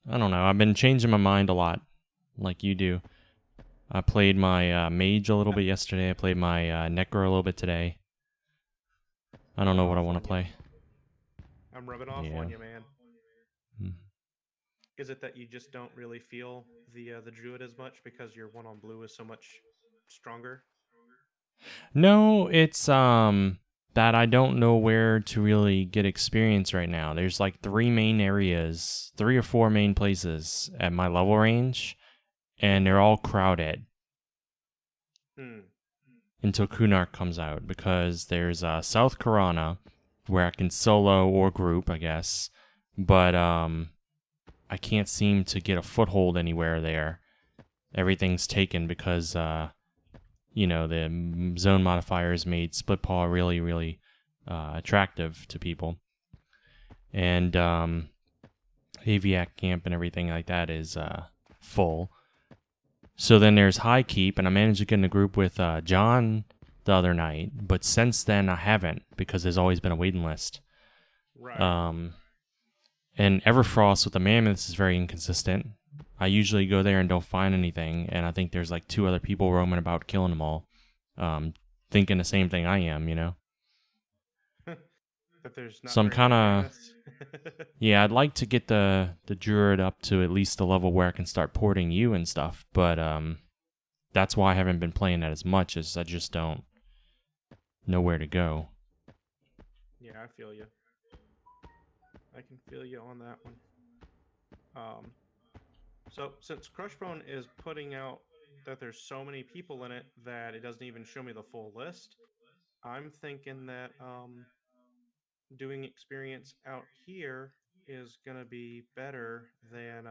I don't know. I've been changing my mind a lot, like you do. I played my mage a little bit yesterday. I played my Necro a little bit today. I don't know what I want to play. I'm rubbing off Yeah. on you, man. Hmm. Is it that you just don't really feel the druid as much because your one on blue is so much stronger? No, it's that I don't know where to really get experience right now. There's like three main areas, three or four main places at my level range, and they're all crowded Hmm. until Kunark comes out because there's South Karana where I can solo or group, I guess, but I can't seem to get a foothold anywhere there. Everything's taken because the zone modifiers made Split Paw really, really attractive to people. And Aviac Camp and everything like that is full. So then there's High Keep, and I managed to get in a group with John the other night, but since then I haven't because there's always been a waiting list. Right. Um, and Everfrost with the Mammoths is very inconsistent. I usually go there and don't find anything, and I think there's like two other people roaming about killing them all, thinking the same thing I am, you know? That there's So not I'm very kind many of, mammoths. yeah, I'd like to get the Druid up to at least the level where I can start porting you and stuff, but that's why I haven't been playing that as much, as I just don't know where to go. Yeah, I feel you. I can feel you on that one. Um, so since Crushbone is putting out that there's so many people in it that it doesn't even show me the full list, I'm thinking that doing experience out here is gonna be better than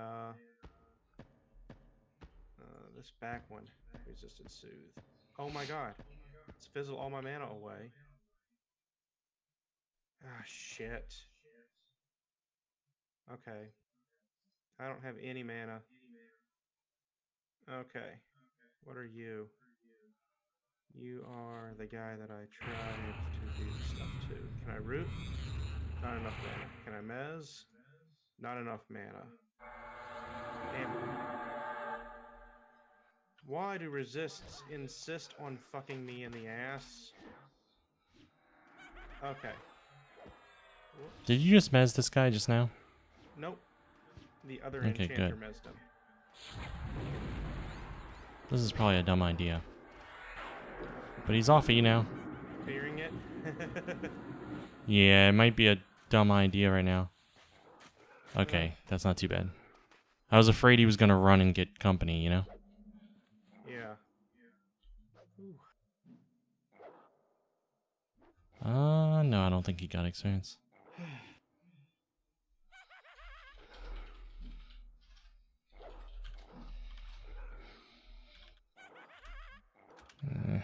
this back one. Resisted Soothe. Oh my god. It's fizzle all my mana away. Ah, shit. Okay. I don't have any mana. Okay. What are you? You are the guy that I tried to do stuff to. Can I root? Not enough mana. Can I mez? Not enough mana. Damn it. Why do resists insist on fucking me in the ass? Okay. Did Whoops. you just mez this guy just now? Nope. The other Okay, enchanter good. mezzed him. This is probably a dumb idea. But he's off of you now. Fearing it? Yeah, it might be a dumb idea right now. uh, Okay, that's not too bad. I was afraid he was going to run and get company, you know? yeah. Ooh. No, I don't think he got experience. Uh,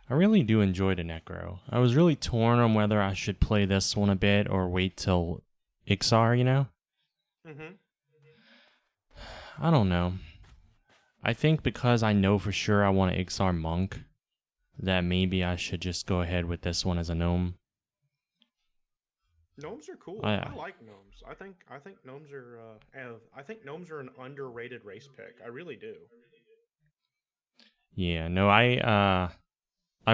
I really do enjoy the Necro. I was really torn on whether I should play this one a bit or wait till Ixar, you know? Mm-hmm. I don't know. I think because I know for sure I want an Ixar Monk, that maybe I should just go ahead with this one as a gnome. Gnomes are cool. I I like gnomes. I think gnomes are I think gnomes are an underrated race pick. I really do. Yeah, no, I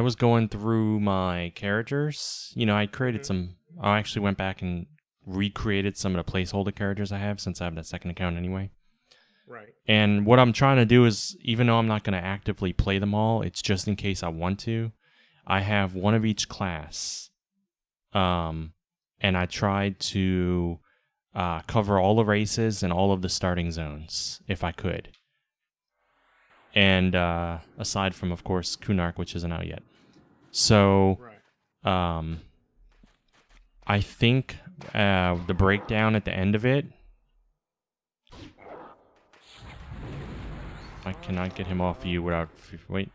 was going through my characters. You know, I created Mm-hmm. some. I actually went back and recreated some of the placeholder characters I have since I have that second account anyway. Right. And what I'm trying to do is, even though I'm not going to actively play them all, it's just in case I want to. I have one of each class. Um, and I tried to cover all the races and all of the starting zones if I could. And aside from, of course, Kunark, which isn't out yet. So Right. um, I think the breakdown at the end of it, I cannot get him off you without... Wait.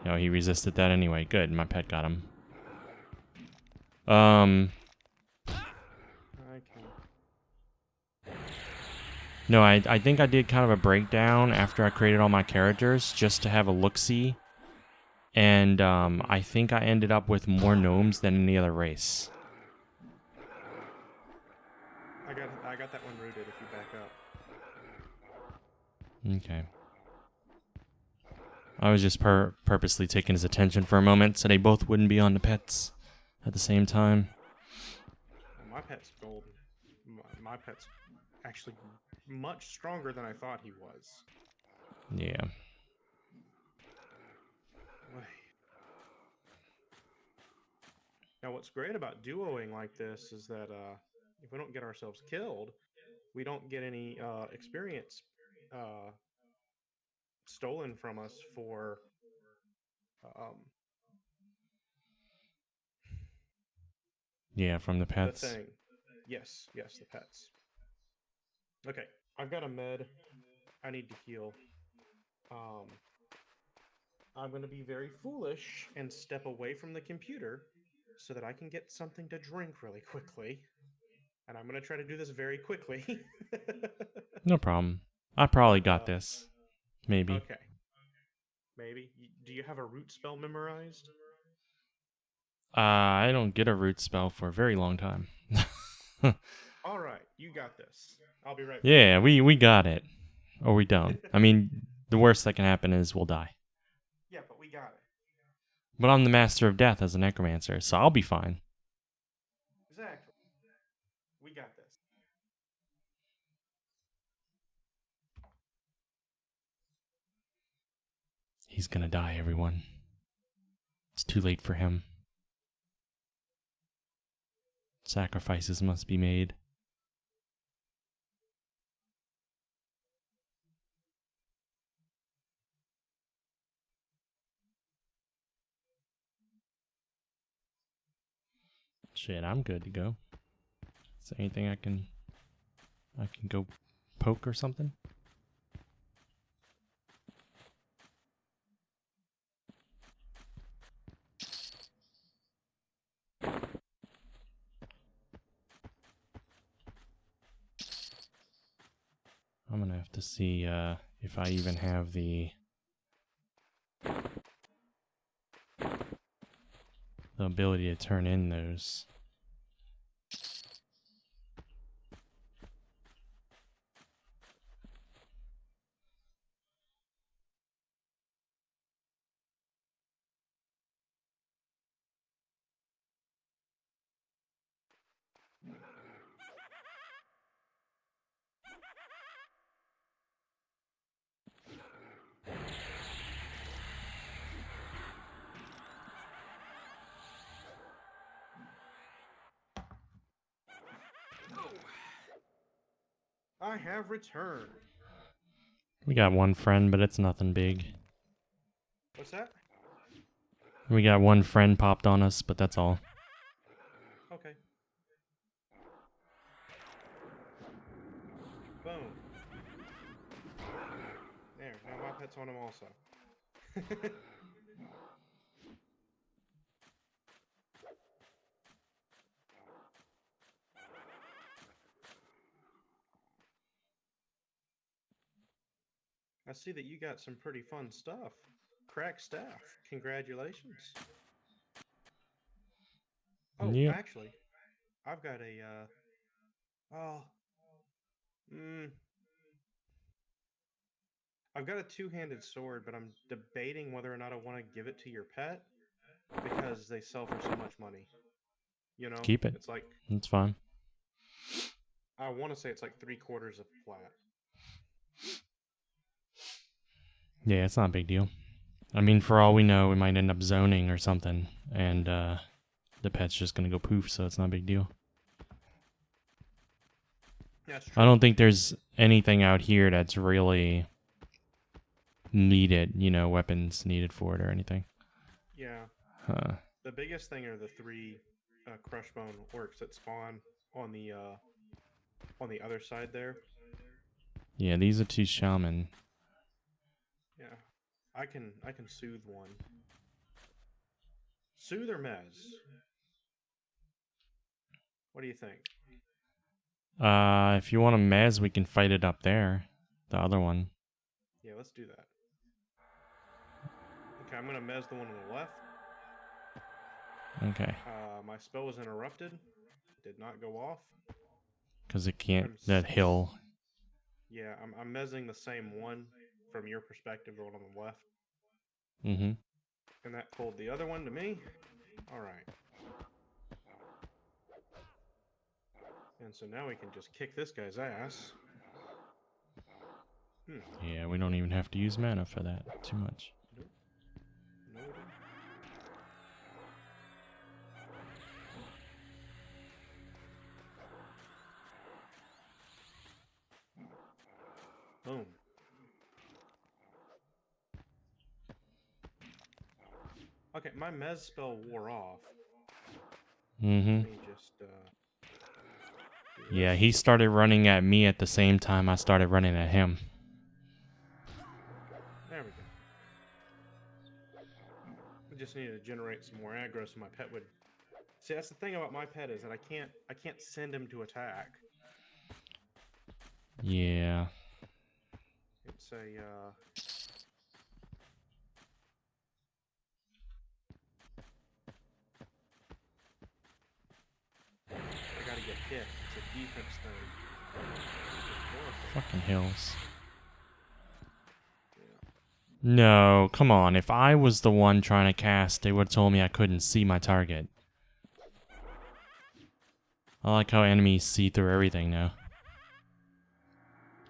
No, he resisted that anyway. Good, my pet got him. I can. No, I think I did kind of a breakdown after I created all my characters just to have a look-see And I think I ended up with more gnomes than any other race. I got that one rooted if you back up. Okay. I was just purposely taking his attention for a moment so they both wouldn't be on the pets at the same time. Well, my pet's golden. My pet's actually much stronger than I thought he was. Yeah. Now, what's great about duoing like this is that if we don't get ourselves killed, we don't get any experience uh, stolen from us for um, Yeah, from the the pets. thing. Yes, the pets. Okay, I've got a med. I need to heal. Um, I'm going to be very foolish and step away from the computer so that I can get something to drink really quickly. And I'm going to try to do this very quickly. No problem. I probably But, got this. Maybe. okay. Maybe. Do you have a root spell memorized? I don't get a root spell for a very long time. All right, you got this. I'll be right back. Yeah, we got it. Or we don't. I mean, the worst that can happen is we'll die. Yeah, but we got it. But I'm the master of death as a necromancer, so I'll be fine. Exactly. We got this. He's gonna die, everyone. It's too late for him. Sacrifices must be made. Shit, I'm good to go. Is there anything I can go poke or something? I'm gonna have to see if I even have the ability to turn in those. I have returned. We got one friend, but it's nothing big. What's that? We got one friend popped on us, but that's all. Okay. Boom. There, now my pet's on him also. I see that you got some pretty fun stuff. Crack staff. Congratulations. Oh, Yep. actually, I've got a oh I've got a two-handed sword, but I'm debating whether or not I want to give it to your pet because they sell for so much money. You know? Keep it. It's like It's fine. I want to say it's like 3/4 of flat. Yeah, it's not a big deal. I mean, for all we know, we might end up zoning or something, and the pet's just gonna go poof, so it's not a big deal. That's true. I don't think there's anything out here that's really needed, weapons needed for it or anything. Yeah. Huh. The biggest thing are the 3 Crushbone orcs that spawn on the other side there. Yeah, these are 2 shaman. Yeah. I can soothe one. Soothe or mez? What do you think? If you want a mez, we can fight it up there. The other one. Yeah, let's do that. Okay, I'm gonna mez the one on the left. Okay. My spell was interrupted. Did not go off. Because it can't... That hill... Yeah, I'm mezzing the same one from your perspective, the one on the left. Mm-hmm. And that pulled the other one to me. Alright. And so now we can just kick this guy's ass. Yeah, we don't even have to use mana for that too much. Nope. No, we don't. Boom. Okay, my mez spell wore off. Mm-hmm. Let me just, Yeah, he started running at me at the same time I started running at him. There we go. I just needed to generate some more aggro so my pet would... See, that's the thing about my pet is that I can't send him to attack. Yeah. It's a, I gotta get hit. It's a defense thing. Fucking hills. Yeah. No, come on. If I was the one trying to cast, they would have told me I couldn't see my target. I like how enemies see through everything now.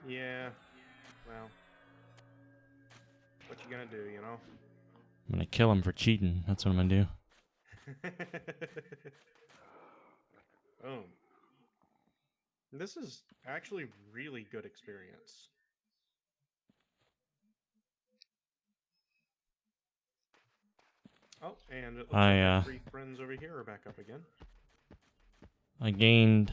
Yeah. Well. What you gonna do, you know? I'm gonna kill him for cheating. That's what I'm gonna do. Boom. This is actually really good experience. Oh, and it looks like my 3 friends over here are back up again. I gained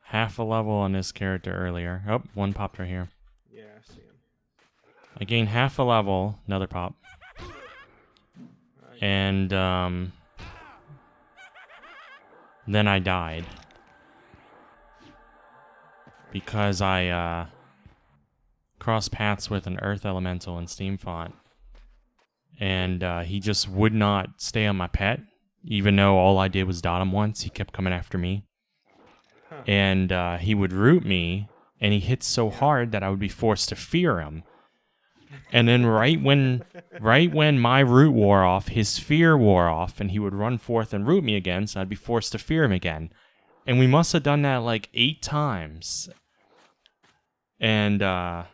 half a level on this character earlier. Oh, one popped right here. Yeah, I see him. I gained half a level. Another pop. And, then I died. Because I, crossed paths with an Earth Elemental in Steam Font. And, he just would not stay on my pet. Even though all I did was dot him once, he kept coming after me. Huh. And, he would root me, and he hit so hard that I would be forced to fear him. And then right when my root wore off, his fear wore off, and he would run forth and root me again, so I'd be forced to fear him again. And we must have done that like 8 times. And, yeah,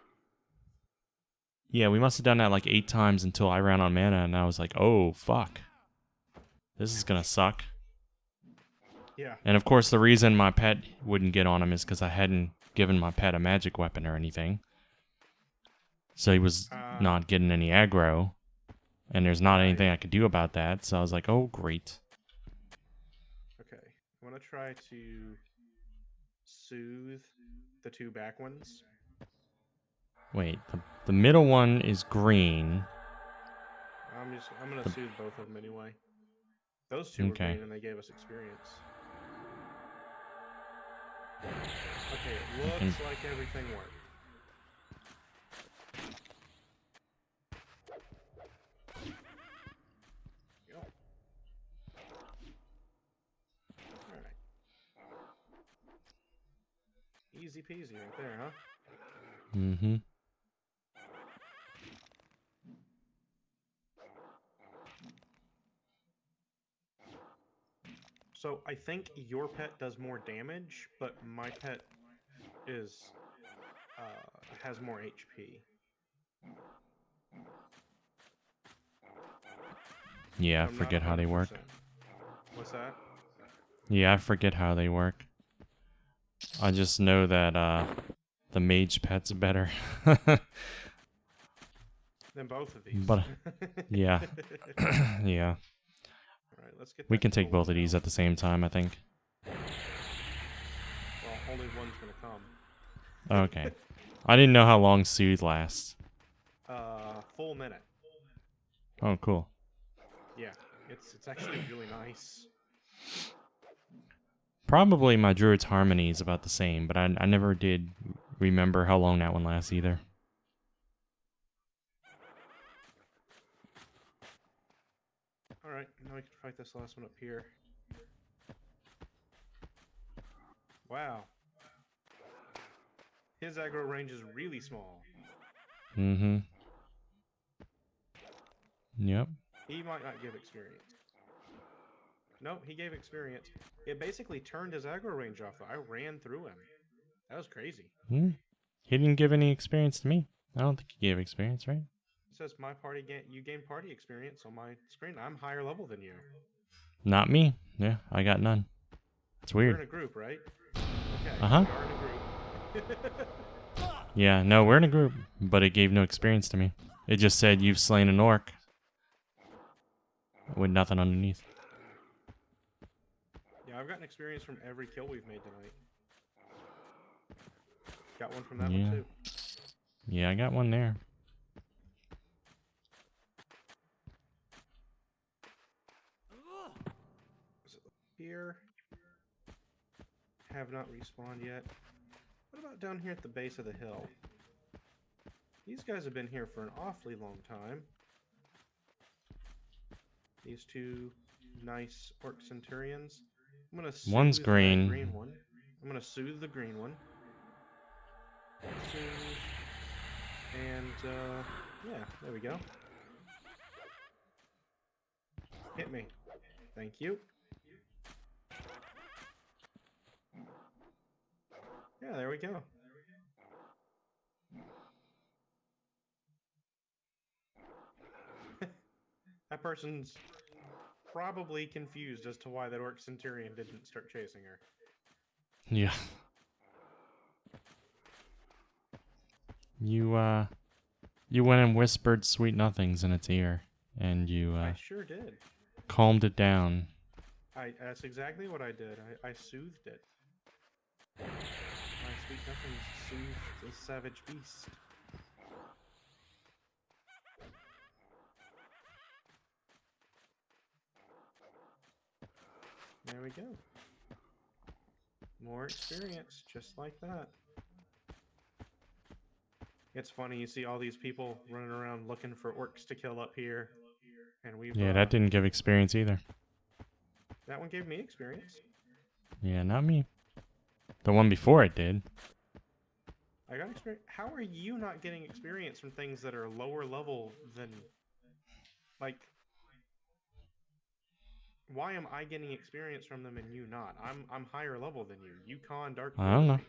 we must have done that like 8 times until I ran on mana, and I was like, oh, fuck. This is gonna suck. Yeah. And of course, the reason my pet wouldn't get on him is because I hadn't given my pet a magic weapon or anything. So he was not getting any aggro, and there's not anything I could do about that, so I was like, oh, great. Okay, I'm going to try to soothe the 2 back ones. Wait, the middle one is green. I'm going to soothe both of them anyway. Those 2 were green, and they gave us experience. Okay, it looks like everything worked. Easy peasy right there, huh? Mm-hmm. So I think your pet does more damage, but my pet is has more HP. Yeah, I forget how they work. What's that? Yeah, I forget how they work. I just know that the mage pet's better. Than both of these. But yeah. Yeah. Alright, let's get We can take both of these at the same time, I think. Well, only one's gonna come. Okay. I didn't know how long Soothe lasts. Full minute. Oh, cool. Yeah, it's actually really nice. Probably my Druid's Harmony is about the same, but I never did remember how long that one lasts either. I can fight this last one up here. Wow. His aggro range is really small. Mm-hmm. Yep. He might not give experience. Nope, he gave experience. It basically turned his aggro range off, though. I ran through him. That was crazy. He didn't give any experience to me. I don't think he gave experience, right? It says my party you gain party experience on my screen. I'm higher level than you. Not me. Yeah, I got none. It's We're in weird. a group, right? Okay. Uh-huh. We are in a group. Yeah, no, we're in a group, but it gave no experience to me. It just said you've slain an orc with nothing underneath. Yeah, I've gotten experience from every kill we've made tonight. Got one from that Yeah. one too. Yeah, I got one there. Here. Have not respawned yet. What about down here at the base of the hill? These guys have been here for an awfully long time. These two nice orc centurions. I'm gonna soothe One's that green. green one. I'm gonna soothe the green one. Soothe. And yeah, there we go. Hit me. Thank you. Yeah, there we go. That person's probably confused as to why that orc centurion didn't start chasing her. Yeah. You went and whispered sweet nothings in its ear, and you I sure did. calmed it down. That's exactly what I did. I soothed it. My sweet nothings soothed the savage beast. There we go. More experience, just like that. It's funny, you see all these people running around looking for orcs to kill up here, and we've... Yeah, that didn't give experience either. That one gave me experience. Yeah, not me. The one before it did. I got experience. How are you not getting experience from things that are lower level than... Like... Why am I getting experience from them and you not? I'm higher level than you. You con Dark I don't know. me.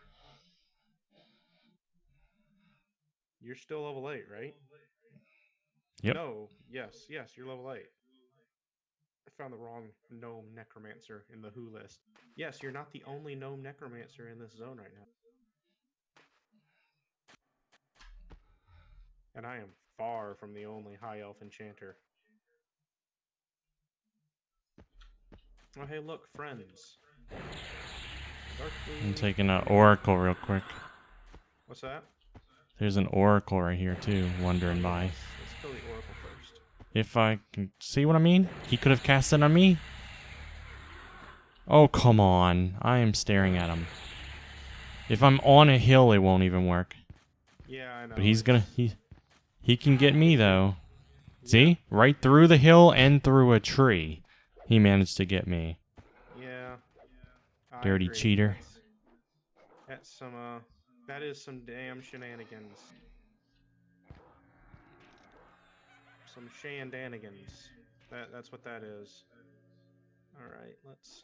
You're still level 8, right? Yep. No. Yes, you're level 8. I found the wrong gnome necromancer in the who list. Yes, you're not the only gnome necromancer in this zone right now. And I am far from the only high elf enchanter. Oh, hey, look, friends. I'm taking an oracle real quick. What's that? There's an oracle right here too, wandering by. Let's kill the oracle first. If I can see what I mean? He could have cast it on me. Oh, come on. I am staring at him. If I'm on a hill, it won't even work. Yeah, I know. But he's gonna... He can get me, though. See? Right through the hill and through a tree. He managed to get me. Yeah. I Dirty agree. cheater. That's some, that is some damn shenanigans. Some shandanigans. That's what that is. Alright, let's,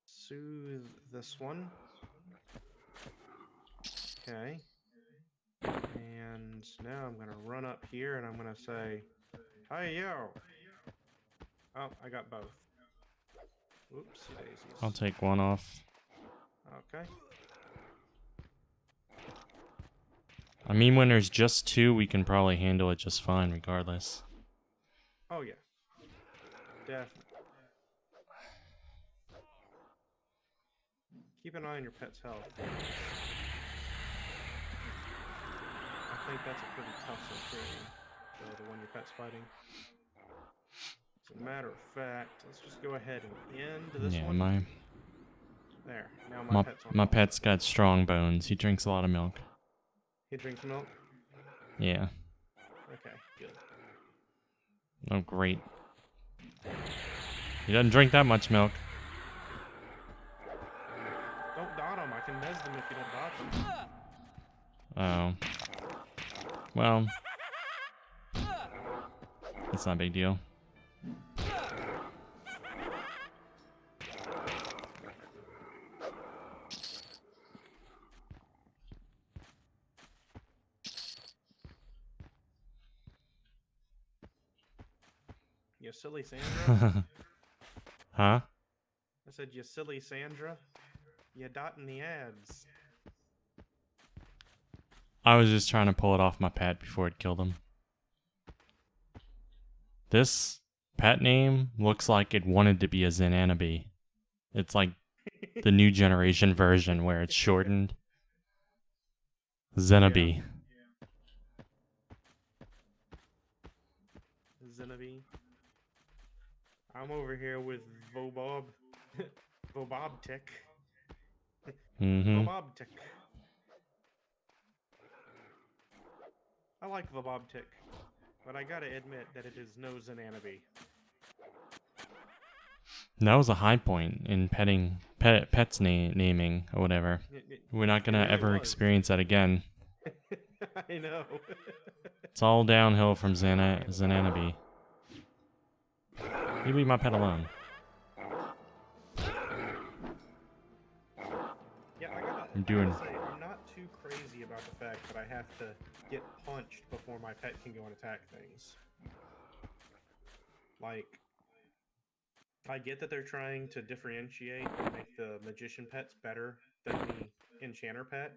soothe this one. Okay. And now I'm gonna run up here and I'm gonna say, "Hey yo!" Oh, I got both. Oopsie daisies. I'll take one off. Okay. I mean, when there's just two, we can probably handle it just fine, regardless. Oh yeah. Definitely. Keep an eye on your pet's health. I think that's a pretty tough centurion, the one your pet's fighting. As a matter of fact, let's just go ahead and end this one. Yeah, There. Now my pet's on my health. pet's got strong bones. He drinks a lot of milk. He drinks milk? Yeah. Okay, good. Oh, great. He doesn't drink that much milk. Don't dot them. I can mez them if you don't dot them. Oh. Well. It's not a big deal. You silly Sandra. Huh? I said, you silly Sandra. You dotting the ads. I was just trying to pull it off my pet before it killed him. This pet name looks like it wanted to be a Zenanabe. It's like the new generation version where it's shortened. Zenabe. Yeah. Zenabe. I'm over here with Vobob. Vobobtic. Mm-hmm. Vobobtic. I like Vobobtic, but I gotta admit that it is no Zenanabe. That was a high point in pets naming or whatever. We're not gonna really ever was. experience that again. I know. It's all downhill from Zenanabe. You leave my pet alone. Yeah, I I'm gotta say, I'm not too crazy about the fact that I have to get punched before my pet can go and attack things. Like, I get that they're trying to differentiate and make the magician pets better than the enchanter pet,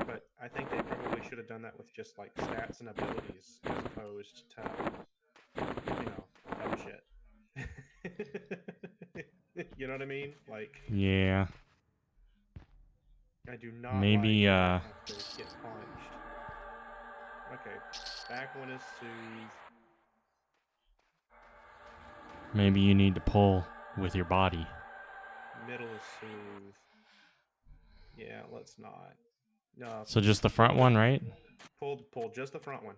but I think they probably should have done that with just like stats and abilities as opposed to, you know, dumb shit. You know what I mean? Like, Yeah. I do not Maybe, like that I have to get punched. Okay, back one is soothe. Maybe you need to pull with your body. Middle is soothe. Yeah, let's not. No. So just the front one, right? Pull just the front one.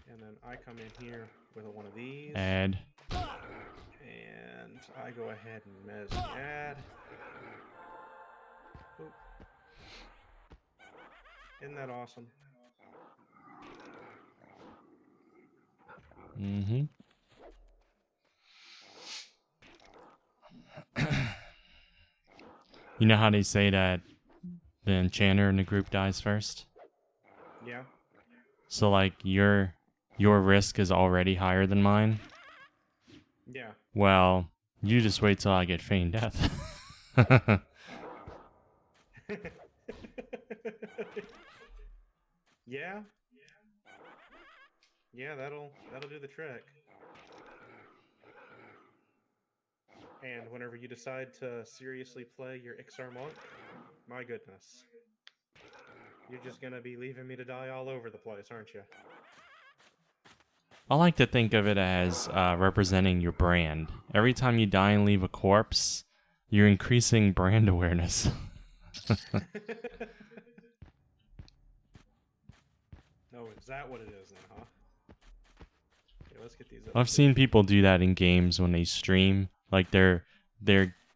And then I come in here with one of these. Add. And I go ahead and mez the ad. Oop. Isn't that awesome? Mm-hmm. You know how they say that the enchanter in the group dies first? Yeah. So like your risk is already higher than mine. Yeah. Well, you just wait till I get feigned death. Yeah. Yeah, that'll do the trick. And whenever you decide to seriously play your XR Monk, my goodness. You're just gonna be leaving me to die all over the place, aren't you? I like to think of it as representing your brand. Every time you die and leave a corpse, you're increasing brand awareness. Oh, is that what it is then, huh? Okay, let's get these up. I've seen people do that in games when they stream. Like their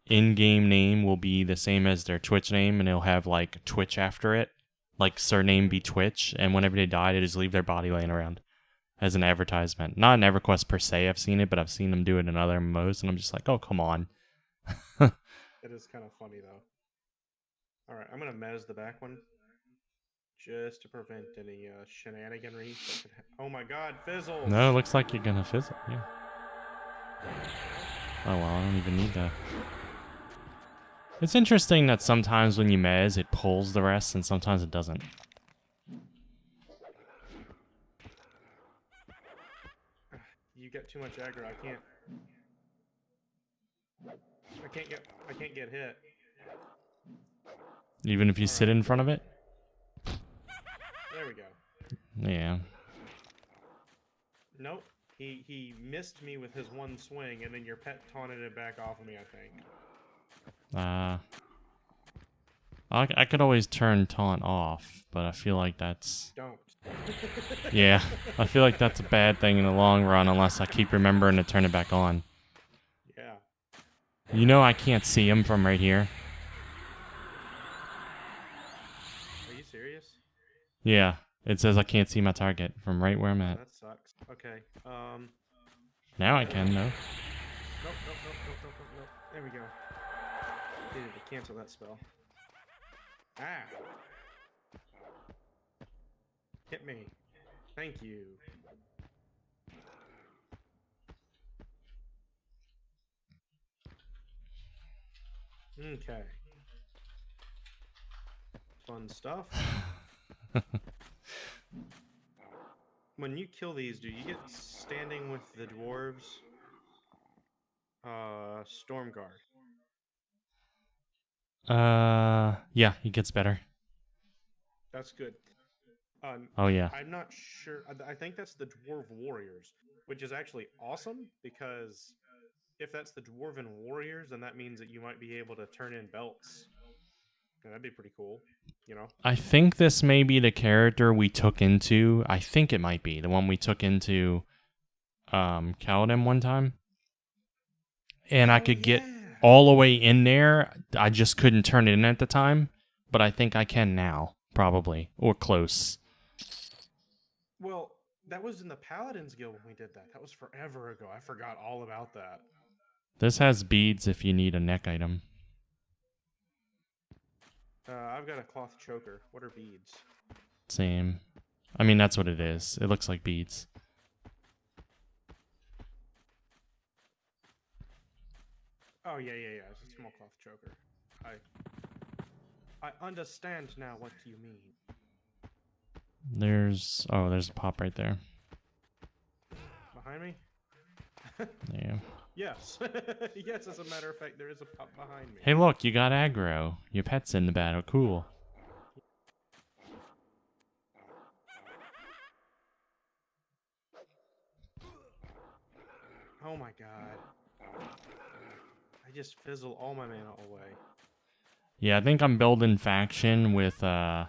in-game name will be the same as their Twitch name, and it'll have like Twitch after it, like surname be Twitch. And whenever they die, they just leave their body laying around as an advertisement. Not in EverQuest per se, I've seen it, but I've seen them do it in other MMOs, and I'm just like, oh, come on. It is kind of funny though. All right, I'm gonna mez the back one just to prevent any shenaniganry. Oh my God, fizzles! No, it looks like you're gonna fizzle. Yeah. Oh well, I don't even need that. It's interesting that sometimes when you mez, it pulls the rest, and sometimes it doesn't. You get too much aggro. I can't get hit. Even if you sit in front of it? There we go. Yeah. Nope. He missed me with his one swing, and then your pet taunted it back off of me, I think. I could always turn taunt off, but I feel like that's... Don't. Yeah, I feel like that's a bad thing in the long run unless I keep remembering to turn it back on. Yeah. You know I can't see him from right here? Are you serious? Yeah, it says I can't see my target from right where I'm Oh, at. that sucks. Okay. Now I can, though. Nope, nope, nope, nope, nope, nope, nope. There we go. Needed to cancel that spell. Ah! Hit me. Thank you. Okay. Fun stuff. When you kill these, do you get standing with the dwarves? Storm Guard. Yeah, he gets better. That's good. Oh, yeah. I'm not sure. I think that's the Dwarf Warriors, which is actually awesome because if that's the Dwarven Warriors, then that means that you might be able to turn in belts. And that'd be pretty cool, you know? I think this may be the character we took into. I think it might be the one we took into Kaladin one time. And I Oh, could get yeah. all the way in there. I just couldn't turn it in at the time. But I think I can now, probably. Or close. Well, that was in the Paladins Guild when we did that. That was forever ago. I forgot all about that. This has beads if you need a neck item. I've got a cloth choker. What are beads? Same. I mean, that's what it is. It looks like beads. Oh, yeah, yeah, yeah. It's a small cloth choker. I understand now what you mean. There's a pop right there. Behind me? Yeah. Yes. Yes, as a matter of fact, there is a pop behind me. Hey, look, you got aggro. Your pet's in the battle. Cool. Oh my god. I just fizzle all my mana away. Yeah, I think I'm building faction with a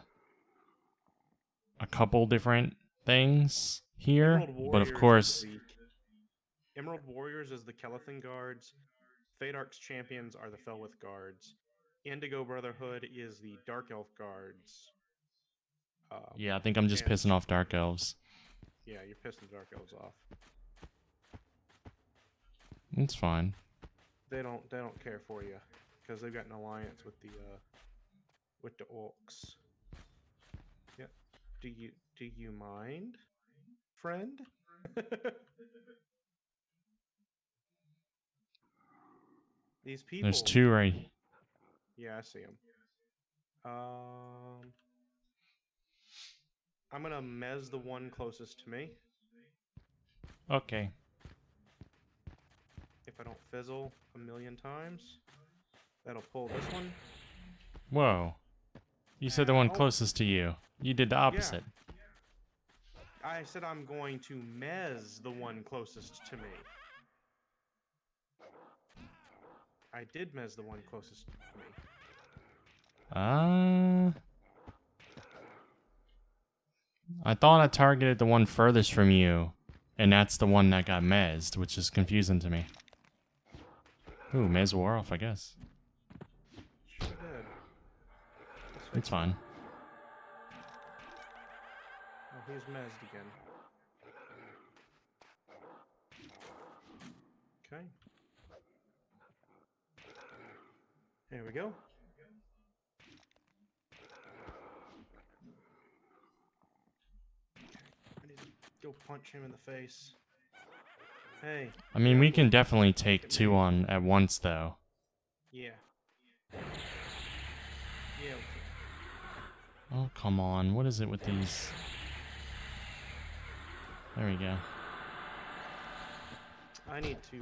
couple different things here. Emerald But of Warriors course, Emerald Warriors is the Kelethan Guards. Fadark's Champions are the Felwith Guards. Indigo Brotherhood is the Dark Elf Guards. yeah, I think I'm just and pissing off Dark Elves. Yeah, you're pissing Dark Elves off. It's fine. They don't care for you because they've got an alliance with the orcs. Yeah. Do you mind, friend? These people. There's two right. Yeah, I see them. I'm gonna mez the one closest to me. Okay. If I don't fizzle a million times, that'll pull this one. Whoa. You said the one Oh. closest to you. You did the opposite. Yeah. I said I'm going to mez the one closest to me. I did mez the one closest to me. I thought I targeted the one furthest from you, and that's the one that got mezzed, which is confusing to me. Ooh, mez wore off, I guess. Sure did. It's fine. Oh, he's mezzed again. Okay. There we go. I need to go punch him in the face. Hey. I mean, we can definitely take two on at once, though. Yeah. Yeah. Oh, come on. What is it with these? There we go. I need to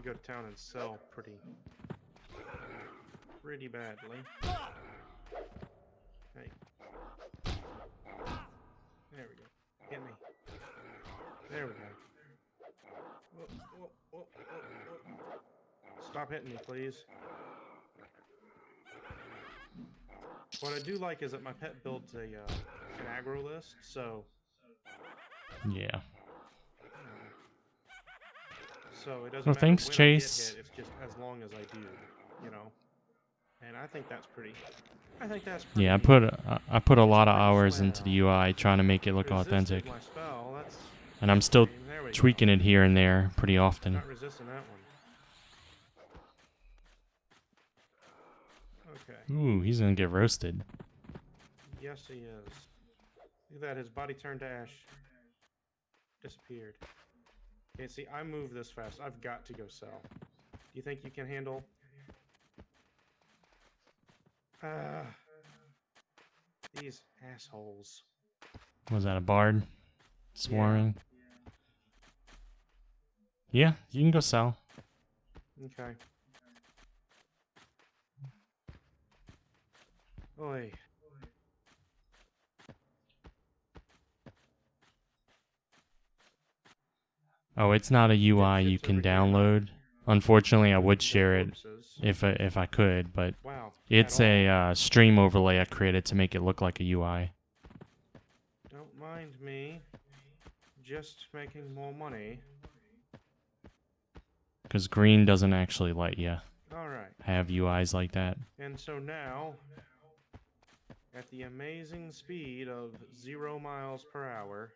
go to town and sell pretty badly. Hey. There we go. Get me. There we go. Whoa, whoa, whoa, whoa, whoa. Stop hitting me, please. What I do like is that my pet builds an aggro list, so Yeah. so it doesn't Well, matter thanks, when I get Chase. hit. It's just as long as I do, you know. And I think that's pretty. I think that's pretty Yeah, neat. I put a lot of Pretty hours into the swell. UI trying to make it look Resisted authentic, my spell. and I'm That's still green. There we go. tweaking it here and there pretty often. Not resisting that one. Okay. Ooh, he's gonna get roasted. Yes, he is. Look at that. His body turned to ash. Disappeared. Okay, see, I move this fast. I've got to go sell. Do you think you can handle? These assholes. Was that a bard? Swarming? Yeah, you can go sell. Okay. Oi. Oh, it's not a UI you Dipshits can over here. download. Unfortunately, I would The share it corpses. if I could, but Wow. it's at all. a stream overlay I created to make it look like a UI. Don't mind me. Just making more money. Because green doesn't actually let you Alright. have UIs like that. And so now, at the amazing speed of 0 miles per hour,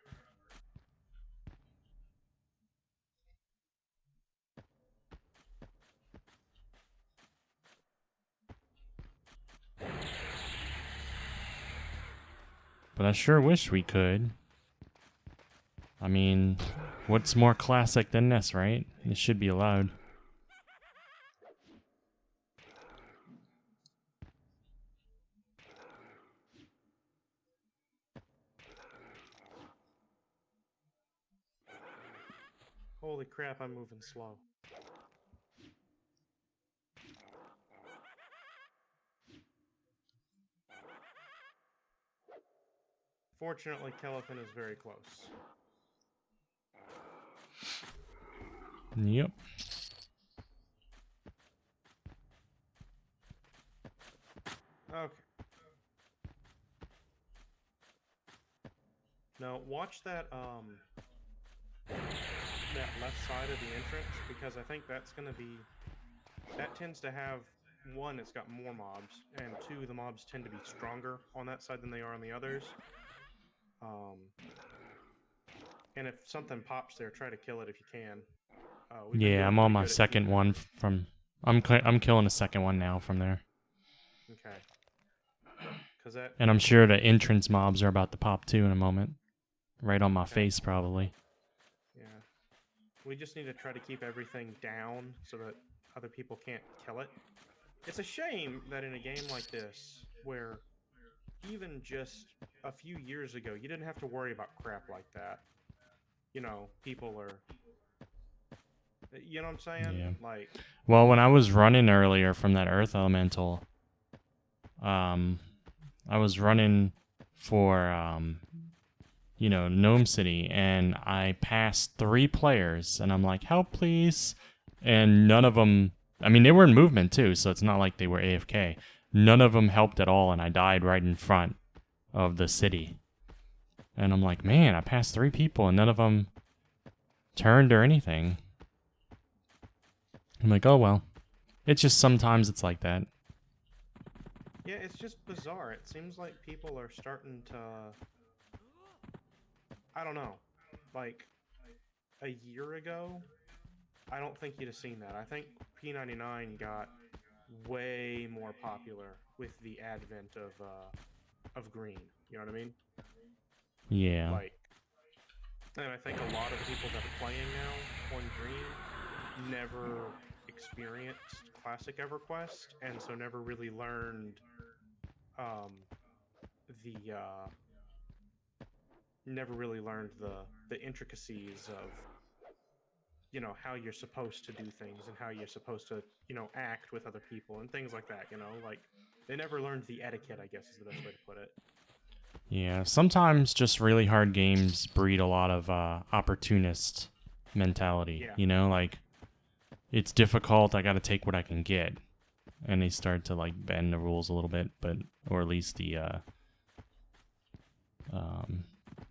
But I sure wish we could. I mean, what's more classic than this, right? It should be allowed. holy crap, I'm moving slow. Fortunately, Kellethan is very close. Yep. Okay. Now, watch that left side of the entrance, because I think that's going to be... That tends to have, one, it's got more mobs, and two, the mobs tend to be stronger on that side than they are on the others. And if something pops there, try to kill it if you can. Yeah, I'm on my second one from... I'm killing the second one now from there. Okay. That... And I'm sure the entrance mobs are about to pop too in a moment. Right on my face, probably. Yeah. We just need to try to keep everything down so that other people can't kill it. It's a shame that in a game like this, where even just a few years ago, you didn't have to worry about crap like that. You know, people are... You know what I'm saying? Yeah. Like... Well, when I was running earlier from that Earth Elemental, I was running for, you know, Gnome City, and I passed 3 players, and I'm like, help, please. And none of them, I mean, they were in movement too, so it's not like they were AFK. None of them helped at all, and I died right in front of the city. And I'm like, man, I passed 3 people, and none of them turned or anything. I'm like, oh well. It's just sometimes it's like that. Yeah, it's just bizarre. It seems like people are starting to... I don't know. Like, a year ago, I don't think you'd have seen that. I think P99 got way more popular with the advent of green. You know what I mean? Yeah. Like, and I think a lot of the people that are playing now on green never experienced classic EverQuest, and so never really learned the intricacies of, you know, how you're supposed to do things and how you're supposed to, you know, act with other people and things like that, you know? Like, they never learned the etiquette, I guess is the best way to put it. Yeah, sometimes just really hard games breed a lot of opportunist mentality. Yeah. You know, like, it's difficult, I gotta take what I can get. and they start to like bend the rules a little bit, or at least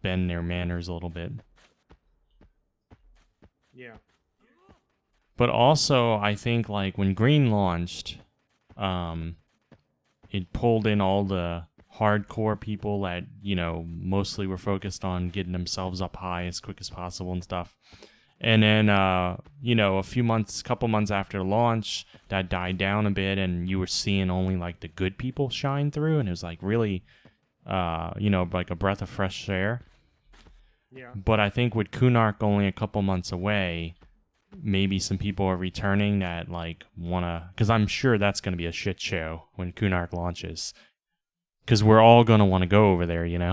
bend their manners a little bit. Yeah. But also, I think like when Green launched, it pulled in all the hardcore people that, mostly were focused on getting themselves up high as quick as possible and stuff. And then, a couple months after launch, that died down a bit, and you were seeing only like the good people shine through, and it was like really, like a breath of fresh air. Yeah. But I think with Kunark only a couple months away, maybe some people are returning that like wanna, because I'm sure that's gonna be a shit show when Kunark launches, because we're all gonna want to go over there, Yeah.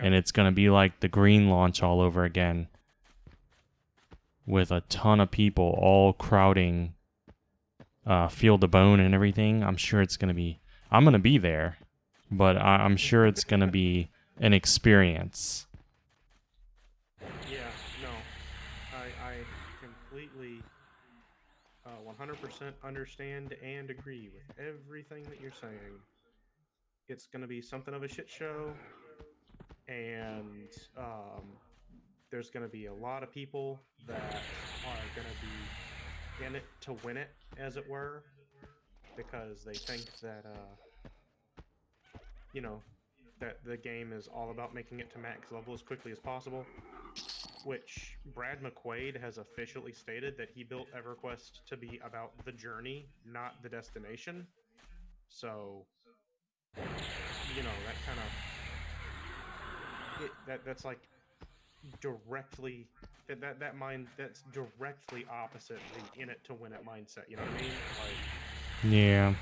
And it's gonna be like the Green launch all over again, with a ton of people all crowding Field of Bone and everything. I'm sure it's gonna be. I'm gonna be there, but I'm sure it's gonna be an experience. Yeah, no, I completely 100% understand and agree with everything that you're saying. It's going to be something of a shit show, and there's going to be a lot of people that are going to be in it to win it, as it were, because they think that, that the game is all about making it to max level as quickly as possible. Which Brad McQuaid has officially stated that he built EverQuest to be about the journey, not the destination. So, that kind of that's like directly that's directly opposite the in it to win it mindset. You know what I mean? Like, Yeah.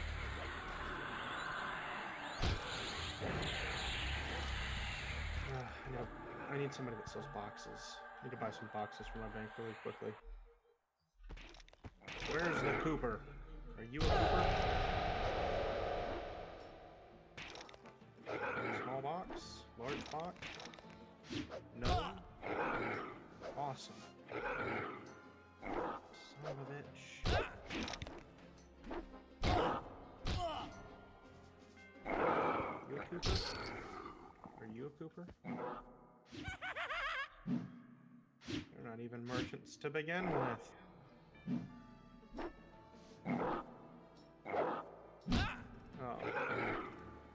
I need somebody that sells boxes. I need to buy some boxes for my bank really quickly. Where's the Cooper? Are you a Cooper? Small box? Large box? No? Awesome. Son of a bitch. You a Cooper? Are you a Cooper? They're not even merchants to begin with.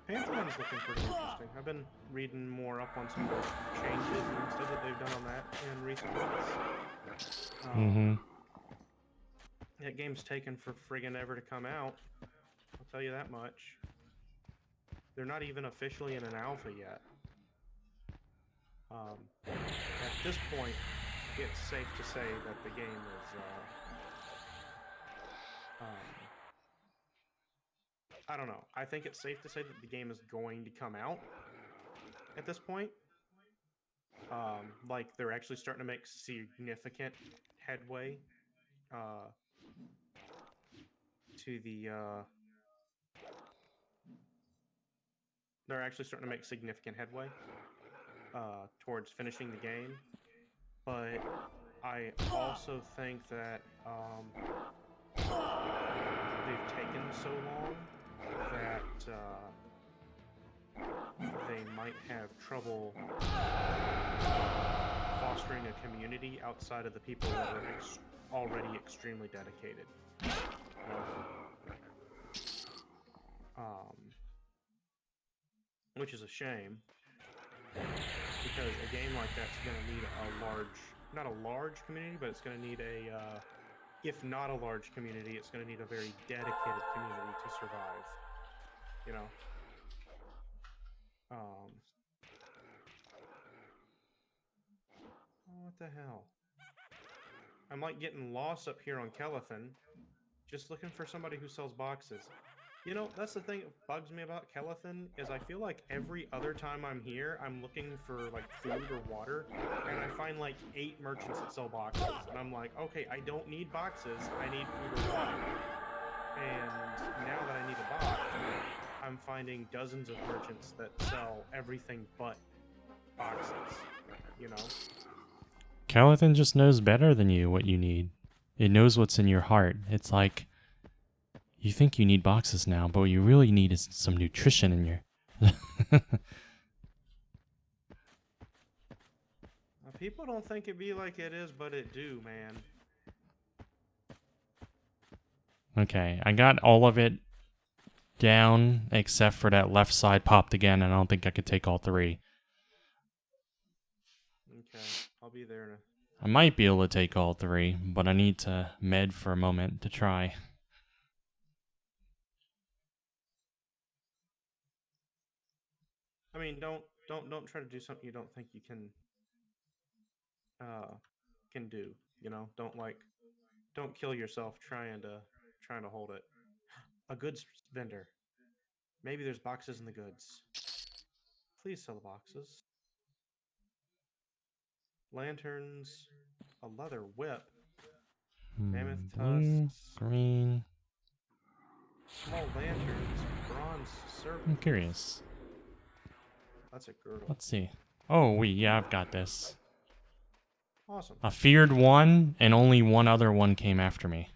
Pantheon's looking pretty interesting. I've been reading more up on some of the changes and stuff that they've done on that in recent months. That game's taken for friggin' ever to come out. I'll tell you that much. They're not even officially in an alpha yet. At this point, it's safe to say that the game is, I don't know. I think it's safe to say that the game is going to come out at this point. Like, they're actually starting to make significant headway to the... they're actually starting to make significant headway towards finishing the game. But I also think that they've taken so long that they might have trouble fostering a community outside of the people that are already extremely dedicated. Which is a shame, because a game like that's going to need not a large community, but it's going to need if not a large community, it's going to need a very dedicated community to survive. What the hell? I'm like getting lost up here on Kelethin, just looking for somebody who sells boxes. That's the thing that bugs me about Kelethin, is I feel like every other time I'm here, I'm looking for like food or water, and I find like 8 merchants that sell boxes, and I'm like, okay, I don't need boxes, I need food or water. And now that I need a box, I'm finding dozens of merchants that sell everything but boxes, Kelethin just knows better than you what you need. It knows what's in your heart. It's like, You think you need boxes now, but what you really need is some nutrition in your... People don't think it be like it is, but it do, man. Okay, I got all of it down except for that left side popped again, and I don't think I could take all 3. Okay, I'll be there in a... I might be able to take all 3, but I need to med for a moment to try. I mean, don't try to do something you don't think you can do. You know, don't kill yourself trying to hold it. A goods vendor. Maybe there's boxes in the goods. Please sell the boxes. Lanterns, a leather whip, mammoth Blue, tusks, green. small lanterns, bronze serpent. I'm curious. That's a girdle. Let's see. Oh, yeah, I've got this. Awesome. I feared one, and only one other one came after me.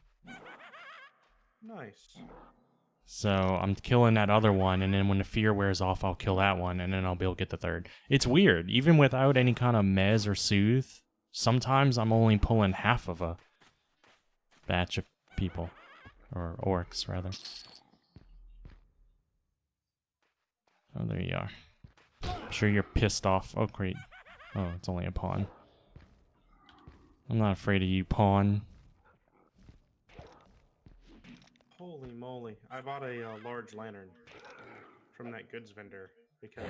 Nice. So I'm killing that other one, and then when the fear wears off, I'll kill that one, and then I'll be able to get the third. It's weird. Even without any kind of mez or soothe, sometimes I'm only pulling half of a batch of people. Or orcs, rather. Oh, there you are. I'm sure you're pissed off. Oh, great. Oh, it's only a pawn. I'm not afraid of you, pawn. Holy moly. I bought a large lantern from that goods vendor because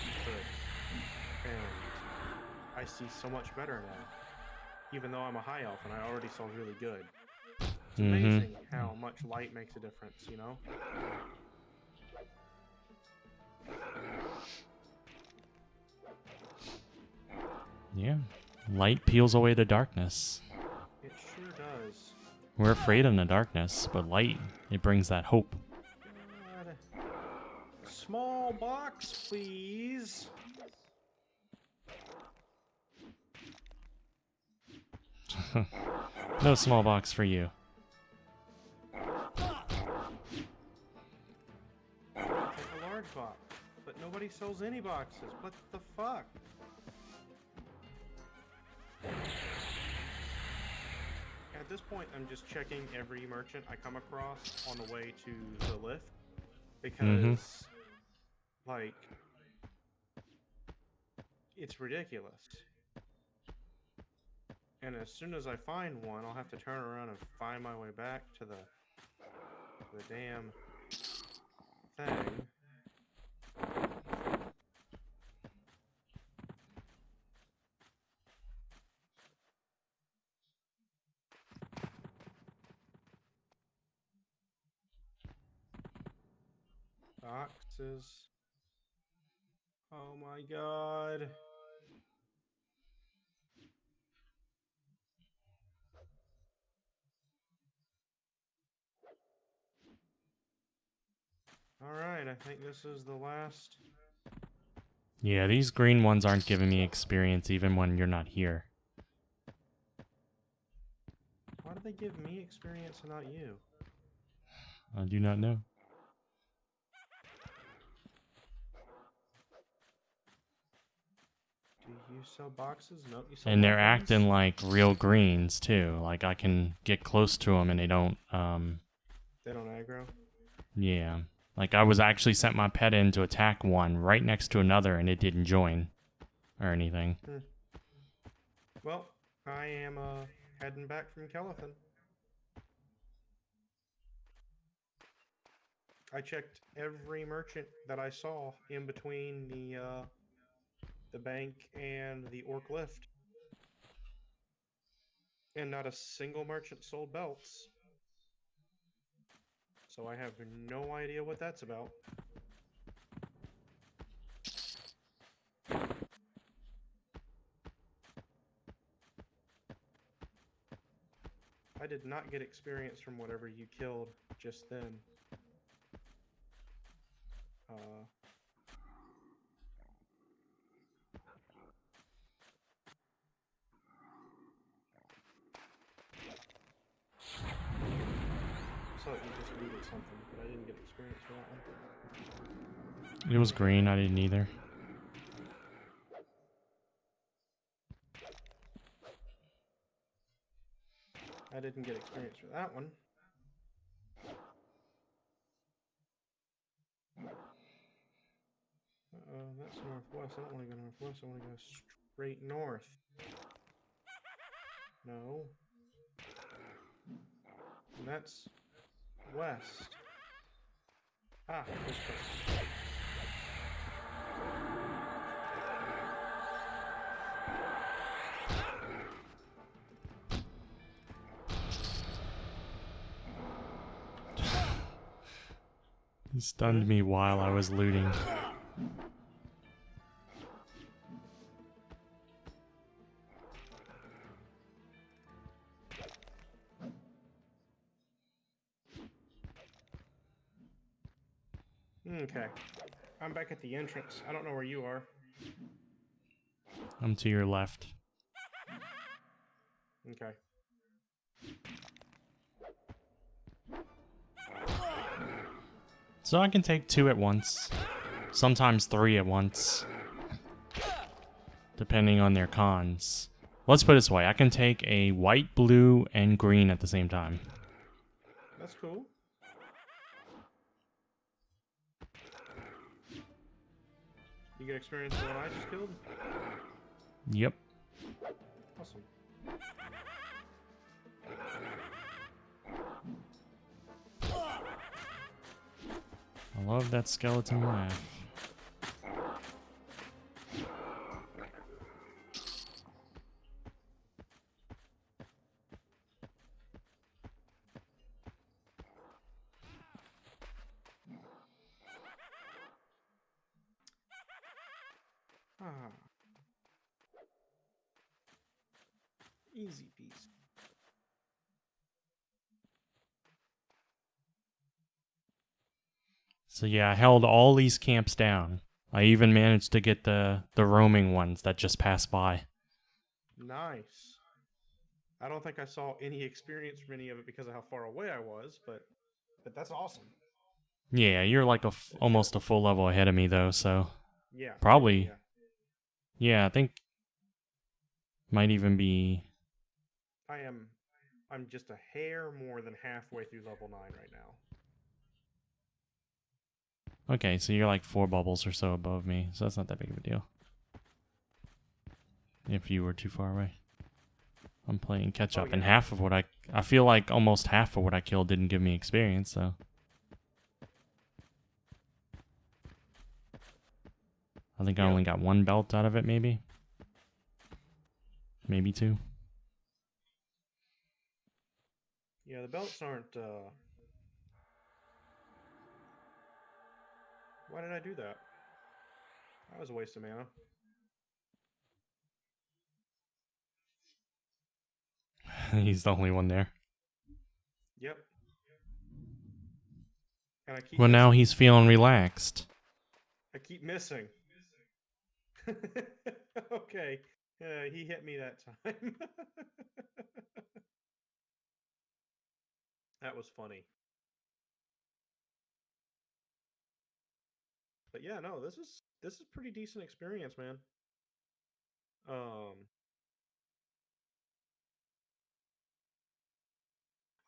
he could. And I see so much better now. Even though I'm a high elf and I already saw really good. It's amazing how much light makes a difference, you know? Yeah. Light peels away the darkness. It sure does. We're afraid in the darkness, but light, it brings that hope. God. Small box, please. No small box for you. Take a large box, but nobody sells any boxes. What the fuck? At this point, I'm just checking every merchant I come across on the way to the lift because, like, it's ridiculous. And as soon as I find one, I'll have to turn around and find my way back to the damn thing. Boxes. Oh my god. Alright, I think this is the last. Yeah, these green ones aren't giving me experience even when you're not here. Why do they give me experience and not you? I do not know. Do you sell boxes? Nope, you sell And they're muffins? acting like real greens, too. Like, I can get close to them and they don't, They don't aggro? yeah. Like, I was actually sent my pet in to attack one right next to another, and it didn't join. Or anything. Well, I am heading back from Kellethan. I checked every merchant that I saw in between the bank and the orc lift. And not a single merchant sold belts. So I have no idea what that's about. I did not get experience from whatever you killed just then. thought you just needed something, but I didn't get experience for that one. It was green. I didn't either. I didn't get experience for that one. That's northwest. I don't want to go northwest. I want to go straight north. No. And that's west. Ah, this way. He stunned me while I was looting. Okay. I'm back at the entrance. I don't know where you are. I'm to your left. Okay. So I can take 2 at once. Sometimes 3 at once. Depending on their cons. Let's put it this way. I can take a white, blue, and green at the same time. That's cool. You get experience with what I just killed? Yep. Awesome. I love that skeleton laugh. Ah. Easy peasy. So yeah, I held all these camps down. I even managed to get the roaming ones that just pass by. Nice. I don't think I saw any experience from any of it because of how far away I was, but that's awesome. Yeah, you're like almost a full level ahead of me though, so Yeah. probably. Yeah. Yeah, I think might even be. I'm just a hair more than halfway through level 9 right now. Okay, so you're like 4 bubbles or so above me, so that's not that big of a deal. If you were too far away. I'm playing catch up, yeah. and half of what I feel like almost half of what I killed didn't give me experience, so. I think I only got 1 belt out of it, maybe. Maybe 2. Yeah, the belts aren't, Why did I do that? That was a waste of mana. He's the only one there. Yep. And I keep Well, missing. now he's feeling relaxed. I keep missing. Okay. He hit me that time. That was funny. But yeah, no, this is pretty decent experience, man.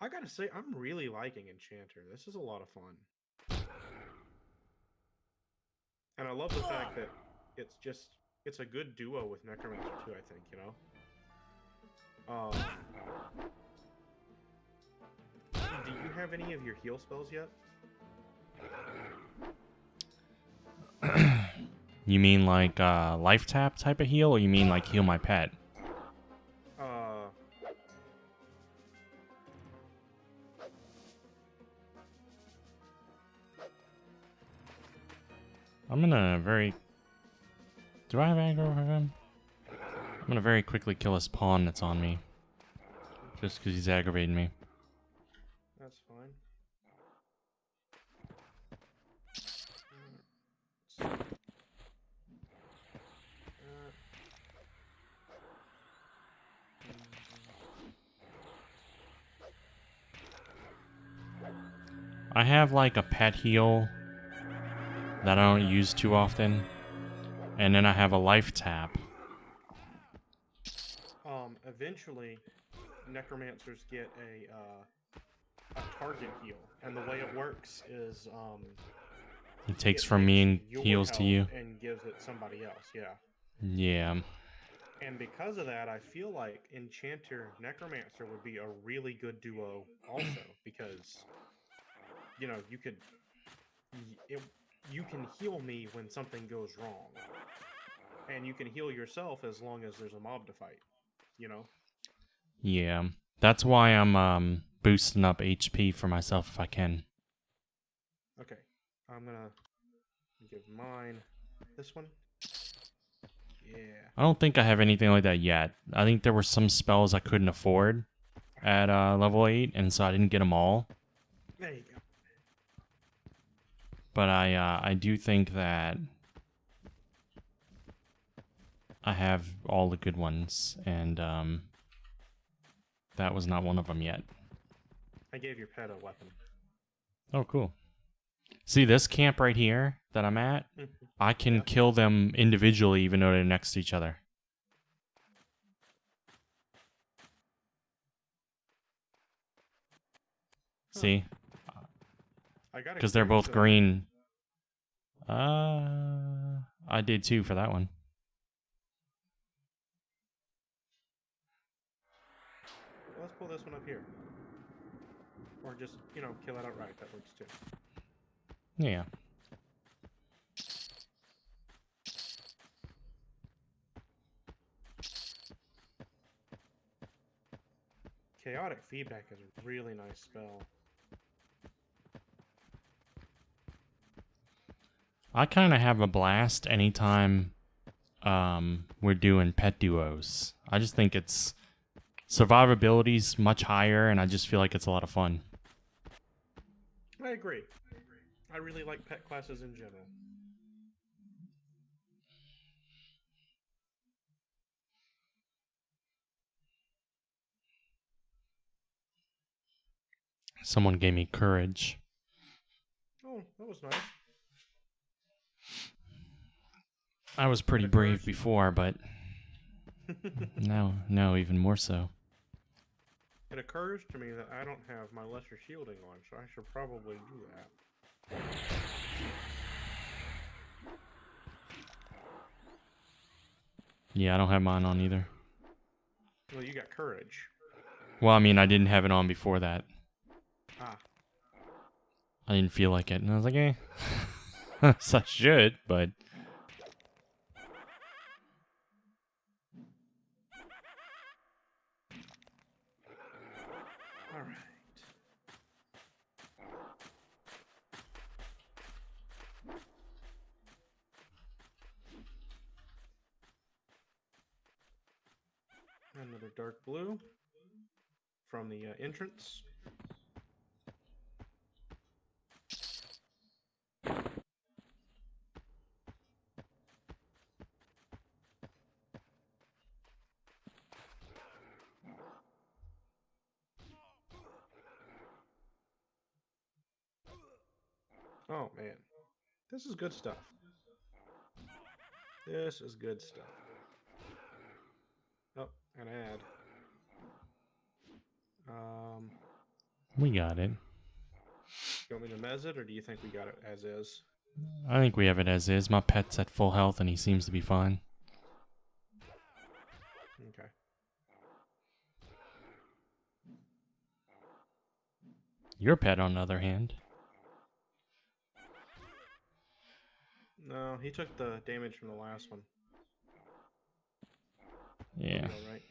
I gotta say, I'm really liking Enchanter. This is a lot of fun. And I love the fact that it's a good duo with Necromancer too, I think, you know? Do you have any of your heal spells yet? You mean like life tap type of heal, or you mean like heal my pet? I'm gonna very... Do I have aggro for him? I'm gonna very quickly kill his pawn that's on me. Just because he's aggravating me. That's fine. I have like a pet heal that I don't use too often, and then I have a life tap. Eventually, necromancers get a target heal, and the way it works is It takes it from me takes and your heals to health you. and gives it somebody else. Yeah. Yeah. And because of that, I feel like Enchanter Necromancer would be a really good duo also because you could it, you can heal me when something goes wrong, and you can heal yourself as long as there's a mob to fight. You know. Yeah. That's why I'm boosting up HP for myself if I can. Okay, I'm gonna give mine this one. Yeah. I don't think I have anything like that yet. I think there were some spells I couldn't afford at level 8, and so I didn't get them all. There you go. But I do think that I have all the good ones, and that was not one of them yet. I gave your pet a weapon. Oh, cool. See this camp right here that I'm at? I can kill them individually even though they're next to each other. See? Because they're both green. I did too for that one. Let's pull this one up here. Or just, kill it outright. That works too. Yeah. Chaotic Feedback is a really nice spell. I kind of have a blast anytime we're doing pet duos. I just think it's survivability's much higher, and I just feel like it's a lot of fun. I agree. I really like pet classes in general. Someone gave me courage. Oh, that was nice. I was pretty brave before, but now even more so. It occurs to me that I don't have my lesser shielding on, so I should probably do that. Yeah, I don't have mine on either. Well, you got courage. Well, I mean, I didn't have it on before that. Ah. I didn't feel like it, and I was like, eh. So I should, but... Alright. Another dark blue from the entrance. Oh man, this is good stuff. This is good stuff. Oh, an ad. We got it. You want me to mez it, or do you think we got it as is? I think we have it as is. My pet's at full health, and he seems to be fine. Okay. Your pet, on the other hand. No, he took the damage from the last one. Yeah. All right.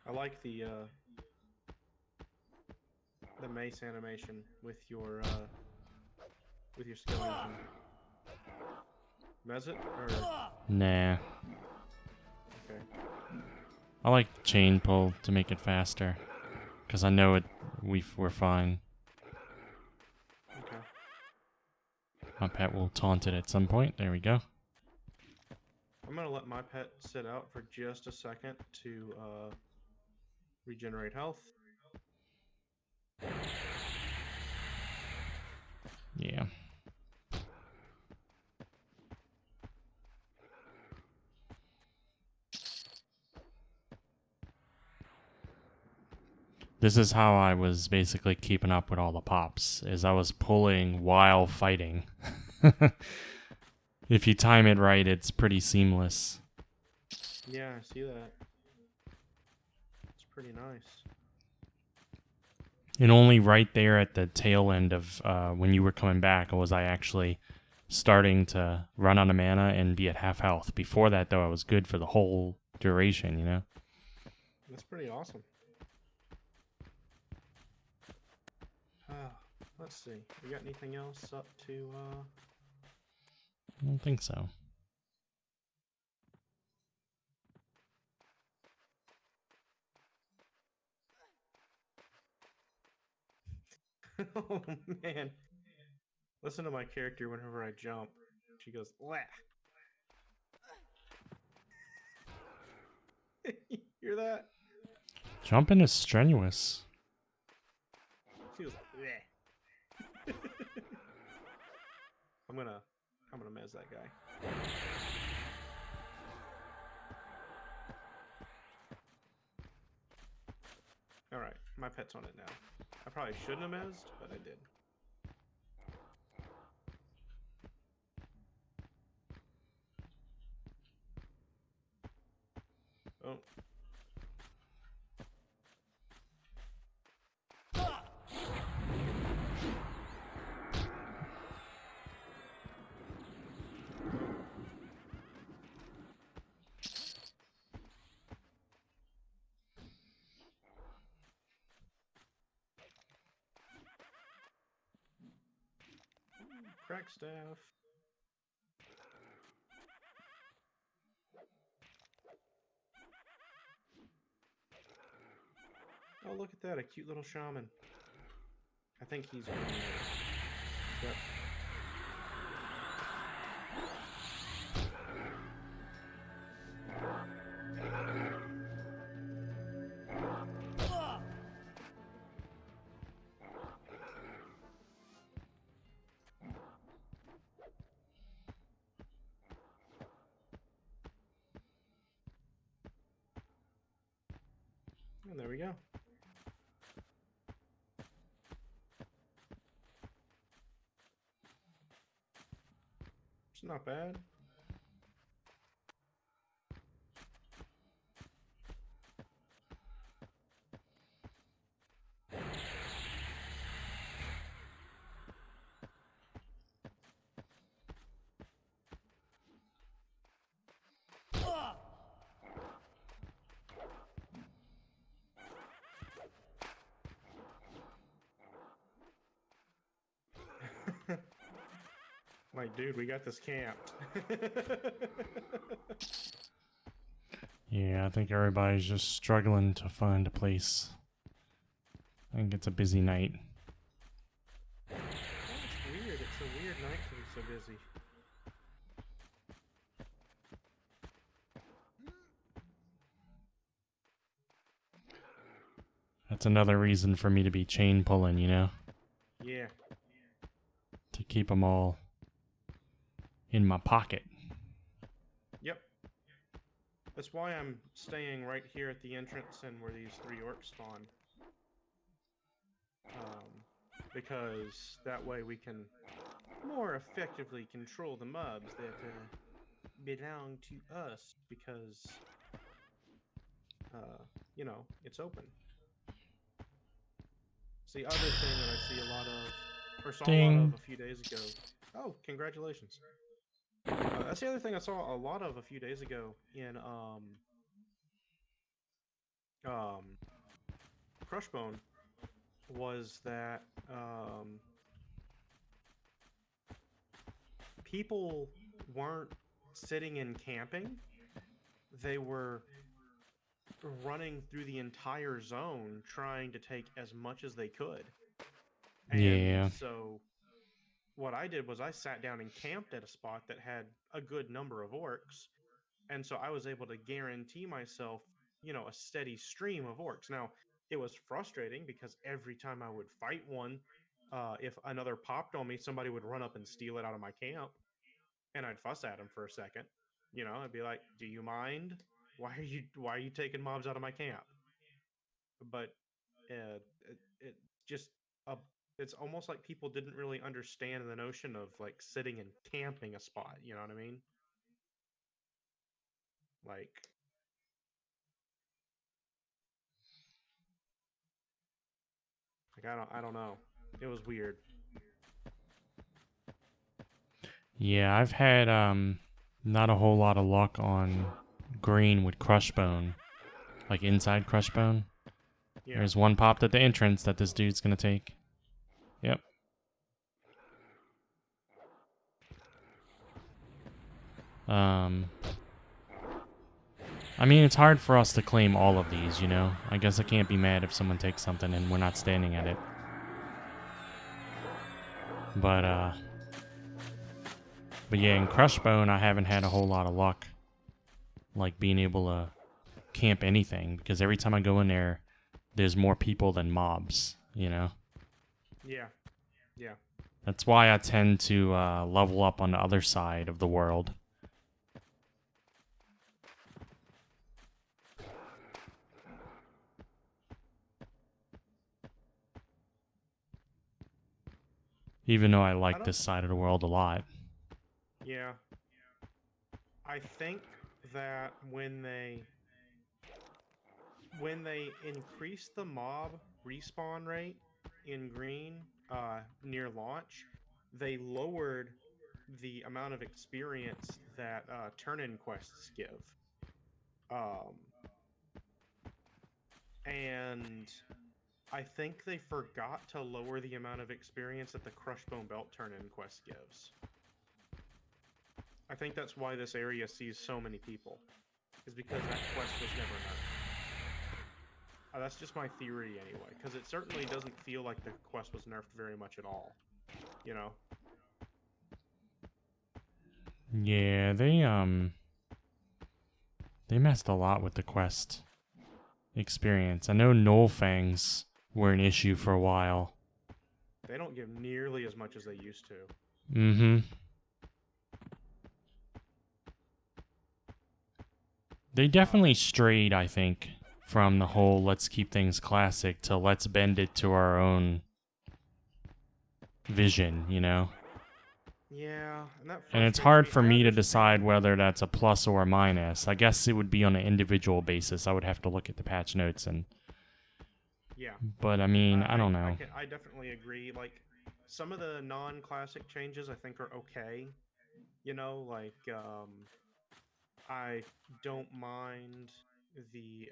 I like the mace animation with your skeleton. Mez it or Nah. okay. I like the chain pull to make it faster. Because I know we're fine. Okay. My pet will taunt it at some point. There we go. I'm gonna let my pet sit out for just a second to regenerate health. Yeah. This is how I was basically keeping up with all the pops, is I was pulling while fighting. If you time it right, it's pretty seamless. Yeah, I see that. It's pretty nice. And only right there at the tail end of when you were coming back was I actually starting to run out of mana and be at half health. Before that, though, I was good for the whole duration, you know? That's pretty awesome. Let's see. We got anything else up to... I don't think so. Oh, man. Listen to my character whenever I jump. She goes, wah. You hear that? Jumping is strenuous. She goes, wah. I'm gonna mez that guy. Alright, my pet's on it now. I probably shouldn't have mezzed, but I did. Oh. Crack staff. Oh, look at that, a cute little shaman. I think he's... Yep. And there we go. It's not bad. Like, dude, we got this camped. Yeah, I think everybody's just struggling to find a place. I think it's a busy night. That's weird. It's a weird night to be so busy. That's another reason for me to be chain pulling, you know? Yeah. To keep them all in my pocket. Yep. That's why I'm staying right here at the entrance and where these 3 orcs spawn. Because that way we can more effectively control the mobs that belong to us because, you know, it's open. It's the other thing that I see a lot of, or saw a lot of a few days ago. Oh, congratulations. That's the other thing I saw a lot of a few days ago in Crushbone was that people weren't sitting and camping. They were running through the entire zone trying to take as much as they could. And yeah. so what I did was I sat down and camped at a spot that had a good number of orcs, And so I was able to guarantee myself, a steady stream of orcs. Now, it was frustrating because every time I would fight one, if another popped on me, somebody would run up and steal it out of my camp, and I'd fuss at them for a second. I'd be like, "Do you mind? Why are you taking mobs out of my camp?" But it just uh, it's almost like people didn't really understand the notion of like sitting and camping a spot. You know what I mean? Like, I don't know. It was weird. Yeah, I've had not a whole lot of luck on green with Crushbone, like inside Crushbone. Yeah. There's one popped at the entrance that this dude's gonna take. Yep. I mean, it's hard for us to claim all of these, you know? I guess I can't be mad if someone takes something and we're not standing at it. But yeah, in Crushbone, I haven't had a whole lot of luck, like being able to camp anything, because every time I go in there, there's more people than mobs, you know? Yeah. Yeah. That's why I tend to level up on the other side of the world. Even though I like this side of the world a lot. Yeah. I think that when they increased the mob respawn rate in green near launch, they lowered the amount of experience that turn-in quests give. Um, and I think they forgot to lower the amount of experience that the Crushbone Belt turn-in quest gives. I think that's why this area sees so many people, is because that quest was never nerfed. That's just my theory anyway, because it certainly doesn't feel like the quest was nerfed very much at all. You know? Yeah, they messed a lot with the quest experience. I know Nullfangs were an issue for a while. They don't give nearly as much as they used to. Mm-hmm. They definitely strayed, I think, from the whole let's keep things classic to let's bend it to our own vision, you know? Yeah, And it's hard for me to decide whether that's a plus or a minus. I guess it would be on an individual basis. I would have to look at the patch notes and... Yeah. But, I mean, I don't know. I definitely agree. Like, some of the non-classic changes I think are okay. Like, I don't mind the,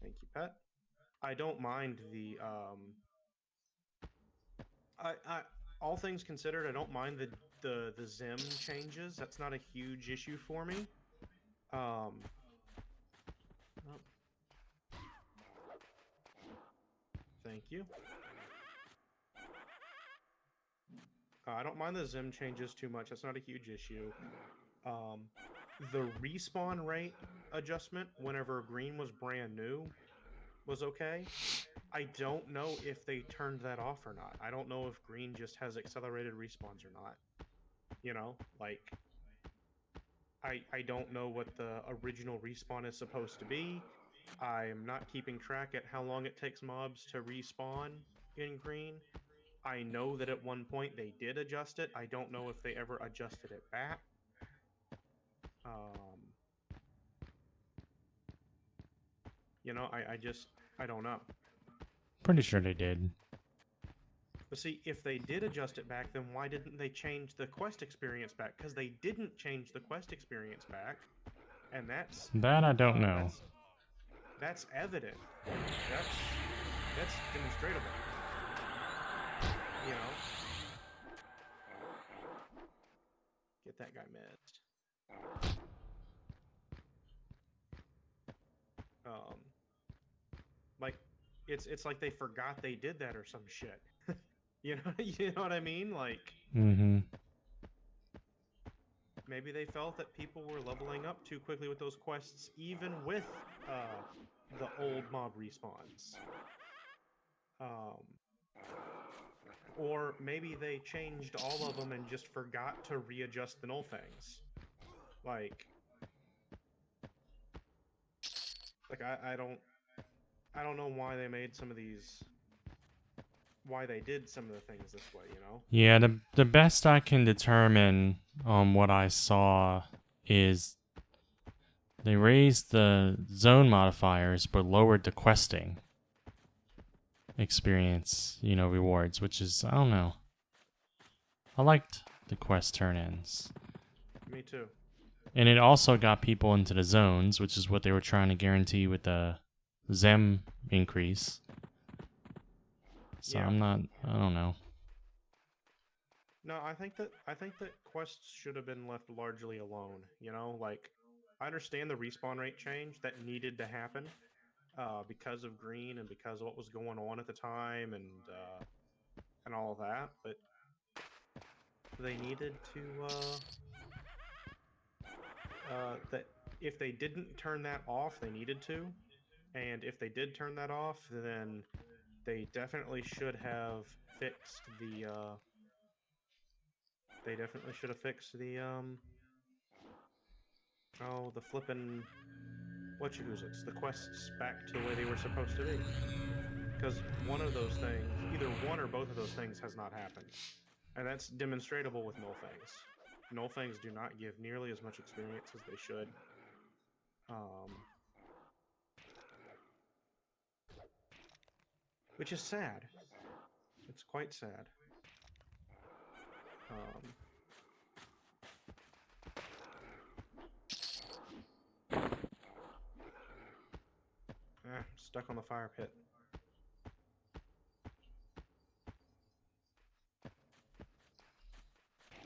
thank you, Pet. I don't mind the, all things considered, I don't mind the Zim changes. That's not a huge issue for me. Oh, thank you. I don't mind the Zim changes too much. That's not a huge issue. The respawn rate adjustment whenever green was brand new was okay. I don't know if they turned that off or not. I don't know if green just has accelerated respawns or not. Like, I don't know what the original respawn is supposed to be. I'm not keeping track at how long it takes mobs to respawn in green. I know that at one point they did adjust it. I don't know if they ever adjusted it back. I don't know. Pretty sure they did. But see, if they did adjust it back, then why didn't they change the quest experience back? Because they didn't change the quest experience back, and that's... That I don't know. That's evident. That's demonstratable. Get that guy missed. Like, it's like they forgot they did that or some shit. You know what I mean? Like, mm-hmm. maybe they felt that people were leveling up too quickly with those quests, even with the old mob respawns. Um, or maybe they changed all of them and just forgot to readjust the null things. Like I don't know why they made some of these, why they did some of the things this way, you know? Yeah, the best I can determine on what I saw is they raised the zone modifiers but lowered the questing experience, rewards, which is, I don't know. I liked the quest turn-ins. Me too. And it also got people into the zones, which is what they were trying to guarantee with the Zem increase. So Yeah. I don't know. No, I think that quests should have been left largely alone. You know, like I understand the respawn rate change that needed to happen because of Green and because of what was going on at the time and all of that, but they needed to that if they didn't turn that off, they needed to, and if they did turn that off, then they definitely should have fixed the oh, the flippin' whatchahoozits, the quests back to the way they were supposed to be. Because one of those things, either one or both of those things has not happened. And that's demonstratable with null things. Null things do not give nearly as much experience as they should. Which is sad. It's quite sad. Stuck on the fire pit.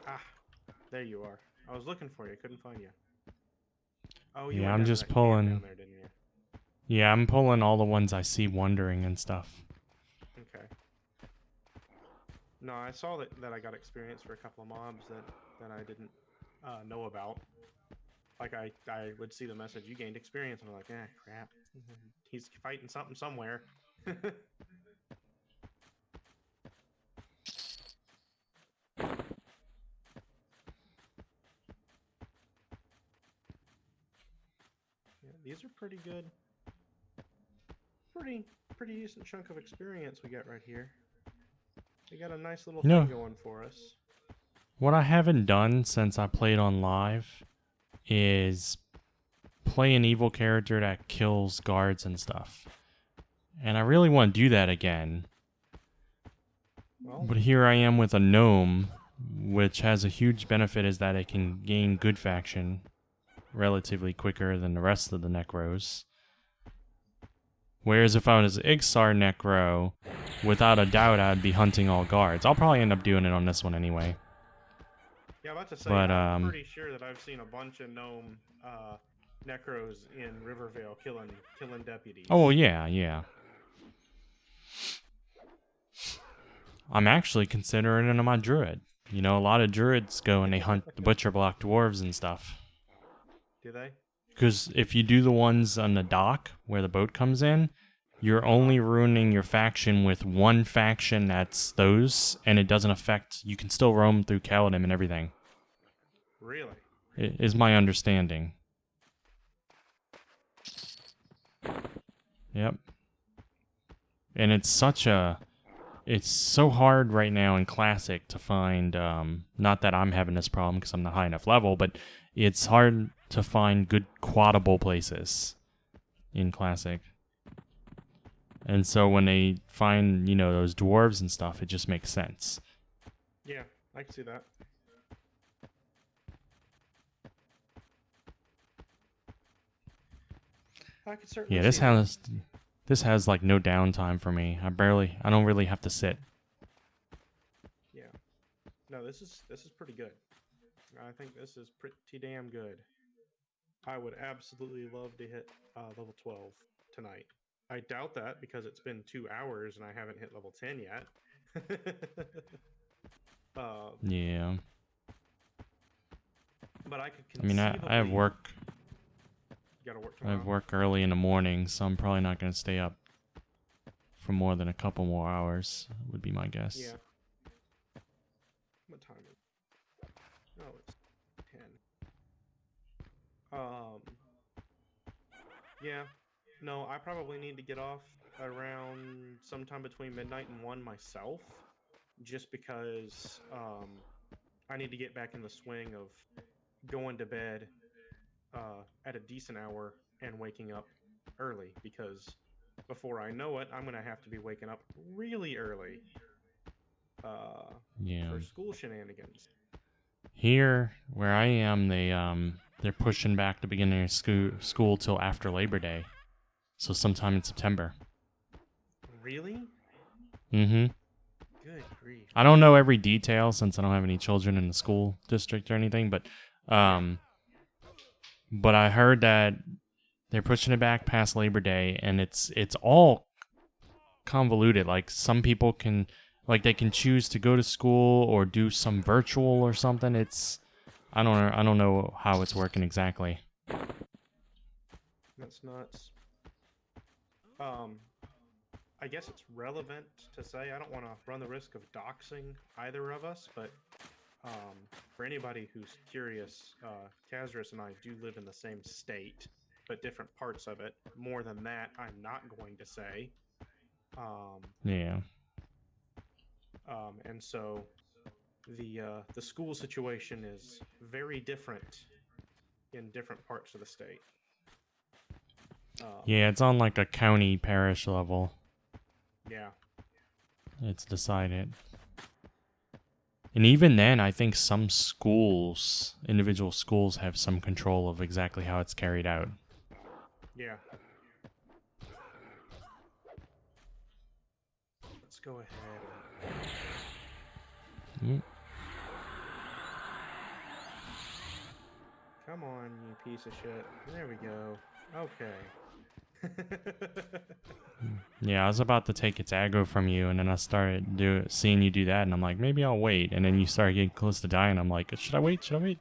Ah, there you are. I was looking for you. Couldn't find you. Oh, you Yeah, went I'm down to just that cave pulling. down there, didn't you? Yeah, I'm pulling all the ones I see wandering and stuff. Okay. No, I saw that I got experience for a couple of mobs that I didn't know about. Like I would see the message, you gained experience, and I'm like, crap. He's fighting something somewhere. Yeah, these are pretty good. Pretty decent chunk of experience we got right here. We got a nice little thing going for us. What I haven't done since I played on live is play an evil character that kills guards and stuff. And I really want to do that again. Well, but here I am with a gnome, which has a huge benefit is that it can gain good faction relatively quicker than the rest of the Necros. Whereas if I was Ixar Necro, without a doubt I'd be hunting all guards. I'll probably end up doing it on this one anyway. yeah, I'm about to say, But, I'm pretty sure that I've seen a bunch of gnome Necros in Rivervale killing deputies. Oh, yeah. I'm actually considering it on my druid. You know, a lot of druids go and they hunt the butcher block dwarves and stuff. Do they? Because if you do the ones on the dock where the boat comes in, you're only ruining your faction with one faction that's those, and it doesn't affect... You can still roam through Kaladin and everything. Really? Is my understanding. Yep. And it's so hard right now in Classic to find, not that I'm having this problem because I'm not high enough level, but it's hard to find good quadable places in Classic. And so when they find, those dwarves and stuff, it just makes sense. Yeah, I can see that. I could certainly Yeah, this has like no downtime for me. I don't really have to sit. Yeah. No, this is pretty good. I think this is pretty damn good. I would absolutely love to hit level 12 tonight. I doubt that because it's been 2 hours and I haven't hit level 10 yet. Yeah. But I could I mean, conceivably... I have work. You gotta work I have tomorrow? work early in the morning, so I'm probably not going to stay up for more than a couple more hours, would be my guess. Yeah. What time is it? Oh, it's 10. Yeah. No, I probably need to get off around sometime between midnight and 1 myself, just because I need to get back in the swing of going to bed at a decent hour and waking up early, because before I know it, I'm going to have to be waking up really early Yeah. for school shenanigans. Here, where I am, they're pushing back the beginning of school till after Labor Day, so sometime in September. Really? Mm-hmm. Good grief. I don't know every detail since I don't have any children in the school district or anything, but I heard that they're pushing it back past Labor Day, and it's all convoluted. Like some people can, like they can choose to go to school or do some virtual or something. I don't know how it's working exactly. That's nuts. I guess it's relevant to say, I don't want to run the risk of doxing either of us, but for anybody who's curious, Kazris and I do live in the same state, but different parts of it. More than that, I'm not going to say. Yeah. And so the school situation is very different in different parts of the state. Yeah, it's on like a county parish level. Yeah. It's decided. And even then, I think some schools, individual schools, have some control of exactly how it's carried out. Yeah. Let's go ahead. Mm. Come on, you piece of shit. There we go. Okay. Yeah, I was about to take its aggro from you, and then I started seeing you do that, and I'm like, maybe I'll wait. And then you started getting close to dying. I'm like, should I wait? Should I wait?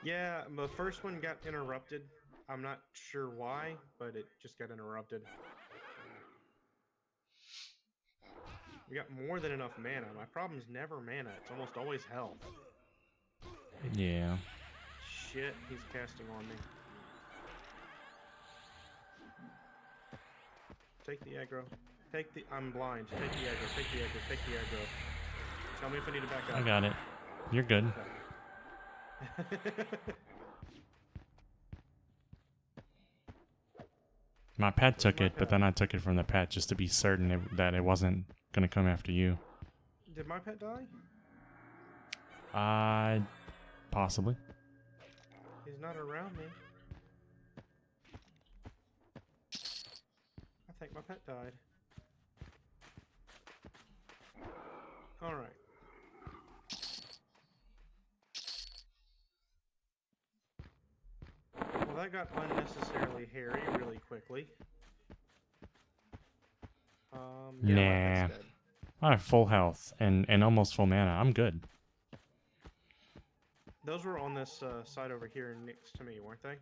Yeah, the first one got interrupted. I'm not sure why, but it just got interrupted. We got more than enough mana. My problem's never mana. It's almost always health. Yeah. Shit, he's casting on me. Take the aggro. I'm blind. Take the aggro. Take the aggro. Take the aggro. Tell me if I need to back up. I got it. You're good. Okay. My pet took it, but then I took it from the pet just to be certain that it wasn't going to come after you. Did my pet die? Possibly. He's not around me. I think my pet died. Alright. Well, that got unnecessarily hairy really quickly. Yeah, my Nah. pet's dead. I have full health and almost full mana. I'm good. Those were on this side over here next to me, weren't they?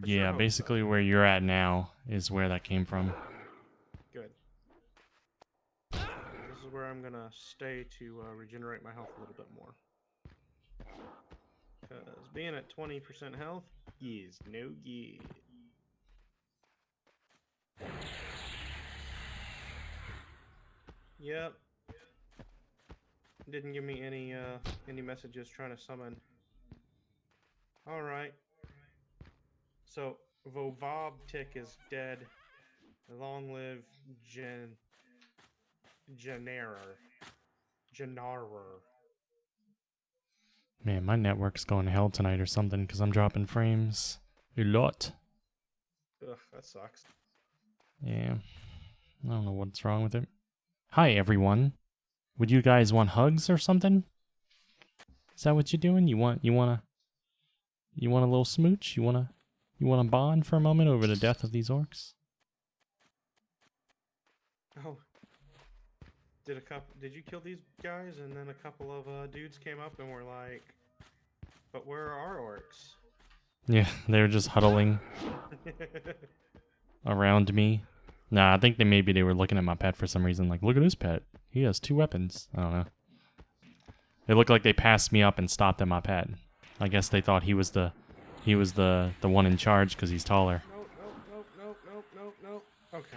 Yeah, basically where you're at now is where that came from. Good. This is where I'm gonna stay to regenerate my health a little bit more. Because being at 20% health is no good. Yep. Didn't give me any messages trying to summon. Alright. So, Vovobtic is dead. Long live Gennarer. Man, my network's going to hell tonight or something because I'm dropping frames a lot. Ugh, that sucks. Yeah. I don't know what's wrong with it. Hi, everyone. Would you guys want hugs or something? Is that what you're doing? You want a little smooch? You want to bond for a moment over the death of these orcs? Oh, Did you kill these guys? And then a couple of dudes came up and were like, "But where are our orcs?" Yeah, they were just huddling around me. Nah, I think maybe they were looking at my pet for some reason. Like, look at his pet. He has 2 weapons. I don't know. It looked like they passed me up and stopped at my pet. I guess they thought he was the one in charge because he's taller. Nope. Okay.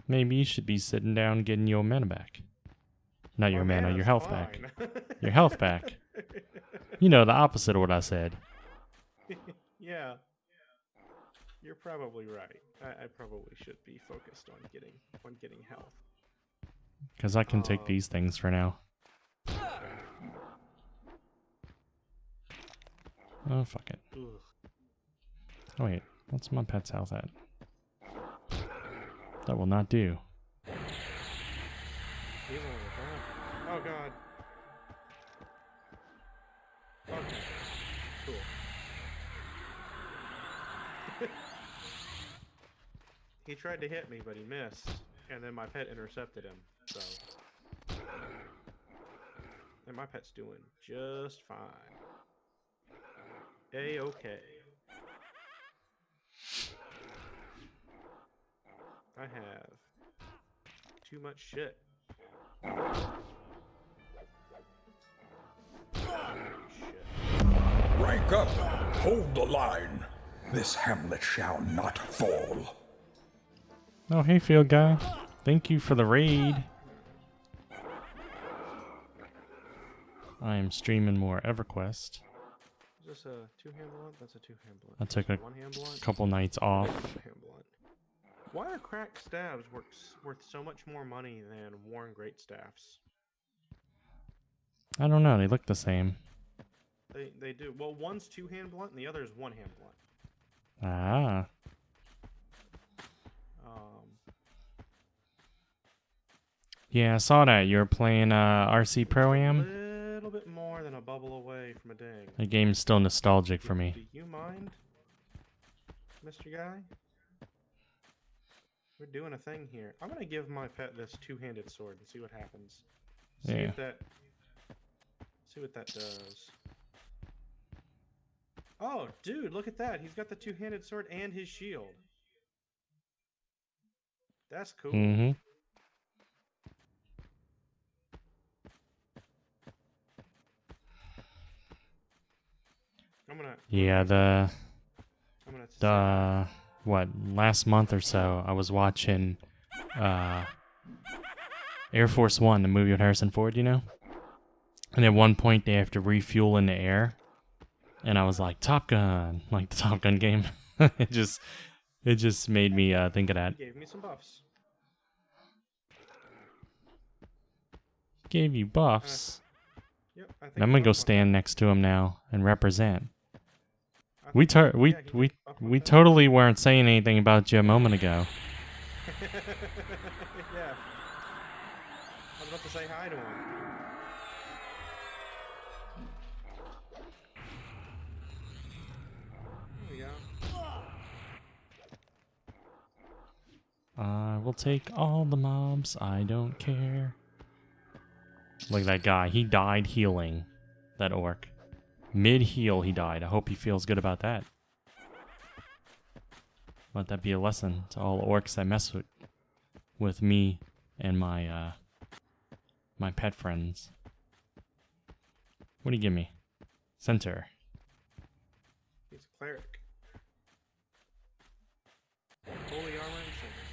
Maybe you should be sitting down getting your mana back. Not your mana, your health back. Your health back. You know, the opposite of what I said. Yeah. You're probably right. I probably should be focused on getting health. Because I can take these things for now. Oh, fuck it. Ugh. Oh, wait. What's my pet's health at? That will not do. He's only a oh, God. Okay. Cool. He tried to hit me, but he missed. And then my pet intercepted him, so... And my pet's doing just fine. A-okay. I have too much shit. Shit. Rank up. Hold the line. This hamlet shall not fall. Oh, hey, Field Guy. Thank you for the raid. I am streaming more EverQuest. Is this a two-hand blunt? That's a two-hand blunt. I took a one-hand blunt? couple nights off. One-hand blunt. Why are cracked staves worth so much more money than worn great staffs? I don't know. They look the same. They do. Well, one's two-hand blunt and the other is one-hand blunt. Ah. Yeah, I saw that. You were playing RC Pro-Am. A little bit more than a bubble away from a ding. The game's still nostalgic for me. Do you mind, Mr. Guy? We're doing a thing here. I'm gonna give my pet this two-handed sword and see what happens. See Yeah. See what that does. Oh, dude, look at that. He's got the two-handed sword and his shield. That's cool. Mm-hmm. Yeah, last month or so, I was watching Air Force One, the movie with Harrison Ford, you know? And at one point, they have to refuel in the air. And I was like, Top Gun, like the Top Gun game. it just made me think of that. He gave me some buffs. Gave you buffs. Yep, I think And I'm gonna go stand next to him now and represent. We totally weren't saying anything about you a moment ago. Yeah. I was about to say hi to him. There we go. I will take all the mobs. I don't care. Look at that guy. He died healing. That orc. Mid-heal he died. I hope he feels good about that. Let that be a lesson to all orcs that mess with me and my my pet friends. What do you give me? Center. He's a cleric. Holy armor and center.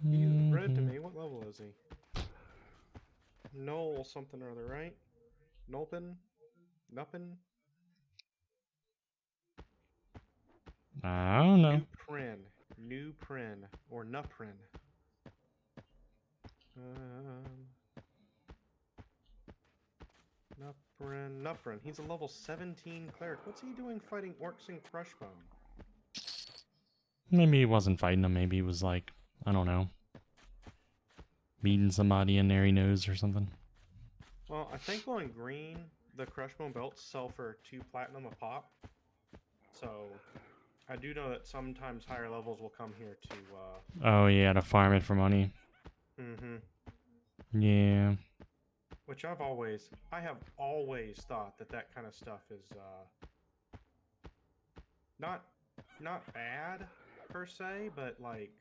He's red to me. What level is he? Noel something or other, right? Nolpin? Nuppin? I don't know. New Prin. Or Nuprin. Nuprin. He's a level 17 cleric. What's he doing fighting orcs in Crushbone? Maybe he wasn't fighting them. Maybe he was like, I don't know, meeting somebody in there he knows or something. Well, I think on green, the Crushbone belts sell for 2 platinum a pop. So, I do know that sometimes higher levels will come here to. Oh yeah, to farm it for money. Mm-hmm. Yeah. Which I have always thought that kind of stuff is not bad per se, but like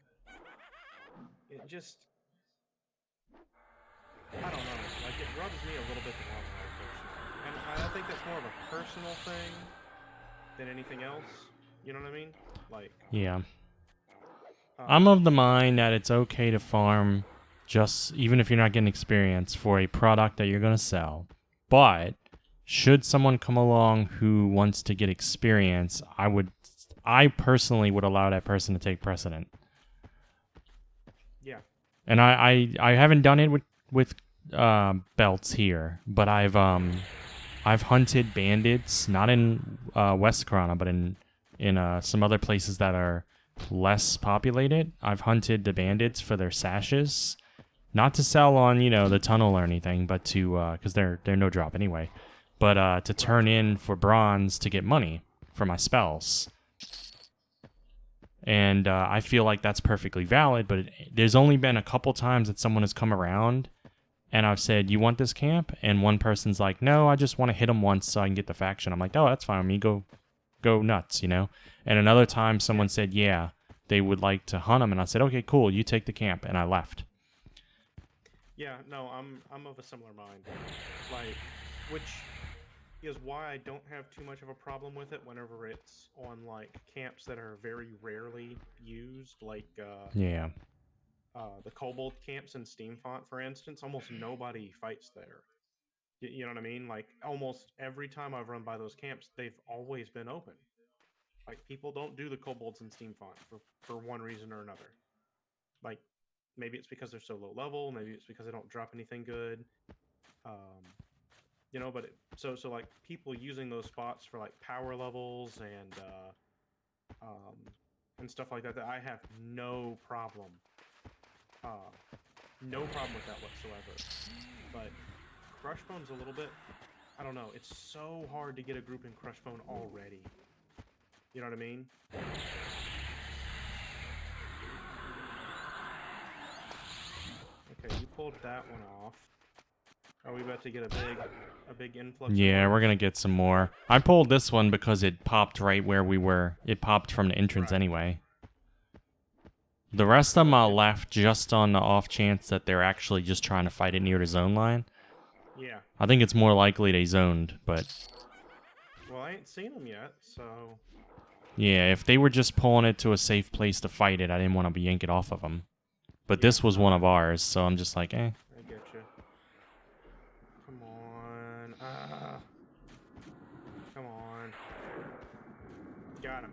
it just I don't know, like it rubs me a little bit the wrong way personally, and I think that's more of a personal thing than anything else. You know what I mean? Like, Yeah. I'm um, of the mind that it's okay to farm just even if you're not getting experience for a product that you're going to sell. But should someone come along who wants to get experience, I personally would allow that person to take precedent. yeah, And I haven't done it with belts here, but I've hunted bandits, not in West Corona, but in some other places that are less populated. I've hunted the bandits for their sashes, not to sell on the tunnel or anything, but to because they're no drop anyway, but to turn in for bronze to get money for my spells. And I feel like that's perfectly valid, but there's only been a couple times that someone has come around and I've said, "You want this camp?" And one person's like, "No, I just want to hit them once so I can get the faction." I'm like, "Oh, that's fine with me. Go nuts, you know?" And another time someone said, "Yeah, they would like to hunt them." And I said, "Okay, cool. You take the camp." And I left. yeah. No, I'm of a similar mind, like, which is why I don't have too much of a problem with it whenever it's on like camps that are very rarely used, like Yeah. the Kobold camps in Steamfont, for instance. Almost nobody fights there. You know what I mean? Like almost every time I've run by those camps, they've always been open. Like people don't do the Kobolds in Steamfont for one reason or another. Like maybe it's because they're so low level, maybe it's because they don't drop anything good. Um, but so like people using those spots for like power levels um, and stuff like that. That I have uh, no problem with that whatsoever. But Crushbone's a little bit, I don't know. It's so hard to get a group in Crushbone already. You know what I mean? Okay, you pulled that one off. Are we about to get a big influx? Yeah, of we're mobs? gonna get some more. I pulled this one because it popped right where we were. It popped from the entrance Right. anyway. The rest of them I Okay. left just on the off chance that they're actually just trying to fight it near the zone line. Yeah. I think it's more likely they zoned, but Well, I ain't seen them yet, so yeah, if they were just pulling it to a safe place to fight it, I didn't want to yank it off of them. But yeah. this was No, one of ours, so I'm just like, eh. I get you. Come on. Come on. Got him.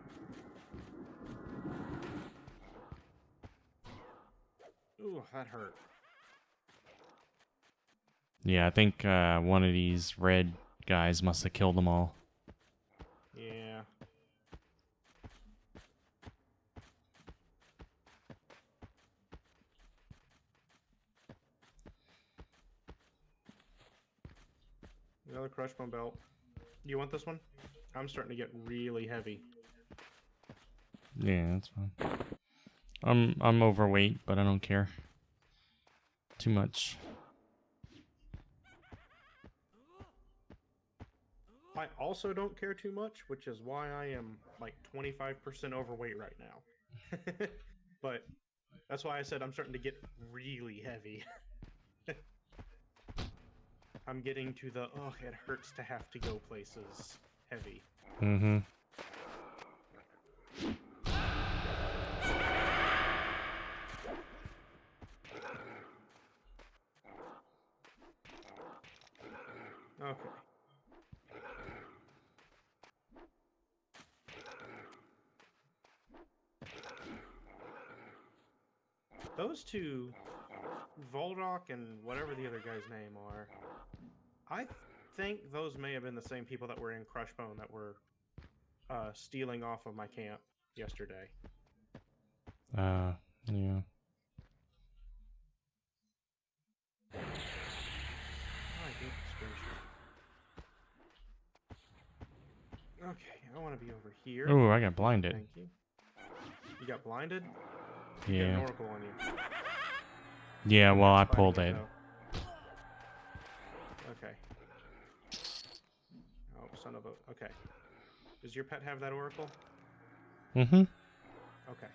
Ooh, that hurt. Yeah, I think one of these red guys must have killed them all. Yeah. Another Crushbone belt. You want this one? I'm starting to get really heavy. Yeah, that's fine. I'm overweight, but I don't care too much. I also don't care too much, which is why I am like 25% overweight right now. But that's why I said I'm starting to get really heavy. I'm getting to the, oh, it hurts to have to go places heavy. Mm-hmm. Okay. Those two, Volrock and whatever the other guy's name are, I think those may have been the same people that were in Crushbone that were stealing off of my camp yesterday. Yeah. Oh, I hate the screenshot. Okay, I want to be over here. Oh, I got blinded. Thank you. You got blinded? You got an Yeah. oracle on you. Yeah, well, I Fighting pulled it. though. Okay. Oh, son of a... Okay. Does your pet have that oracle? Mm-hmm. Okay.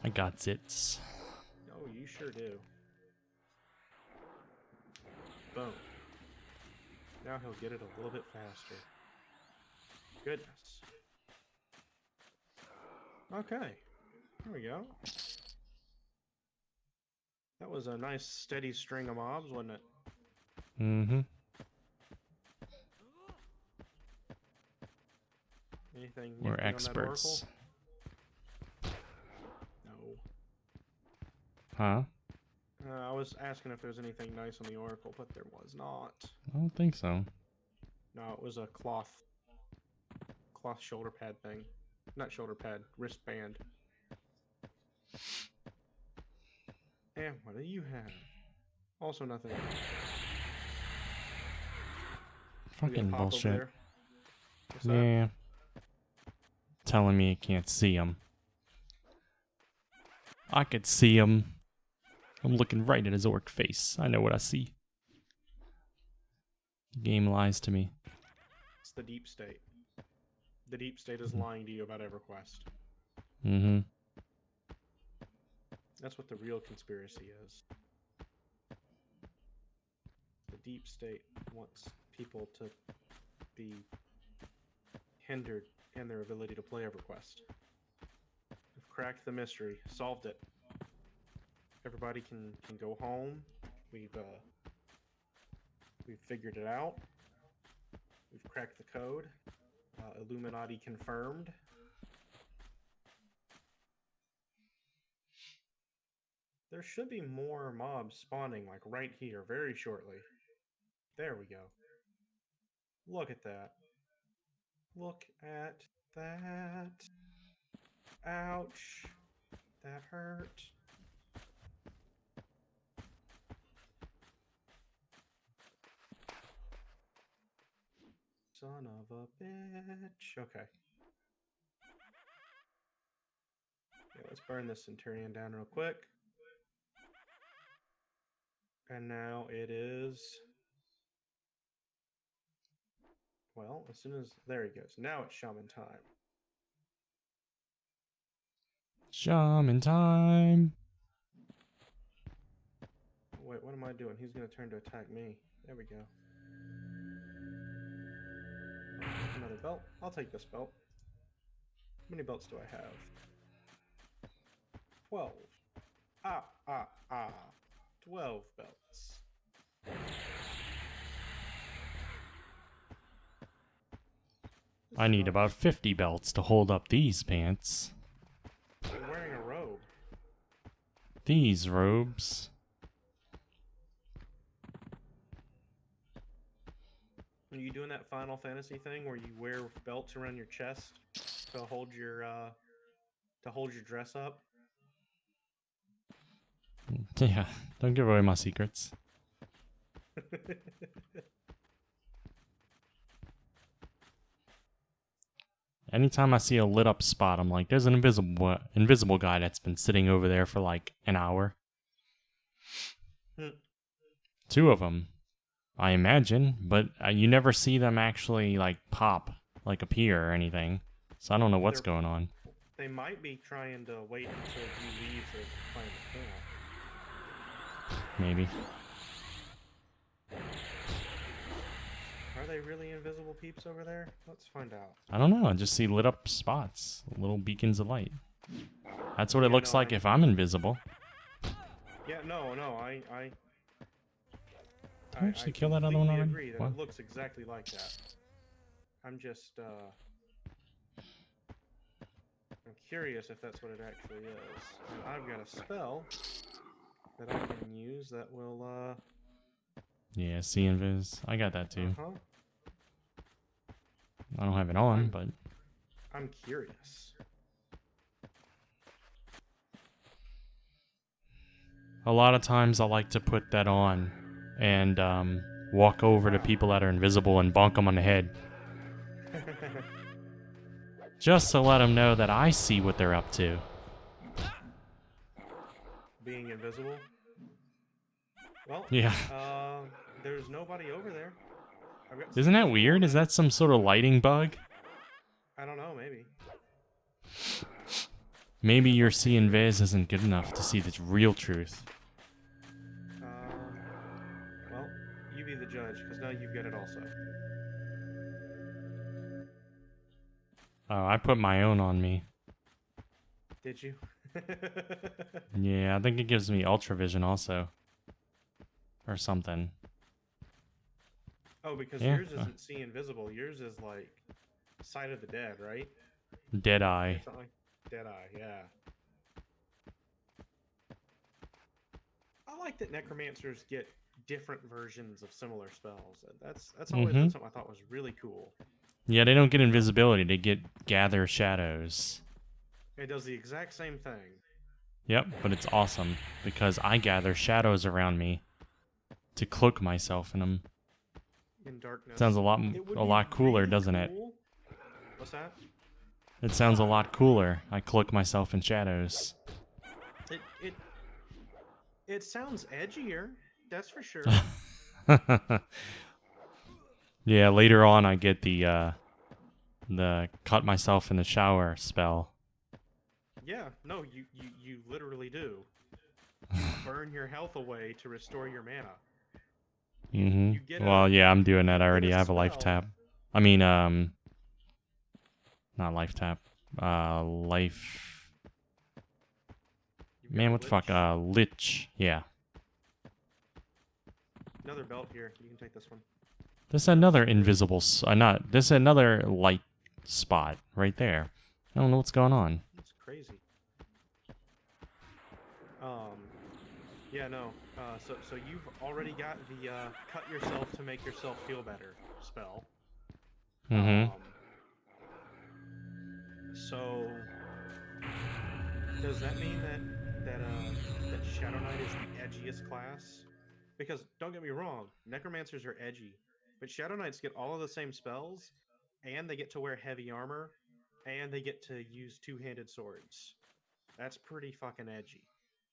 I got it. Oh, you sure do. Boom. Now he'll get it a little bit faster. Goodness. Okay. There we go. That was a nice steady string of mobs, wasn't it? Mm-hmm. Anything We're nifty experts. on that oracle? Huh? No. I was asking if there was anything nice on the oracle, but there was not. I don't think so. No, it was a cloth shoulder pad thing. Not shoulder pad, wristband. And what do you have? Also nothing. Fucking Pop over bullshit. there. What's that? Yeah. Telling me I can't see him. I could see him. I'm looking right at his orc face. I know what I see. The game lies to me. It's the deep state. The deep state is lying to you about EverQuest. Mm-hmm. That's what the real conspiracy is. The deep state wants people to be hindered in their ability to play EverQuest. We've cracked the mystery, solved it. Everybody can go home. We've figured it out. We've cracked the code. Illuminati confirmed. There should be more mobs spawning, like right here, very shortly. There we go. Look at that. Look at that. Ouch. That hurt. Son of a bitch. Okay. Yeah, let's burn this Centurion down real quick. And now it is... Well, as soon as... There he goes. Now it's Shaman time. Shaman time. Wait, what am I doing? He's going to turn to attack me. There we go. Another belt. I'll take this belt. How many belts do I have? 12. 12 belts. I need about 50 belts to hold up these pants. You're wearing a robe. These robes. Are you doing that Final Fantasy thing where you wear belts around your chest to hold your dress up? Yeah, don't give away my secrets. Anytime I see a lit up spot, I'm like, there's an invisible guy that's been sitting over there for like an hour. 2 of them, I imagine, but you never see them actually like pop, like appear or anything. So I don't know what's going on. They might be trying to wait until you leave to find the camp. Maybe. Are they really invisible peeps over there? Let's find out. I don't know. I just see lit up spots, little beacons of light. That's what it looks like if I'm invisible. Yeah, no, I actually kill that other one already? Agree that What? it looks exactly like that. I'm just I'm curious if that's what it actually is. And I've got a spell that I can use that will Yeah, see invis. I got that too. uh-huh. I don't have it on, but I'm curious. a lot of times I like to put that on and walk over to people that are invisible and bonk them on the head. Just to let them know that I see what they're up to. Being invisible. Well, Yeah. there's nobody over there. I've got Isn't that invisible weird? on Is it. that some sort of lighting bug? I don't know, maybe. Maybe your seeing Viz isn't good enough to see the real truth. Well, you be the judge, because now you've got it also. Oh, I put my own on me. Did you? Yeah, I think it gives me Ultravision also. Or something. Oh, because Yeah. yours isn't see invisible. Yours is like Sight of the Dead, right? Deadeye. Or something like Deadeye, yeah. I like that necromancers get different versions of similar spells. That's always been something I thought was really cool. Yeah, they don't get invisibility. They get gather shadows. It does the exact same thing. Yep, but it's awesome because I gather shadows around me to cloak myself in them. In darkness. Sounds a lot cooler, really doesn't it? cool. What's that? It sounds a lot cooler. I cloak myself in shadows. It sounds edgier, that's for sure. Yeah, later on I get the cut myself in the shower spell. Yeah, no, you literally do. You burn your health away to restore your mana. You get Well, yeah, I'm doing that you get already. a I have a life spell- tap. I mean, not life tap. Life. you've got Man, a what the fuck? lich. Lich. Yeah. Another belt here. You can take this one. This is another invisible. Not. This is another light spot right there. I don't know what's going on. That's crazy. Yeah, no. So you've already got the cut yourself to make yourself feel better spell. So does that mean that Shadow Knight is the edgiest class? Because don't get me wrong, necromancers are edgy, but Shadow Knights get all of the same spells, and they get to wear heavy armor, and they get to use two-handed swords. That's pretty fucking edgy.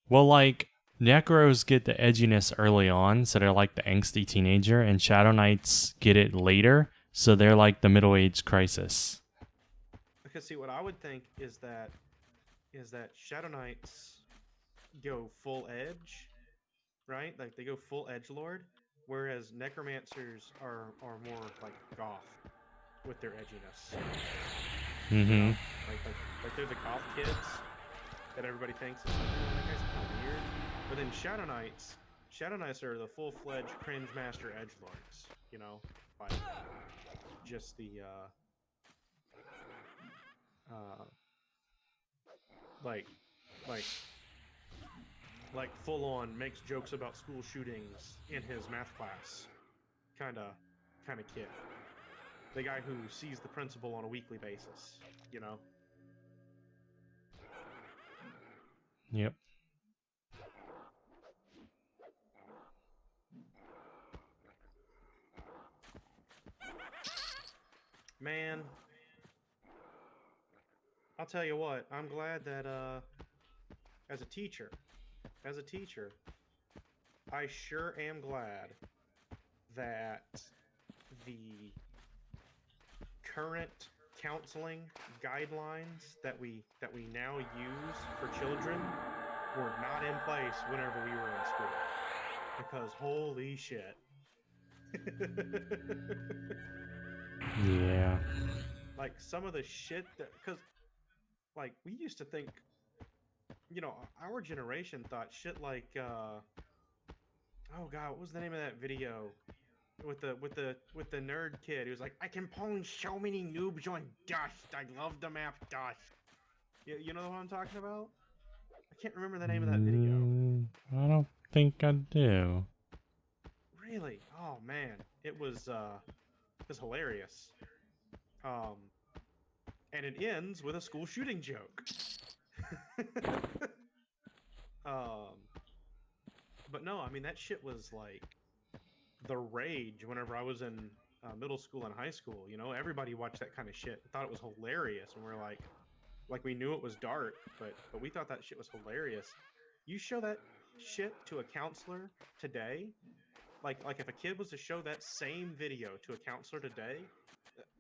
Well, like, Necros get the edginess early on, so they're like the angsty teenager, and Shadow Knights get it later, so they're like the middle-aged crisis. Because see, what I would think is that Shadow Knights go full edge, right? Like they go full edgelord, whereas necromancers are more like goth with their edginess. You know? Like they're the goth kids that everybody thinks is like, oh, that guy's kind of weird. But then Shadow Knights are the full-fledged cringe master edgelords. You know, like just the like full on makes jokes about school shootings in his math class kind of kid. The guy who sees the principal on a weekly basis, you know. Yep. Man, I'll tell you what, I'm glad that as a teacher, I sure am glad that the current counseling guidelines that we now use for children were not in place whenever we were in school. Because holy shit. Yeah. Like some of the shit that, because like we used to think, you know, our generation thought shit like oh god, what was the name of that video with the nerd kid? He was like, I can punch so many noobs on dust. I love the map dust. You know what I'm talking about? I can't remember the name of that video. I don't think I do. Really? Oh man, it was hilarious. And it ends with a school shooting joke. But no, I mean that shit was like the rage whenever I was in middle school and high school. You know, everybody watched that kind of shit and thought it was hilarious, and we're like we knew it was dark, but we thought that shit was hilarious. You show that shit to a counselor today, like if a kid was to show that same video to a counselor today,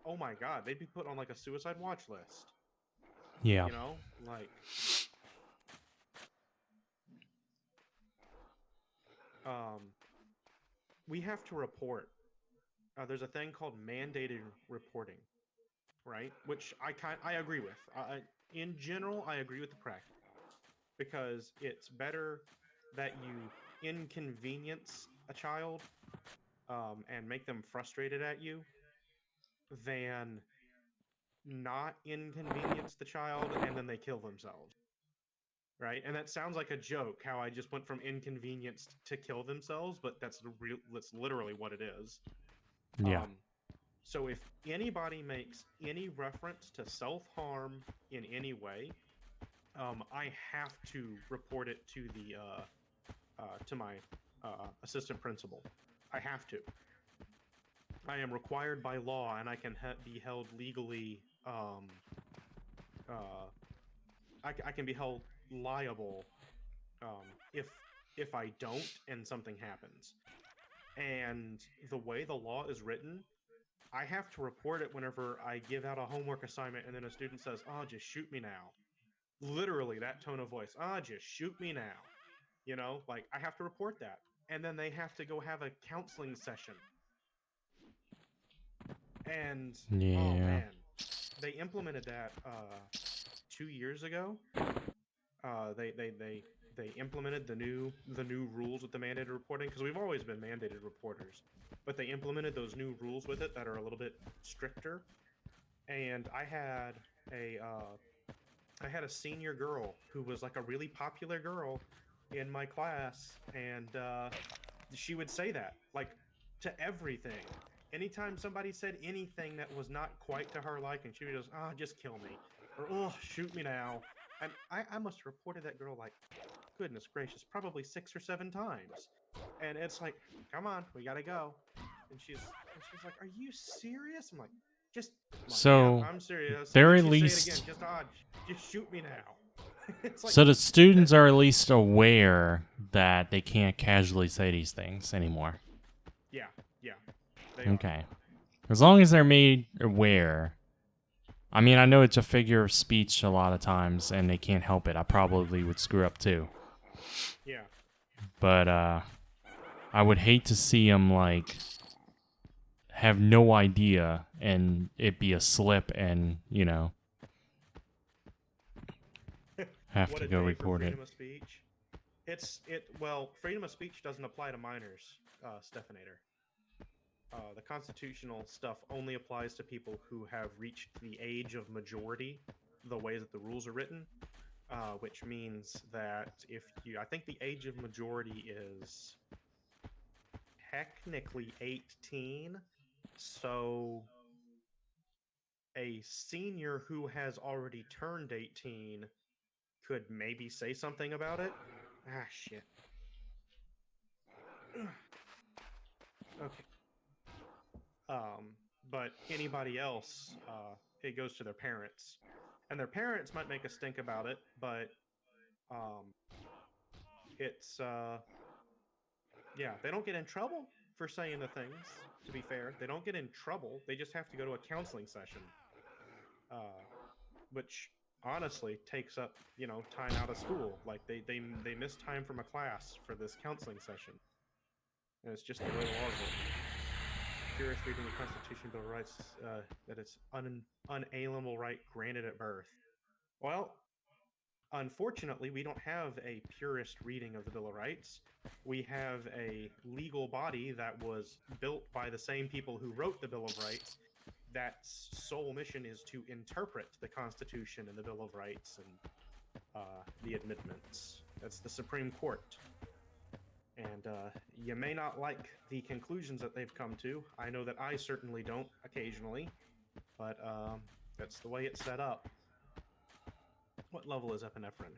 oh my god, they'd be put on like a suicide watch list. Yeah. You know, like we have to report. There's a thing called mandated reporting, right? Which I agree with. In general, I agree with the practice because it's better that you inconvenience a child and make them frustrated at you than not inconvenience the child and then they kill themselves. Right? And that sounds like a joke how I just went from inconvenienced to kill themselves, but that's literally what it is. Yeah. So if anybody makes any reference to self-harm in any way, I have to report it to the to my assistant principal. I have to. I am required by law, and I can be held legally. I can be held liable if I don't and something happens. And the way the law is written, I have to report it whenever I give out a homework assignment and then a student says, "Oh, just shoot me now." Literally that tone of voice. "Ah, just shoot me now." You know, like I have to report that. And then they have to go have a counseling session. And oh Yeah. man, they implemented that 2 years ago. They implemented the new rules with the mandated reporting because we've always been mandated reporters, but they implemented those new rules with it that are a little bit stricter. And I had a senior girl who was like a really popular girl in my class, and she would say that like to everything. Anytime somebody said anything that was not quite to her liking, she would just, "Ah, just kill me," or "Oh, shoot me now." And I must have reported that girl like, goodness gracious, probably 6 or 7 times. And it's like, "Come on, we gotta go." And she's like, "Are you serious?" I'm like, "Yeah, So I'm serious." And they're then at she'd say it again, least just shoot me now." It's like, so the students are at least aware that they can't casually say these things anymore. yeah, yeah, they are. Okay. As long as they're made aware. I mean, I know it's a figure of speech a lot of times, and they can't help it. I probably would screw up too. Yeah. But I would hate to see them like have no idea and it be a slip, and have What to a go day for report it. freedom of speech. Well, freedom of speech doesn't apply to minors, Stephanator. The constitutional stuff only applies to people who have reached the age of majority, the way that the rules are written, which means that I think the age of majority is technically 18, so a senior who has already turned 18 could maybe say something about it. Ah, shit. Okay. But anybody else, it goes to their parents, and their parents might make a stink about it, but um, it's yeah, they don't get in trouble for saying the things. To be fair, they don't get in trouble. They just have to go to a counseling session, uh, which honestly takes up time out of school. Like they miss time from a class for this counseling session, and it's just the way the laws work. Curious reading the Constitution Bill of Rights that it's unalienable right granted at birth. Well, unfortunately, we don't have a purist reading of the Bill of Rights. We have a legal body that was built by the same people who wrote the Bill of Rights. That sole mission is to interpret the Constitution and the Bill of Rights and the amendments. That's the Supreme Court. And you may not like the conclusions that they've come to. I know that I certainly don't occasionally, but that's the way it's set up. What level is epinephrine?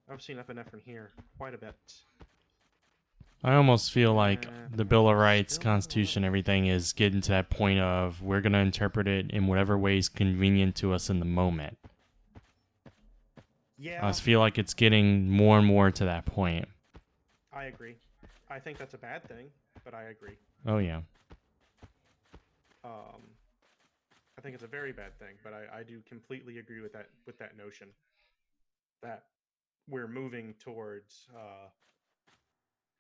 I've seen epinephrine here quite a bit. I almost feel like the Bill of Rights, still not a lot. Constitution, everything is getting to that point of we're going to interpret it in whatever way is convenient to us in the moment. I Yeah, just feel like it's getting more and more to that point. I agree. I think that's a bad thing, but I agree. Oh, yeah. I think it's a very bad thing, but I do completely agree with that notion that we're moving towards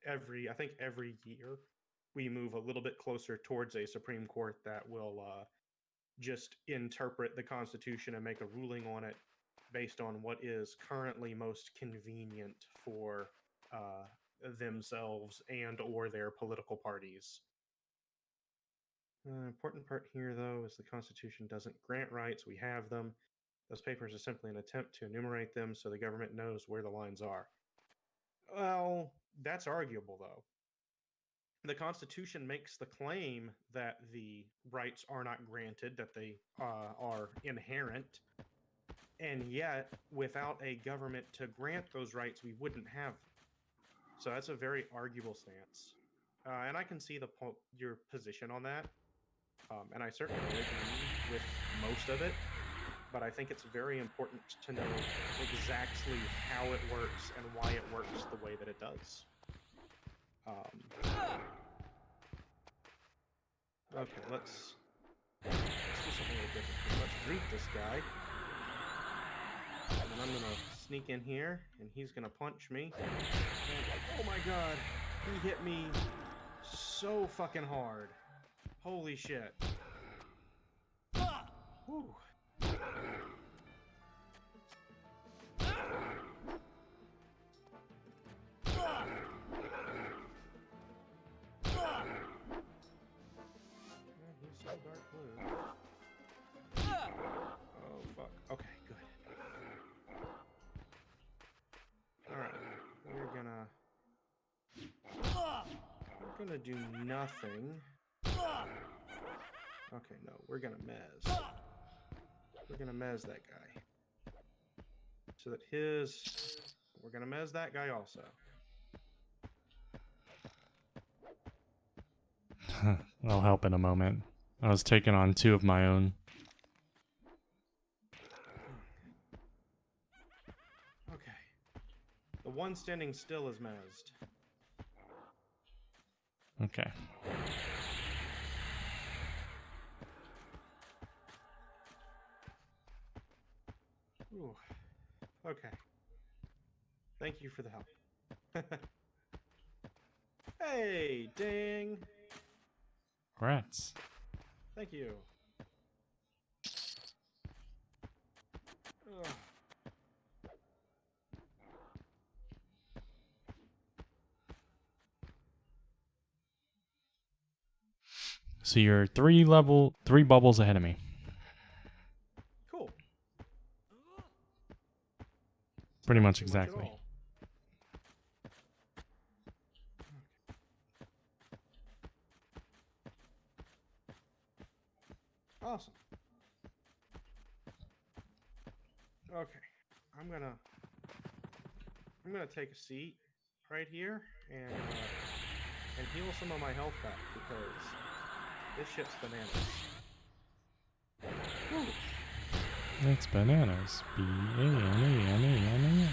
I think every year we move a little bit closer towards a Supreme Court that will just interpret the Constitution and make a ruling on it based on what is currently most convenient for themselves and or their political parties. Important part here, though, is the Constitution doesn't grant rights. We have them. Those papers are simply an attempt to enumerate them so the government knows where the lines are. Well, that's arguable, though. The Constitution makes the claim that the rights are not granted, that they are inherent, and yet, without a government to grant those rights, we wouldn't have them. So that's a very arguable stance. And I can see your position on that. And I certainly agree with most of it. But I think it's very important to know exactly how it works and why it works the way that it does. Okay, let's do something a little different here. Let's root this guy. And then I'm going to sneak in here, and he's going to punch me. And, oh my god, he hit me so fucking hard. Holy shit. Whew. He's so dark blue. Oh, fuck. Okay, good. Alright, we're gonna do nothing. Okay, no, we're gonna mez. We're gonna mez that guy. So that we're gonna mez that guy also. I'll help in a moment. I was taking on 2 of my own. Okay. The one standing still is mezzed. Okay. Ooh. Okay. Thank you for the help. Hey, ding! Rats. Thank you. Ugh. So you're 3 bubbles ahead of me. Cool. Pretty Not much too exactly. at all. Awesome. Okay, I'm gonna take a seat right here and heal some of my health back because this shit's bananas. Whew. It's bananas. B-A-N-A-N-A-N-A.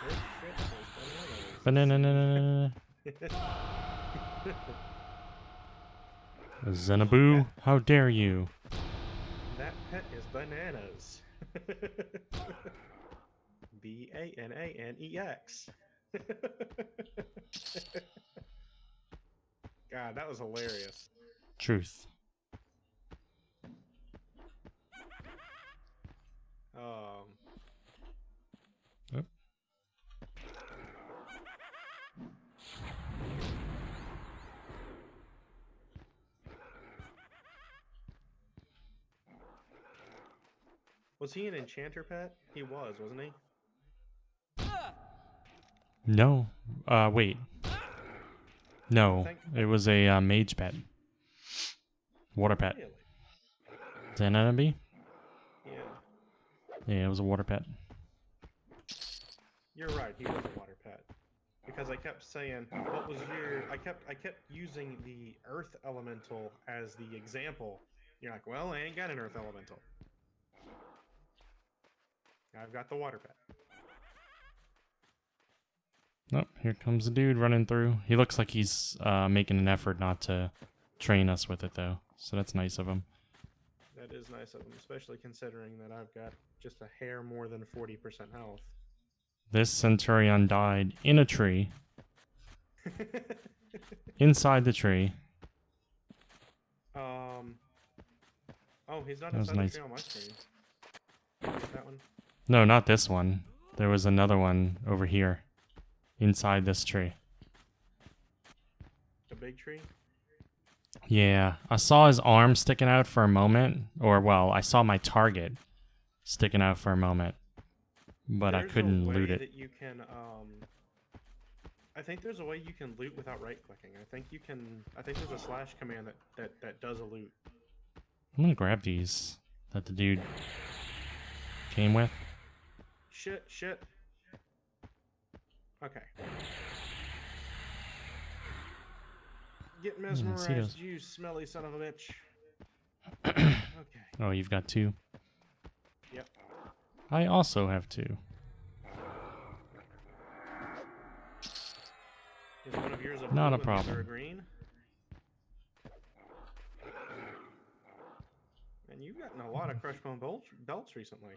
This shit is Banana. bananas. Xenaboo, how dare you? That pet is bananas. B-A-N-A-N-E-X. God, that was hilarious. Truth. Yep. Was he an enchanter pet? He was, wasn't he? No. Wait. No. It was a mage pet. Water pet. Really? Is that an enemy? Yeah. Yeah, it was a water pet. You're right, he was a water pet. because I kept saying, "What was your?" I kept using the Earth Elemental as the example. You're like, "Well, I ain't got an Earth Elemental. I've got the Water Pet." Oh, here comes a dude running through. He looks like he's making an effort not to train us with it, though. So that's nice of him. That is nice of him, especially considering that I've got just a hair more than 40% health. This Centurion died in a tree. Inside the tree. Oh, he's not That was inside nice. the tree on my screen. That one? No, not this one. There was another one over here. Inside this tree. The big tree? Yeah, I saw his arm sticking out for a moment. Or, well, I saw my target sticking out for a moment. But I couldn't loot it. That you can, I think there's a way you can loot without right-clicking. I think there's a slash command that does a loot. I'm gonna grab these that the dude came with. Shit. Okay. Get mesmerized, you smelly son of a bitch. Okay. Oh, you've got two? Yep. I also have two. Is one of yours a Not blue a and the other problem. a green? And you've gotten a lot of Crushbone belts recently.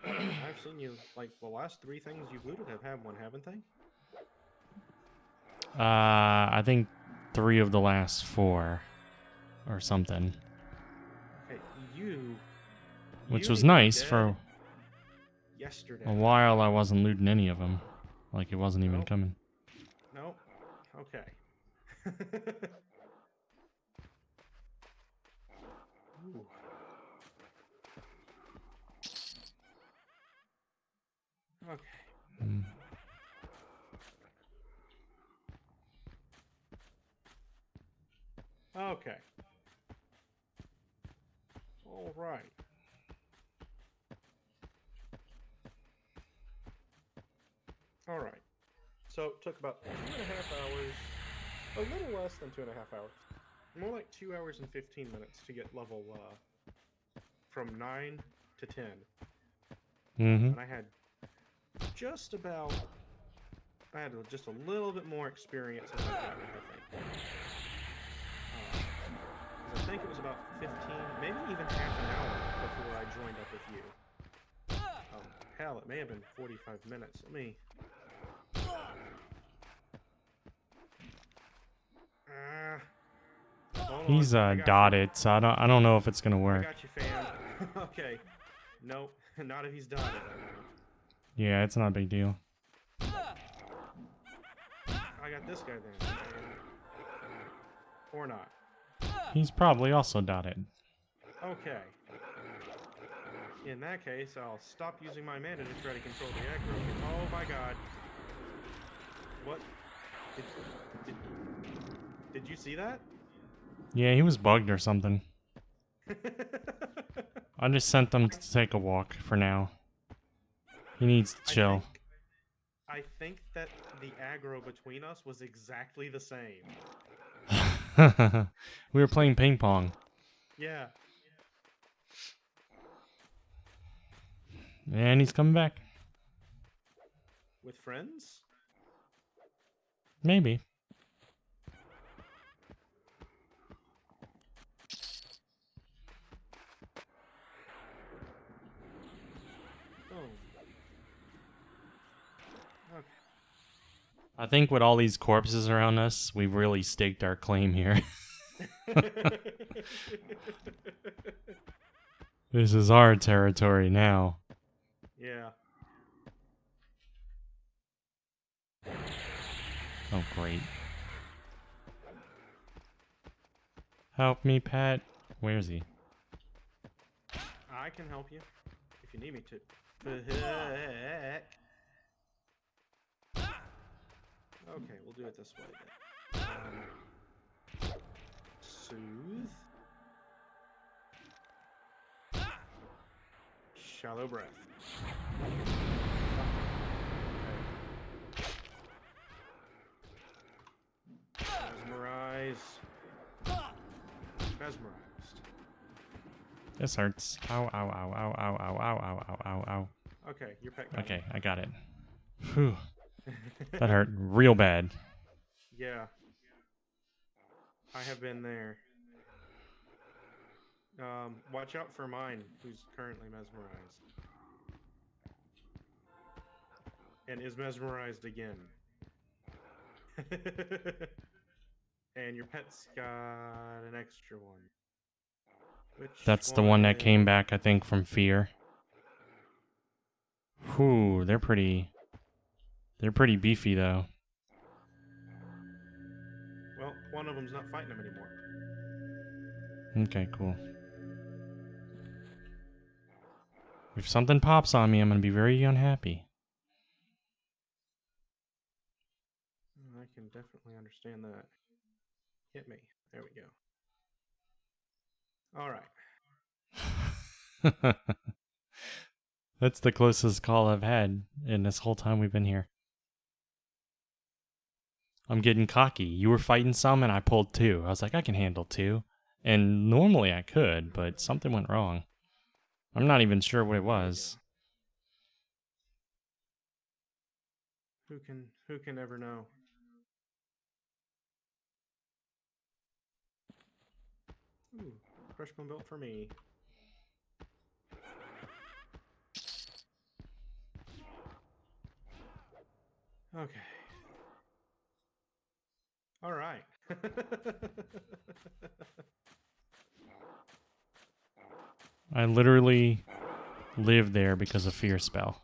I've seen you, like, the last 3 things you've looted have had one, haven't they? I think 3 of the last 4 or something. Okay, Which you was need to be nice dead for yesterday. a while. I wasn't looting any of them. Like it wasn't even Nope. coming. Nope. Okay. Ooh. Okay. Okay. All right. All right. So it took about 2.5 hours, a little less than 2.5 hours, more like 2 hours and 15 minutes to get level from 9 to 10. Mm-hmm. And I had just a little bit more experience than I got, I think it was about 15, maybe even half an hour before I joined up with you. Hell, it may have been 45 minutes. Let me... He's dotted, so I don't know if it's gonna I work. got you, fam. Okay. Nope, not if he's dotted. Yeah, it's not a big deal. I got this guy then. Or not. He's probably also dotted. Okay. In that case, I'll stop using my mana to try to control the aggro. Oh my god. What? Did you see that? Yeah, he was bugged or something. I just sent them to take a walk for now. He needs to chill. I think that the aggro between us was exactly the same. We were playing ping pong. Yeah. And he's coming back. With friends? Maybe. Okay. I think with all these corpses around us, we've really staked our claim here. This is our territory now. Yeah. Oh, great. Help me, Pat. Where is he? I can help you if you need me to. Okay, we'll do it this way then. Soothe. Shallow breath. is mesmerized. This hurts. Ow, ow, ow, ow, ow, ow, ow, ow, ow, ow, ow. Okay, your pet got Okay, I got it. Whew. him. That hurt real bad. Yeah. I have been there. Watch out for mine, who's currently mesmerized. And is mesmerized again. And your pet's got an extra one. Which That's the one that came is- back, I think, from Fear. Whew, they're pretty beefy though. Well, one of them's not fighting him anymore. Okay, cool. If something pops on me, I'm gonna be very unhappy. I can definitely understand that. Hit me. There we go. All right. That's the closest call I've had in this whole time we've been here. I'm getting cocky. You were fighting some and I pulled 2. I was like, I can handle 2. And normally I could, but something went wrong. I'm not even sure what it was. Who can ever know? Ooh, Crushbone built for me. Okay. All right. I literally lived there because of Fear spell.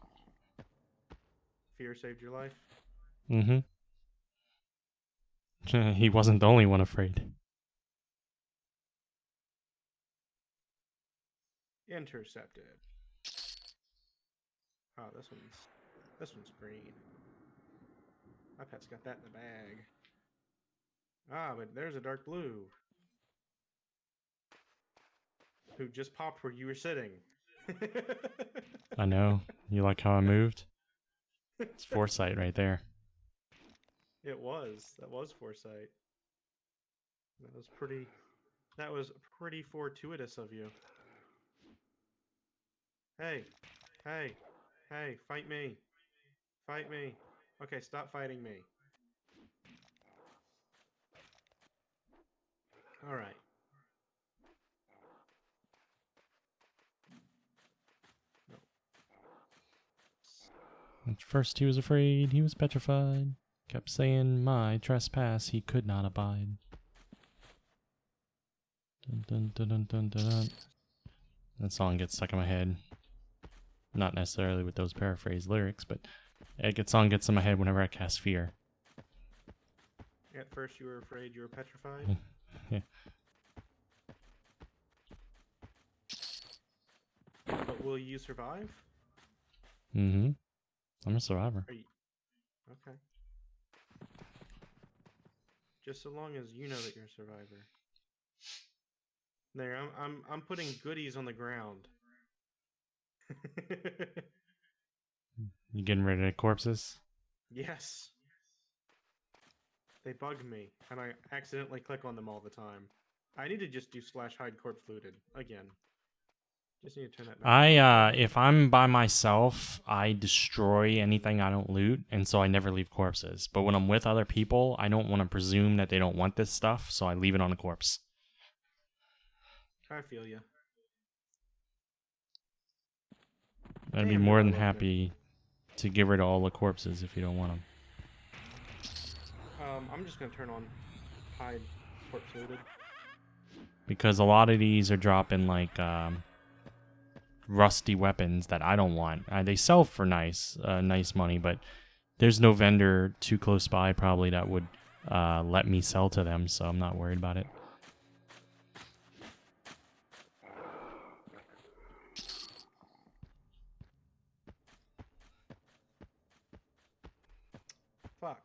Fear saved your life. Mm-hmm. He wasn't the only one afraid. Intercepted. Oh, this one's green. My pet's got that in the bag. Ah, but there's a dark blue. Who just popped where you were sitting. I know. You like how I moved? It's foresight right there. It was. That was foresight. That was pretty fortuitous of you. Hey. Hey. Hey, fight me. Fight me. Okay, stop fighting me. All right. No. At first he was afraid, he was petrified. Kept saying my trespass he could not abide. Dun, dun, dun, dun, dun, dun, dun. That song gets stuck in my head. Not necessarily with those paraphrased lyrics, but that song gets in my head whenever I cast Fear. At first you were afraid you were petrified. Yeah. But will you survive? Mm-hmm. I'm a survivor. Are you... Okay. Just so long as you know that you're a survivor. There, I'm putting goodies on the ground. You getting rid of corpses? Yes. They bug me, and I accidentally click on them all the time. I need to just do /hide corpse looted again. Just need to turn that back. If I'm by myself, I destroy anything I don't loot, and so I never leave corpses. But when I'm with other people, I don't want to presume that they don't want this stuff, so I leave it on the corpse. I feel you. I'd be more than happy to get rid of all the corpses if you don't want them. I'm just gonna turn on hide corpse looted. Because a lot of these are dropping like rusty weapons that I don't want. They sell for nice money, but there's no vendor too close by probably that would let me sell to them, so I'm not worried about it. Fuck.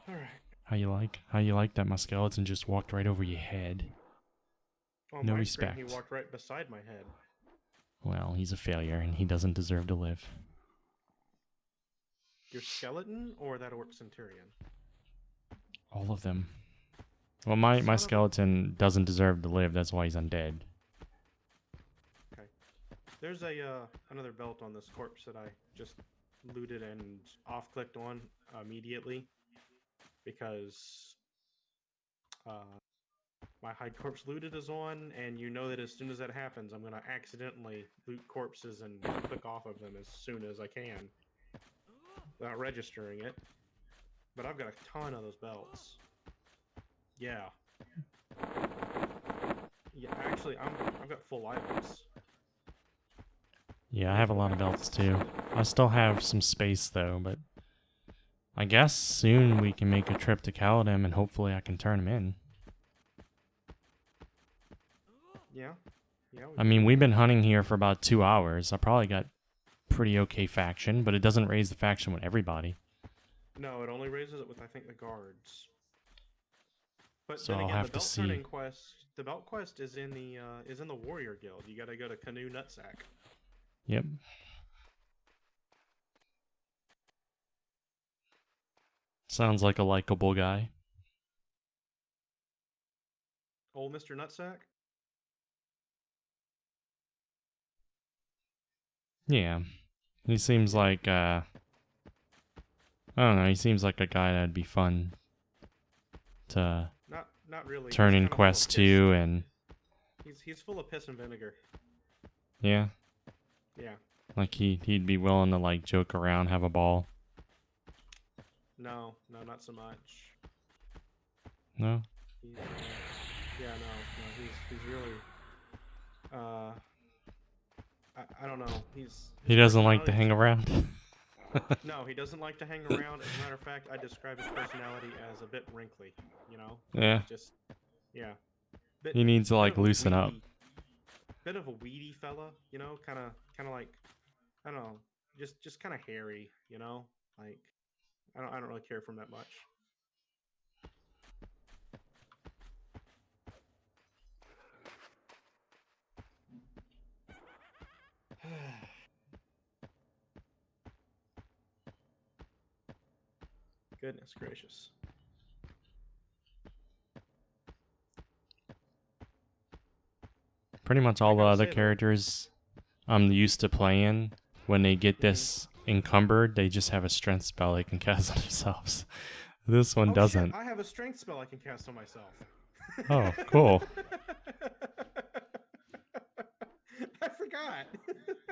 All right. How you like that my skeleton just walked right over your head? On No my respect. Screen, he walked right beside my head. Well, he's a failure and he doesn't deserve to live. Your skeleton or that orc centurion? All of them. Well, my Son of a- skeleton doesn't deserve to live. That's why he's undead. Okay. There's a another belt on this corpse that I just looted and off-clicked on immediately because my hide corpse looted is on, and you know that as soon as that happens, I'm gonna accidentally loot corpses and click off of them as soon as I can without registering it. But I've got a ton of those belts. Yeah. Yeah, actually, I've got full items. Yeah, I have a lot of belts too. I still have some space though, but I guess soon we can make a trip to Kaladin and hopefully I can turn him in. Yeah. Yeah. I mean, we've been hunting here for about 2 hours. I probably got pretty okay faction, but it doesn't raise the faction with everybody. No, it only raises it with I think the guards. But So then I'll again, have the to belt see. turning quest, the belt quest is in the warrior guild. You got to go to Canoe Nutsack. Yep. Sounds like a likable guy. Old Mr. Nutsack. Yeah. He seems like, I don't know, he seems like a guy that'd be fun to Not really. He's turn in kinda full of quests piss. to, and He's full of piss and vinegar. yeah, Yeah. like he'd be willing to like joke around, have a ball. No, not so much. No? He's, yeah, no. He's really. I don't know. He His doesn't like to personality's- hang around. No, he doesn't like to hang around. As a matter of fact, I describe his personality as a bit wrinkly. You know. Yeah. He's just. Yeah. Bit, He needs to bit like of a loosen up. Bit of a weedy fella, you know, kind of like, I don't know, just kind of hairy, you know, like I don't really care for him that much. Goodness gracious. Pretty much I all the gotta other say, though- characters I'm used to playing, when they get this encumbered, they just have a strength spell they can cast on themselves. This one Oh, doesn't. shit, I have a strength spell I can cast on myself. Oh, cool. I forgot.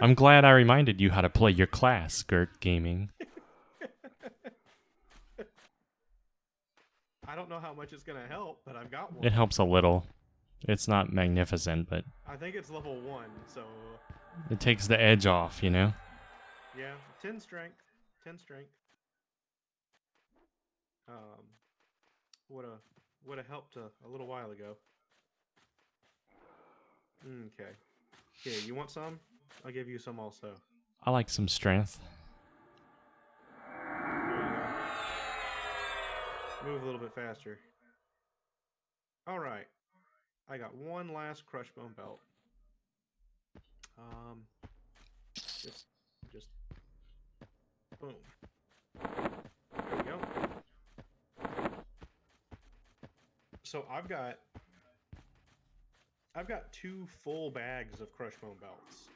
I'm glad I reminded you how to play your class, Gert Gaming. I don't know how much it's gonna help, but I've got one. It helps a little. It's not magnificent, but I think it's level 1, so it takes the edge off, you know? yeah, 10 strength. 10 strength. Would have helped a little while ago. Okay. Here, you want some? I'll give you some also. I like some strength. Here you go. Move a little bit faster. All right. I got one last Crushbone belt. Just boom. There we go. So I've got 2 full bags of Crushbone belts.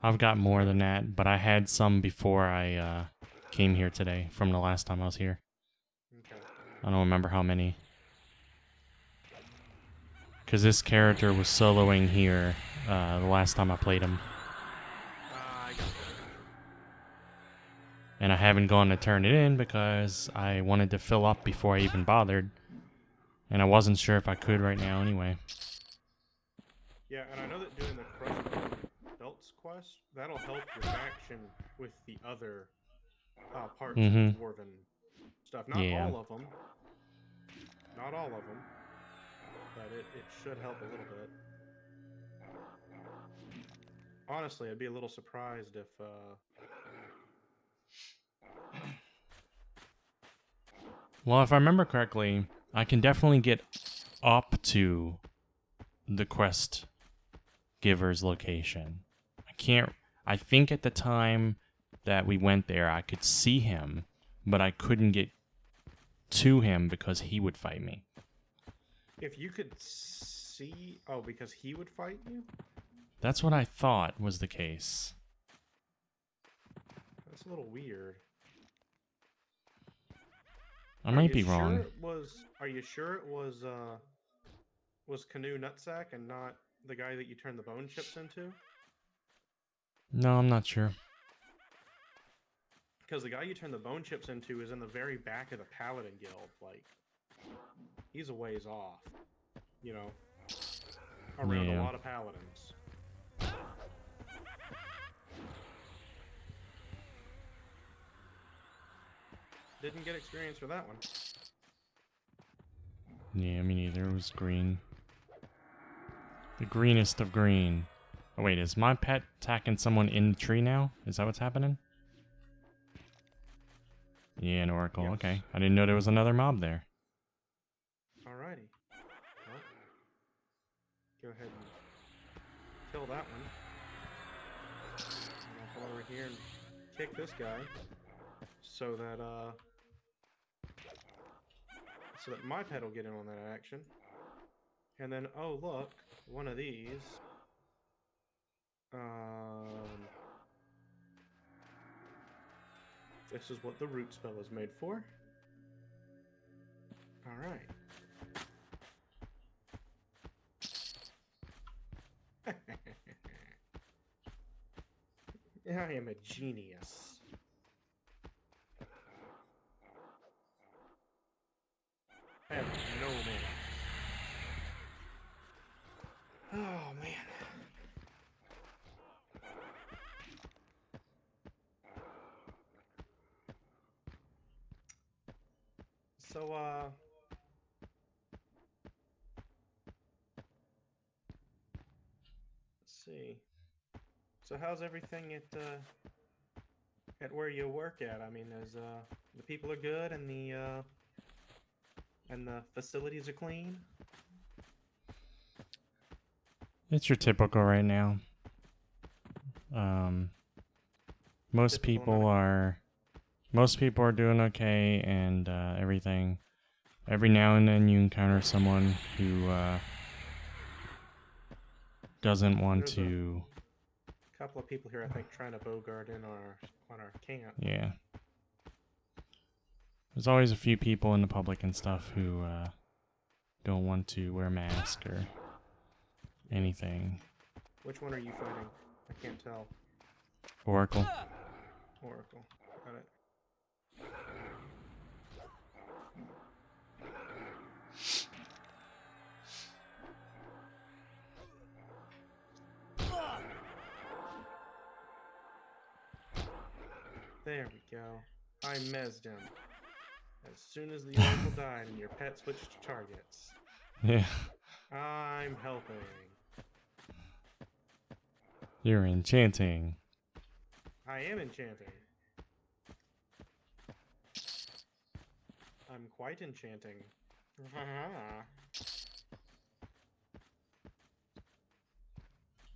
I've got more than that, but I had some before I came here today from the last time I was here. Okay. I don't remember how many. Because this character was soloing here the last time I played him. I got that. And I haven't gone to turn it in because I wanted to fill up before I even bothered. And I wasn't sure if I could right now anyway. Yeah, and I know that doing the Crushbone belts quest, that'll help your faction with the other parts of the Dwarven stuff. Not Yeah. all of them. Not all of them. But it should help a little bit. Honestly, I'd be a little surprised if... Well, if I remember correctly, I can definitely get up to the quest giver's location. I think at the time that we went there, I could see him, but I couldn't get to him because he would fight me. If you could see... Oh, because he would fight you? That's what I thought was the case. That's a little weird. I might be wrong. Are you sure it was Canoe Nutsack and not the guy that you turned the bone chips into? No, I'm not sure. Because the guy you turn the bone chips into is in the very back of the Paladin Guild. Like, he's a ways off. You know, around a lot of Paladins. Didn't get experience for that one. Yeah, me neither. It was green. The greenest of green. Oh wait, is my pet attacking someone in the tree now? Is that what's happening? Yeah, an oracle. Yes. Okay. I didn't know there was another mob there. Alrighty. Well, go ahead and kill that one. And I'll come over here and kick this guy so that my pet will get in on that action. And then, oh look, one of these. This is what the root spell is made for. Alright. I am a genius. I have no mana. Oh, man. So, let's see. So how's everything at where you work at? I mean, the people are good and the facilities are clean? It's your typical right now. Most people are doing okay, and everything. Every now and then you encounter someone who doesn't want to. A couple of people here, I think, trying to bogart in on our camp. Yeah. There's always a few people in the public and stuff who don't want to wear a mask or anything. Which one are you fighting? I can't tell. Oracle. Oracle. Got it. There we go. I mezzed him. As soon as the oracle died and your pet switched targets. Yeah. I'm helping. You're enchanting. I am enchanting. I'm quite enchanting.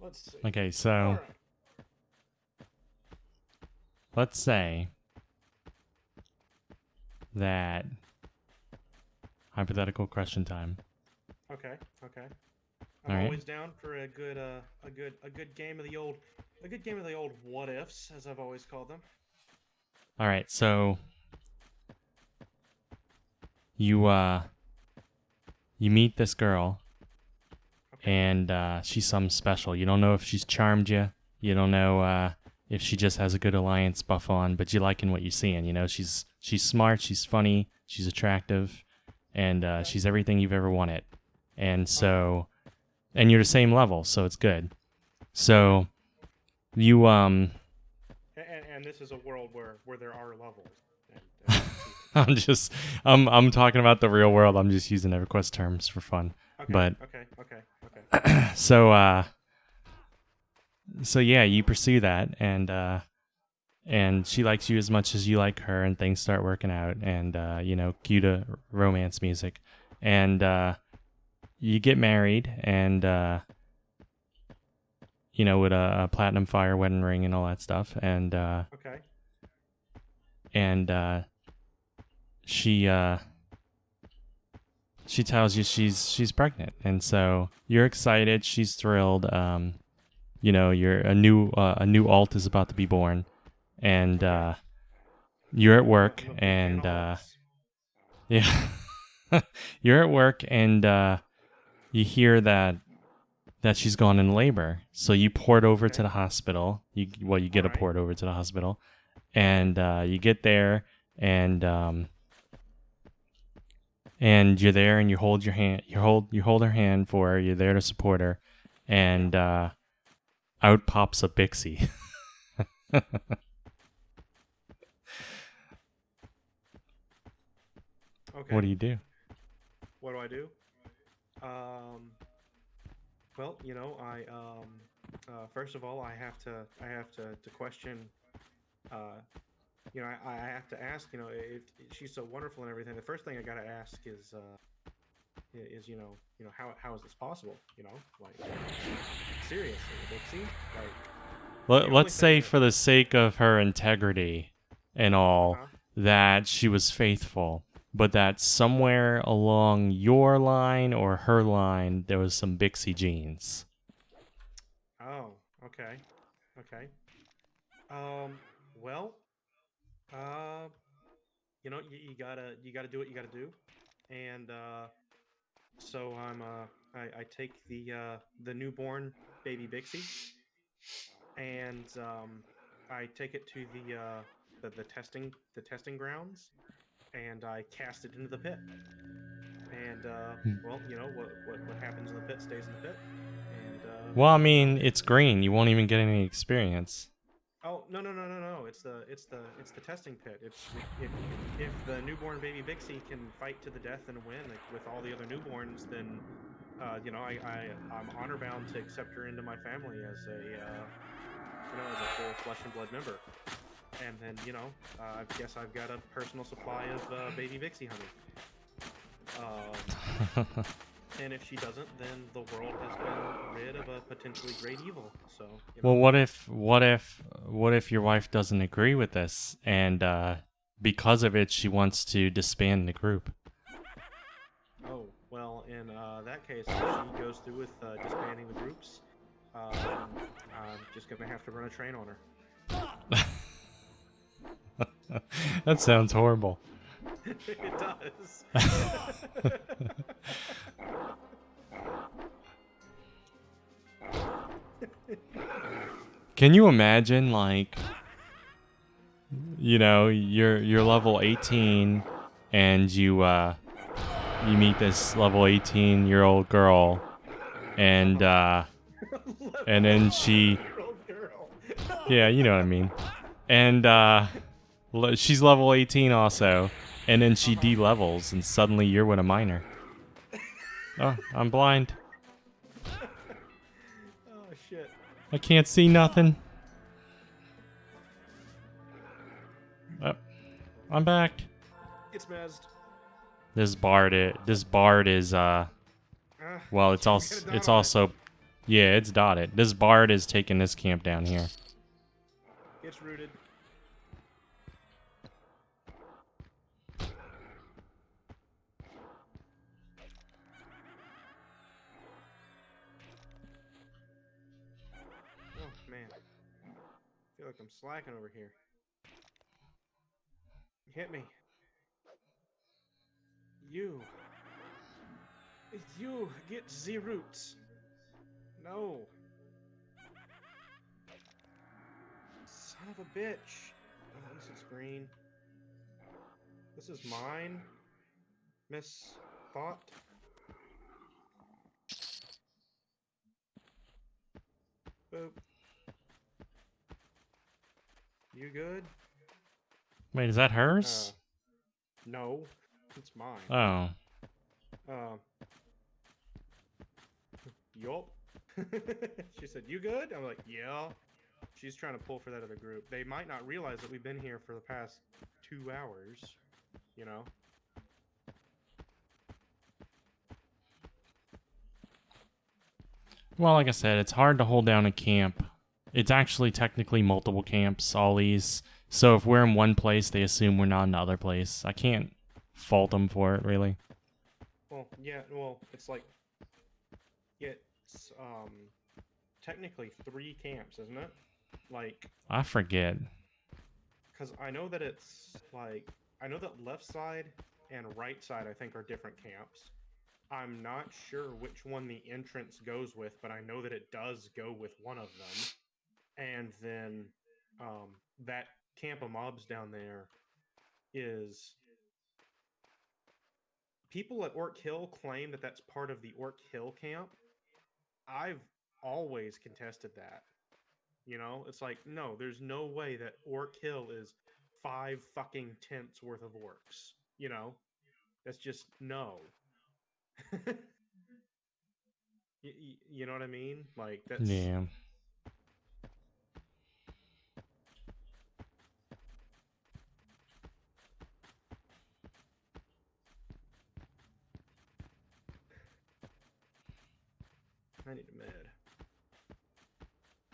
Let's see. Okay, so All right. let's say that hypothetical question time. Okay. All I'm right. always down for a good game of the old what ifs, as I've always called them. All right, so you meet this girl, Okay. and she's something special. You don't know if she's charmed you. You don't know if she just has a good alliance buff on, but you liking what you're seeing. You know, she's smart, she's funny, she's attractive, and she's everything you've ever wanted. And so, and you're the same level, so it's good. So you And this is a world where there are levels. I'm talking about the real world. I'm just using EverQuest terms for fun. Okay. But Okay. so yeah, you pursue that, and and she likes you as much as you like her, and things start working out, and cue to romance music, and you get married, and with a platinum fire wedding ring and all that stuff, and Okay. and she tells you she's pregnant, and so you're excited, she's thrilled. You're a new alt is about to be born, and you're at work, I'm a big fan and of alts. yeah, you're at work, and you hear that she's gone in labor, so you port over to Okay. the hospital. You get a Alright. port over to the hospital, and you get there, and you're there, and you hold your hand, you hold her hand for her. You're there to support her, and out pops a Bixie. Okay. What do you do? What do I do? Well, first of all, I have to question. I have to ask. If she's so wonderful and everything, the first thing I gotta ask is how is this possible? Like seriously, Dixie. Like the only Let's thing say, that. for the sake of her integrity and all, Uh-huh. that she was faithful, but that somewhere along your line or her line, there was some Bixie jeans. Oh, okay, okay. Well, uh, you gotta do what you gotta do, and so I take the newborn baby Bixie, and I take it to the testing grounds, and I cast it into the pit. And well, what happens in the pit stays in the pit, and Well, I mean, it's green. You won't even get any experience. oh, no! It's the testing pit. If the newborn baby Bixie can fight to the death and win, like, with all the other newborns, then I'm honor bound to accept her into my family as a full flesh and blood member. And then I guess I've got a personal supply of baby Bixie honey. And if she doesn't, then the world has been rid of a potentially great evil. So Well, what if your wife doesn't agree with this, and because of it, she wants to disband the group? Oh, well, in that case, if she goes through with disbanding the groups, I'm just gonna have to run a train on her. That sounds horrible. It does. Can you imagine, like, you're level 18, and you meet this level 18-year-old girl, and then she, 11-year-old girl. yeah, you know what I mean, and she's level 18 also, and then she de-levels, and suddenly you're with a minor. Oh, I'm blind. Oh shit. I can't see nothing. Oh, I'm back. It's mezzed. This bard is well, it's Get a also dot it's on it. also yeah, it's dotted. This bard is taking this camp down here. It's rooted. Oh man, I feel like I'm slacking over here. Hit me. You. You get the roots. No. Son of a bitch. Oh, at least it's green. This is mine. Miss Thought. Boop. You good? Wait, is that hers? No. It's mine. Oh. Yup. She said, "You good?" I'm like, "Yeah." She's trying to pull for that other group. They might not realize that we've been here for the past 2 hours, you know? Well, like I said, it's hard to hold down a camp. It's actually technically multiple camps, all these. So if we're in one place, they assume we're not in the other place. I can't fault them for it, really. Well, yeah, well, it's like, it's, technically 3 camps, isn't it? Like, I forget. because I know that it's, like, I know that left side and right side, I think, are different camps. I'm not sure which one the entrance goes with, but I know that it does go with one of them. And then that camp of mobs down there is... People at Orc Hill claim that that's part of the Orc Hill camp. I've always contested that. You know, it's like, no, there's no way that Orc Hill is 5 fucking tents worth of orcs. You know, that's just no. You know what I mean? Like, that's... Yeah. I need a med.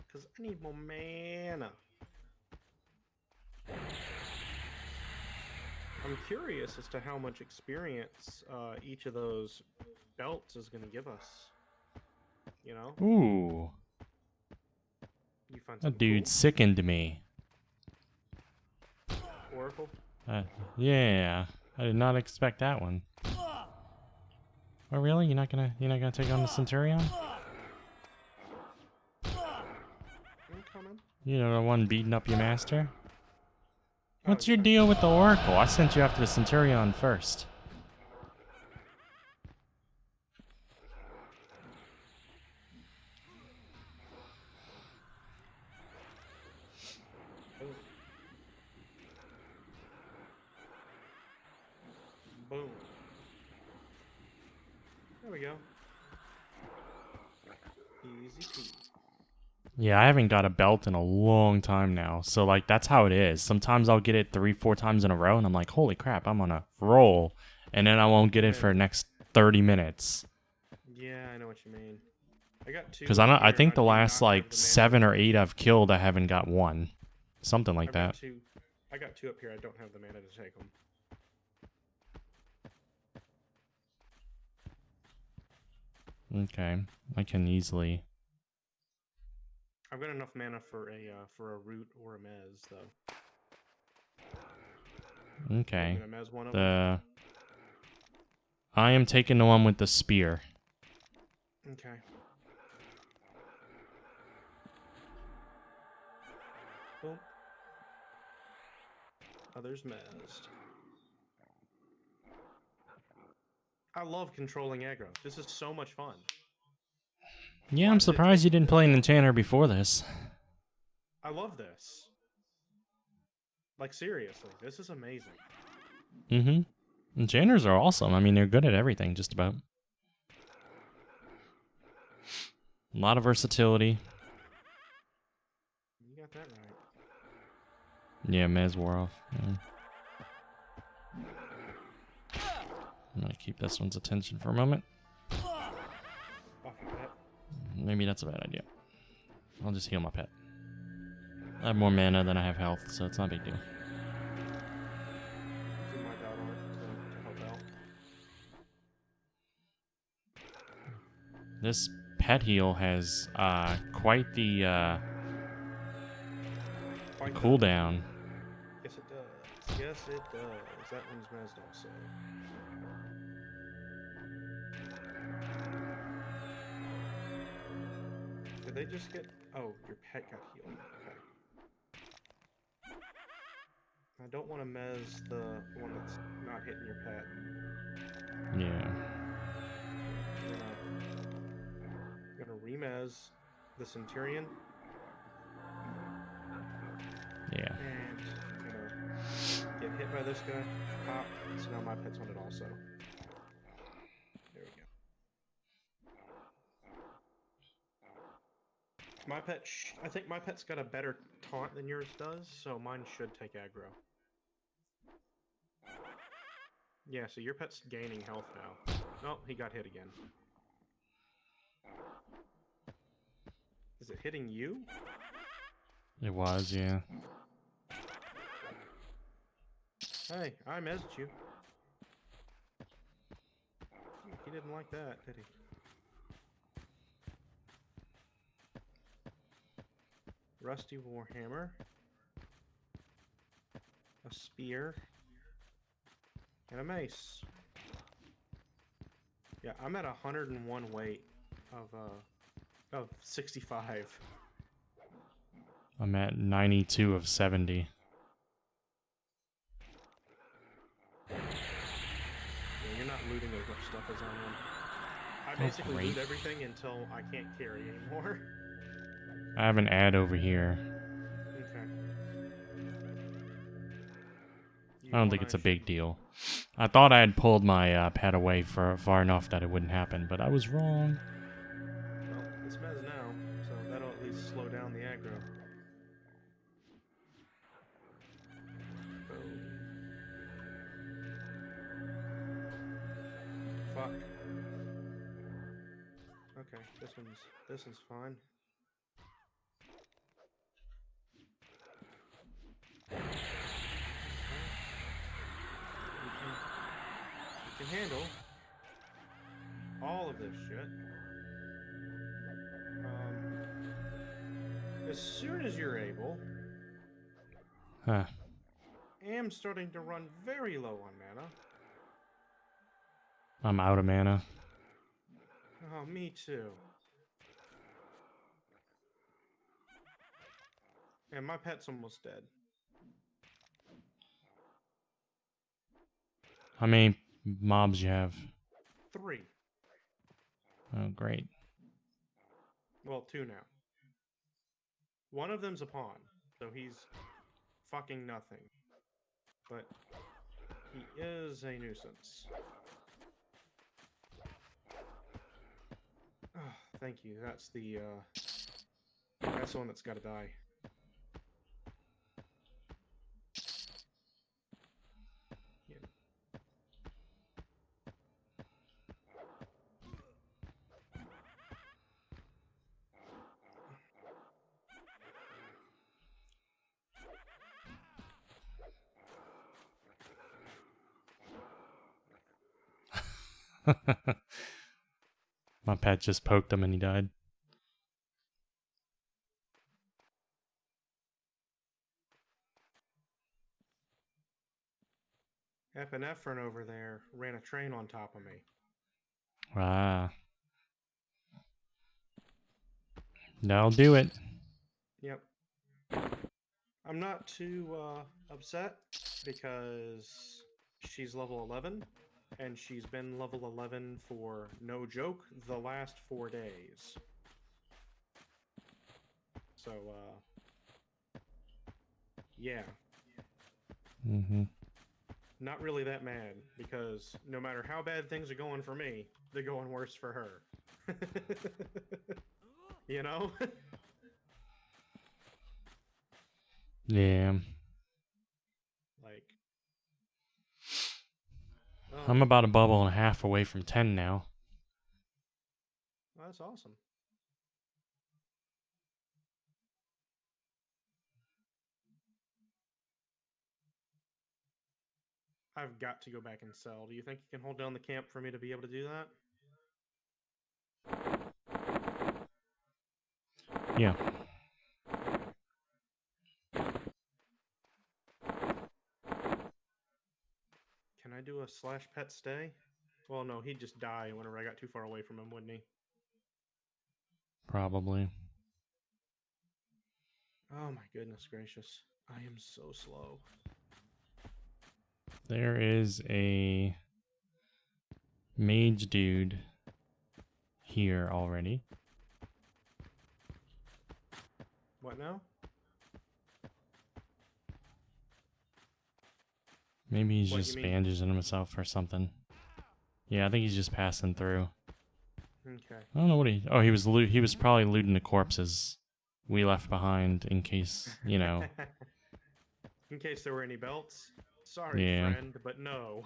Because I need more mana. I'm curious as to how much experience each of those belts is going to give us. You know? Ooh. You find That something dude sickened me. cool? Oracle? Yeah. I did not expect that one. Oh really? You're not gonna take on the Centurion? I'm coming. You know, the one beating up your master? Oh, What's your yeah. deal with the Oracle? I sent you after the Centurion first. Boom. Boom. There we go. Easy peasy. Yeah, I haven't got a belt in a long time now. So, like, that's how it is. Sometimes I'll get it 3-4 times in a row, and I'm like, holy crap, I'm on a roll. And then I won't get it for the next 30 minutes. Yeah, I know what you mean. I got 2 Because up I here, think and the do last, not have like, the mana 7 to or take 8 them. I've killed, I haven't got one. Something like I've that. got 2. I got 2 up here. I don't have the mana to take them. Okay. I can easily... I've got enough mana for a root or a mez, though. Okay. I'm gonna mez one of them. I am taking the one with the spear. Okay. Boom. Others mezzed. I love controlling aggro. This is so much fun. Yeah, Why I'm did it surprised take you me didn't this play an long? enchanter before this. I love this. Like, seriously, this is amazing. Mm-hmm. Enchanters are awesome. I mean, they're good at everything, just about. A lot of versatility. You got that right. Yeah, Mez wore off. Yeah. I'm gonna keep this one's attention for a moment. Off your pet. Maybe that's a bad idea. I'll just heal my pet. I have more mana than I have health, so it's not a big deal. Do my dot art to help out. This pet heal has quite the Quite the- cooldown. Yes, it does. Yes, it does. That one's mezzed also. Did they just get... Oh, your pet got healed. Okay. I don't want to mez the one that's not hitting your pet. Yeah. I'm gonna remez the Centurion. Yeah. And I'm gonna get hit by this guy. Pop. So now my pet's on it also. There we go. My pet, I think my pet's got a better taunt than yours does, so mine should take aggro. Yeah, so your pet's gaining health now. Oh, he got hit again. Is it hitting you? It was, yeah. Hey, I mezzed you. He didn't like that, did he? Rusty Warhammer. A spear. And a mace. Yeah, I'm at 101 weight of 65. I'm at 92 of 70. Yeah, you're not looting as much stuff as I am. I Oh, basically great. loot everything until I can't carry anymore. I have an ad over here. Okay. I don't think it's a big deal. I thought I had pulled my pad away for far enough that it wouldn't happen, but I was wrong. Well, it's mez now, so that'll at least slow down the aggro. Boom. Fuck. Okay, this one's fine. You can handle all of this shit. As soon as you're able, Huh. I am starting to run very low on mana. I'm out of mana. Oh, me too. And my pet's almost dead. How many mobs you have? 3. Oh, great. Well, 2 now. One of them's a pawn, so he's fucking nothing. But he is a nuisance. Oh, thank you. That's the one that's gotta die. My pet just poked him and he died. Epinephrine over there ran a train on top of me. Ah. That'll do it. Yep. I'm not too upset because she's level 11, and she's been level 11 for, no joke, the last 4 days. So, yeah. Mm-hmm. Not really that mad, because no matter how bad things are going for me, they're going worse for her. You know? Yeah. Like... I'm about a bubble and a half away from 10 now. That's awesome. I've got to go back and sell. Do you think you can hold down the camp for me to be able to do that? Yeah. Can I do a slash pet stay? Well, no, he'd just die whenever I got too far away from him, wouldn't he? Probably. Oh my goodness gracious. I am so slow. There is a mage dude here already. What now? Maybe he's What, just you mean? bandaging himself or something. Yeah, I think he's just passing through. Okay. I don't know what he... Oh, he was probably looting the corpses. we left behind in case, you know. In case there were any belts. Sorry, Yeah. friend, but no.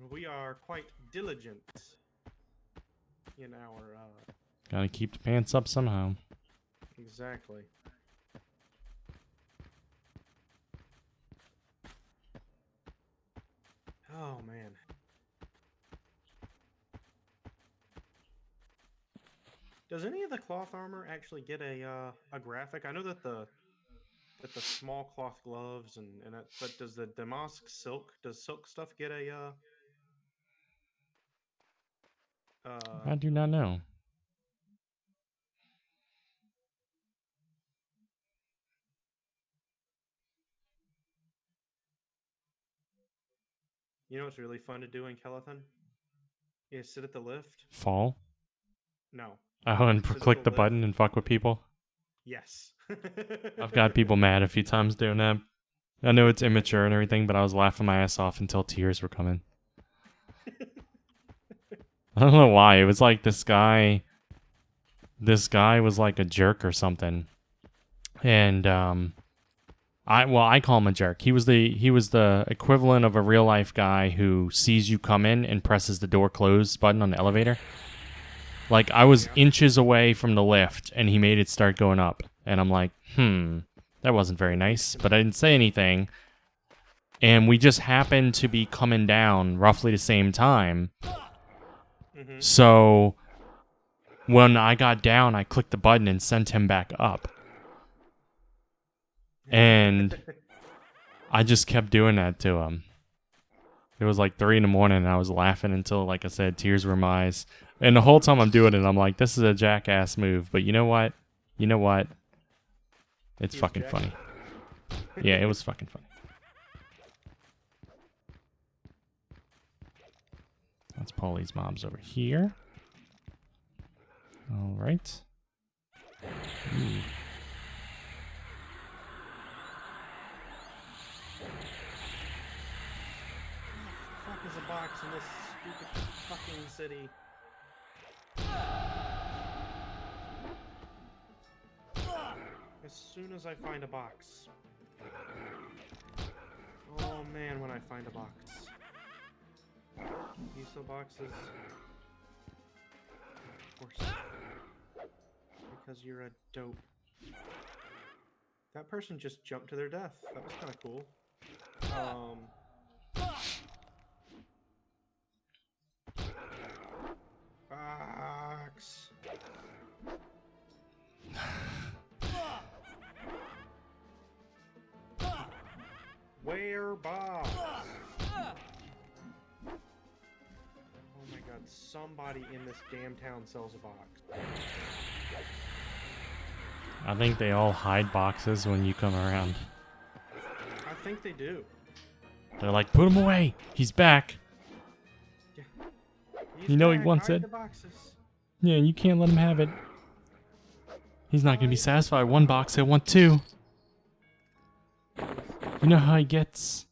We are quite diligent in our, Gotta keep the pants up somehow. exactly. Oh, man. Does any of the cloth armor actually get a graphic? I know that the small cloth gloves and that, but does the Damask silk, does silk stuff get a I do not know. you know what's really fun to do in Kelethan? Is sit at the lift. Fall? No. Oh, and Sit at click the the lift. button and fuck with people? Yes. I've got people mad a few times doing that. I know it's immature and everything, but I was laughing my ass off until tears were coming. I don't know why. It was like this guy was like a jerk or something. And I call him a jerk. He was the equivalent of a real life guy who sees you come in and presses the door close button on the elevator. Like I was inches away from the lift and he made it start going up. And I'm like, that wasn't very nice, but I didn't say anything. And we just happened to be coming down roughly the same time. Mm-hmm. So when I got down, I clicked the button and sent him back up. And I just kept doing that to him. It was like 3 a.m. and I was laughing until, like I said, tears were in my eyes. And the whole time I'm doing it, I'm like, this is a jackass move. But you know what? It's fucking funny. Yeah, it was fucking funny. Let's pull these mobs over here. All right. Ooh. What the fuck is a box in this stupid fucking city? As soon as I find a box. Oh man, when I find a box. Use the boxes. Of course. Because you're a dope. That person just jumped to their death. That was kind of cool. Box. Where box? Oh my god, somebody in this damn town sells a box. I think they all hide boxes when you come around. I think they do. They're like, put him away. He's back. Yeah. You know he back. wants Hide it. the boxes. Yeah, you can't let him have it. He's not going to be satisfied with one box. He'll want two. You know how he gets.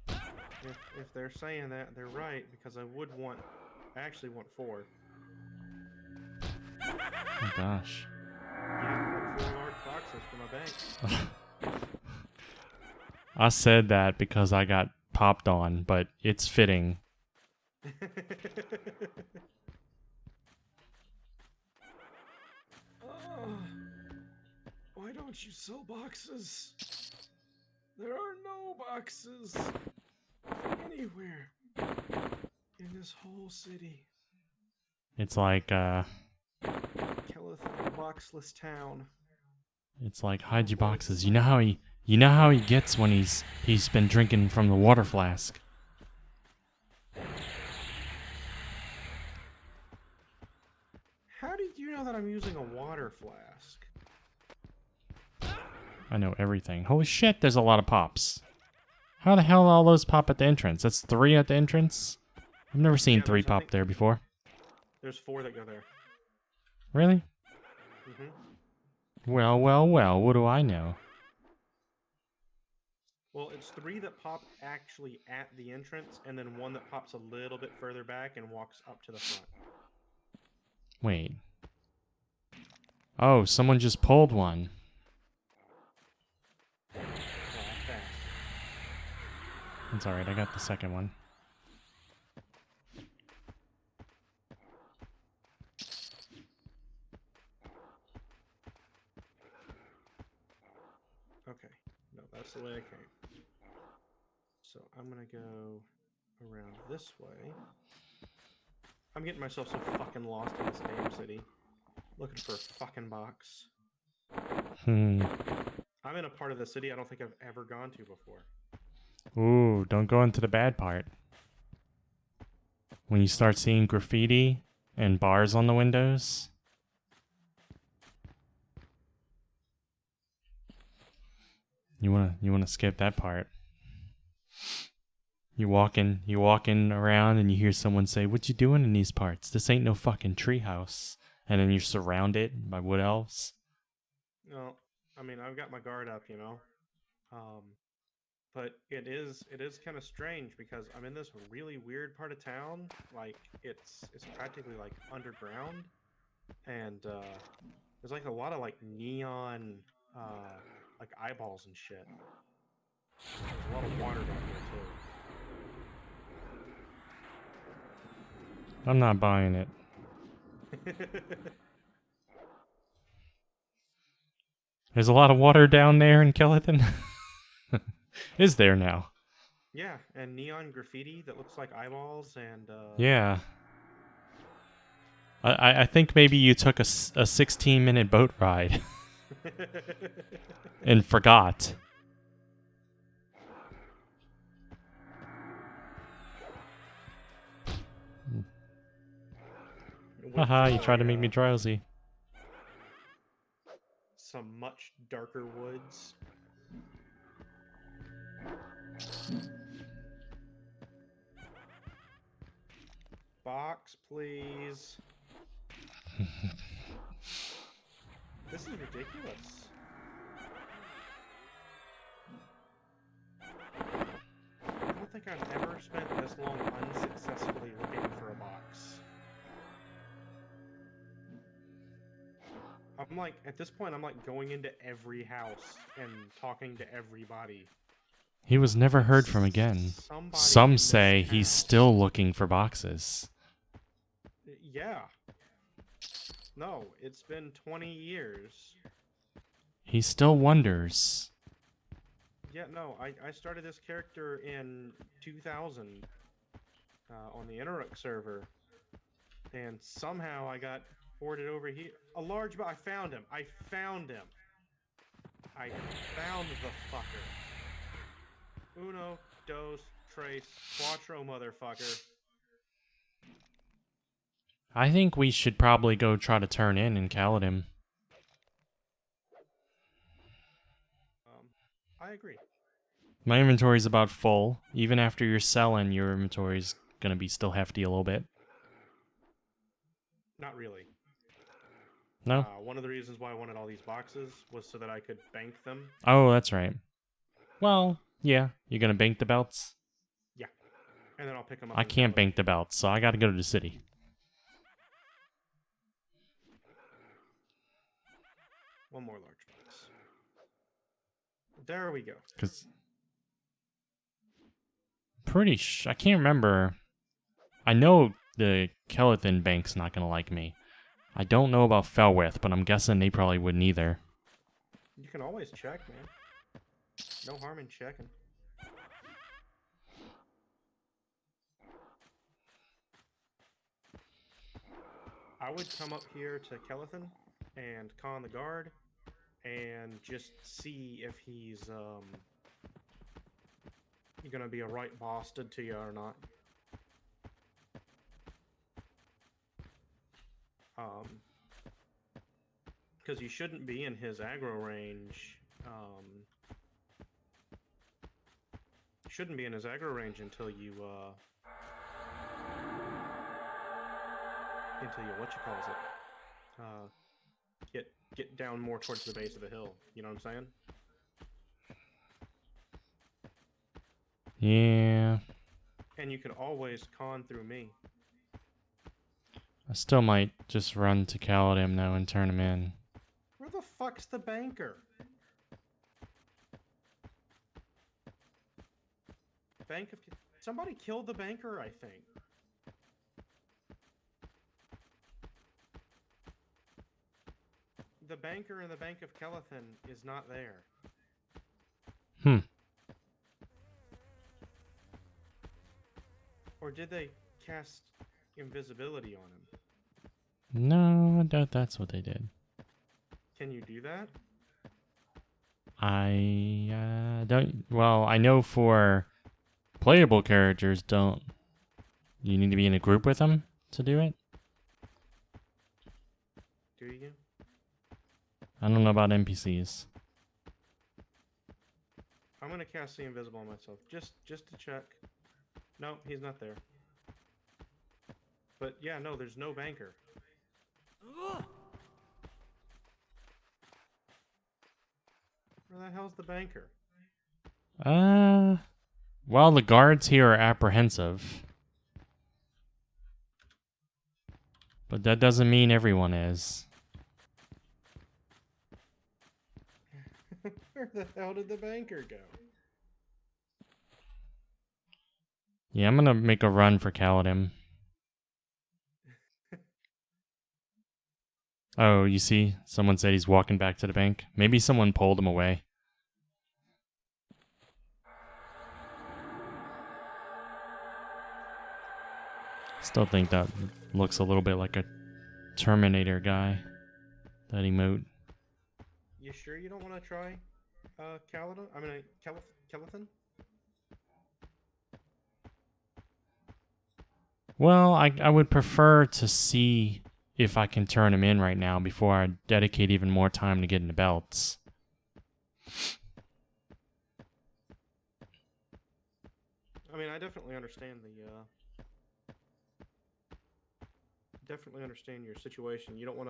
If they're saying that, they're right, because I actually want 4. Oh, gosh. Yeah, like 4 large boxes for my bank. I said that because I got popped on, but it's fitting. Why don't you sell boxes? There are no boxes anywhere in this whole city. It's like, Kelethan, boxless town. It's like, hide your boxes. You know how he gets when he's been drinking from the water flask. How did you know that I'm using a water flask? I know everything. Holy shit, there's a lot of pops. How the hell all those pop at the entrance? That's 3 at the entrance? I've never seen 3 pop there before. There's 4 that go there. Really? Mm-hmm. Well, what do I know? Well, it's 3 that pop actually at the entrance, and then 1 that pops a little bit further back and walks up to the front. Wait. Oh, someone just pulled one. Oh, fast. It's alright, I got the second one. Okay. No, that's the way I came. So I'm gonna go around this way. I'm getting myself so fucking lost in this damn city. Looking for a fucking box. Hmm. I'm in a part of the city I don't think I've ever gone to before. Ooh, don't go into the bad part. When you start seeing graffiti and bars on the windows. You wanna skip that part. You walking around and you hear someone say, "What you doing in these parts? This ain't no fucking treehouse." And then you're surrounded by wood elves. No, I mean I've got my guard up, but it is kind of strange because I'm in this really weird part of town. Like it's practically like underground, and there's like a lot of like neon, like eyeballs and shit. There's a lot of water down here I'm not buying it. too. There's a lot of water down there in Kellyton. Is there now? Yeah, and neon graffiti that looks like eyeballs and Yeah. I think maybe you took a 16-minute boat ride and forgot. Haha, you tried to make me drowsy. some much darker woods. Box, please. This is ridiculous. I don't think I've ever spent this long unsuccessfully looking for a box. I'm like, at this point, I'm like going into every house and talking to everybody. He was never heard from again. Somebody in Some this say he's house. still looking for boxes. Yeah. No, it's been 20 years. He still wonders. Yeah, no, I started this character in 2000 on the Interrupt server, and somehow I got ported over here. A large, but I found him. I found him. I found the fucker. Uno, dos, tres, cuatro, motherfucker. I think we should probably go try to turn in Caledon. I agree. My inventory's about full. Even after you're selling, your inventory's gonna be still hefty a little bit. Not really. No? One of the reasons why I wanted all these boxes was so that I could bank them. Oh, that's right. Well, yeah. You're gonna bank the belts? Yeah. And then I'll pick them up. I in can't Caledon. bank the belts, so I gotta go to the city. One more large box. There we go. Cause I can't remember. I know the Kellyton Bank's not gonna like me. I don't know about Felwith, but I'm guessing they probably wouldn't either. You can always check, man. No harm in checking. I would come up here to Kellyton and con the guard and just see if he's gonna be a right bastard to you or not. Because you shouldn't be in his aggro range. Shouldn't be in his aggro range until you get down more towards the base of the hill. You know what I'm saying? Yeah. And you could always con through me. I still might just run to Caledon though and turn him in. fuck's the banker? Somebody killed the banker, I think. The banker in the Bank of Kelethin is not there. Hmm. Or did they cast invisibility on him? No, I doubt that's what they did. Can you do that? I don't. Well, I know for playable characters, don't. You need to be in a group with them to do it. Do you? I don't know about NPCs. I'm gonna cast the invisible on myself, just to check. No, he's not there. But yeah, no, there's no banker. Where the hell's the banker? Well, the guards here are apprehensive. But that doesn't mean everyone is. Where the hell did the banker go? Yeah, I'm gonna make a run for Kaladin. Oh, you see? Someone said he's walking back to the bank. Maybe someone pulled him away. Still think that looks a little bit like a Terminator guy. That emote. You sure you don't want to try Kaladin? I mean, Kelethin? Well, I would prefer to see if I can turn him in right now before I dedicate even more time to getting the belts. I mean, I definitely understand your situation. You don't want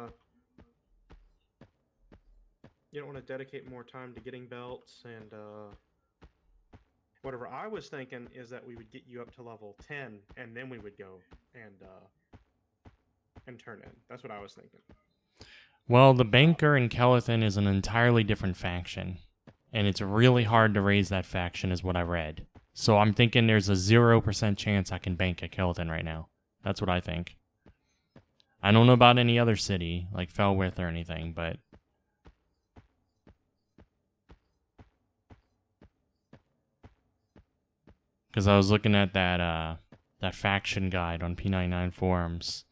to dedicate more time to getting belts and whatever. I was thinking is that we would get you up to level 10 and then we would go and turn in. That's what I was thinking. Well, the banker in Kelethin is an entirely different faction, and it's really hard to raise that faction is what I read. So I'm thinking there's a 0% chance I can bank at Kelethin right now. That's what I think. I don't know about any other city, like Felwith or anything, but... Because I was looking at that faction guide on P99 forums.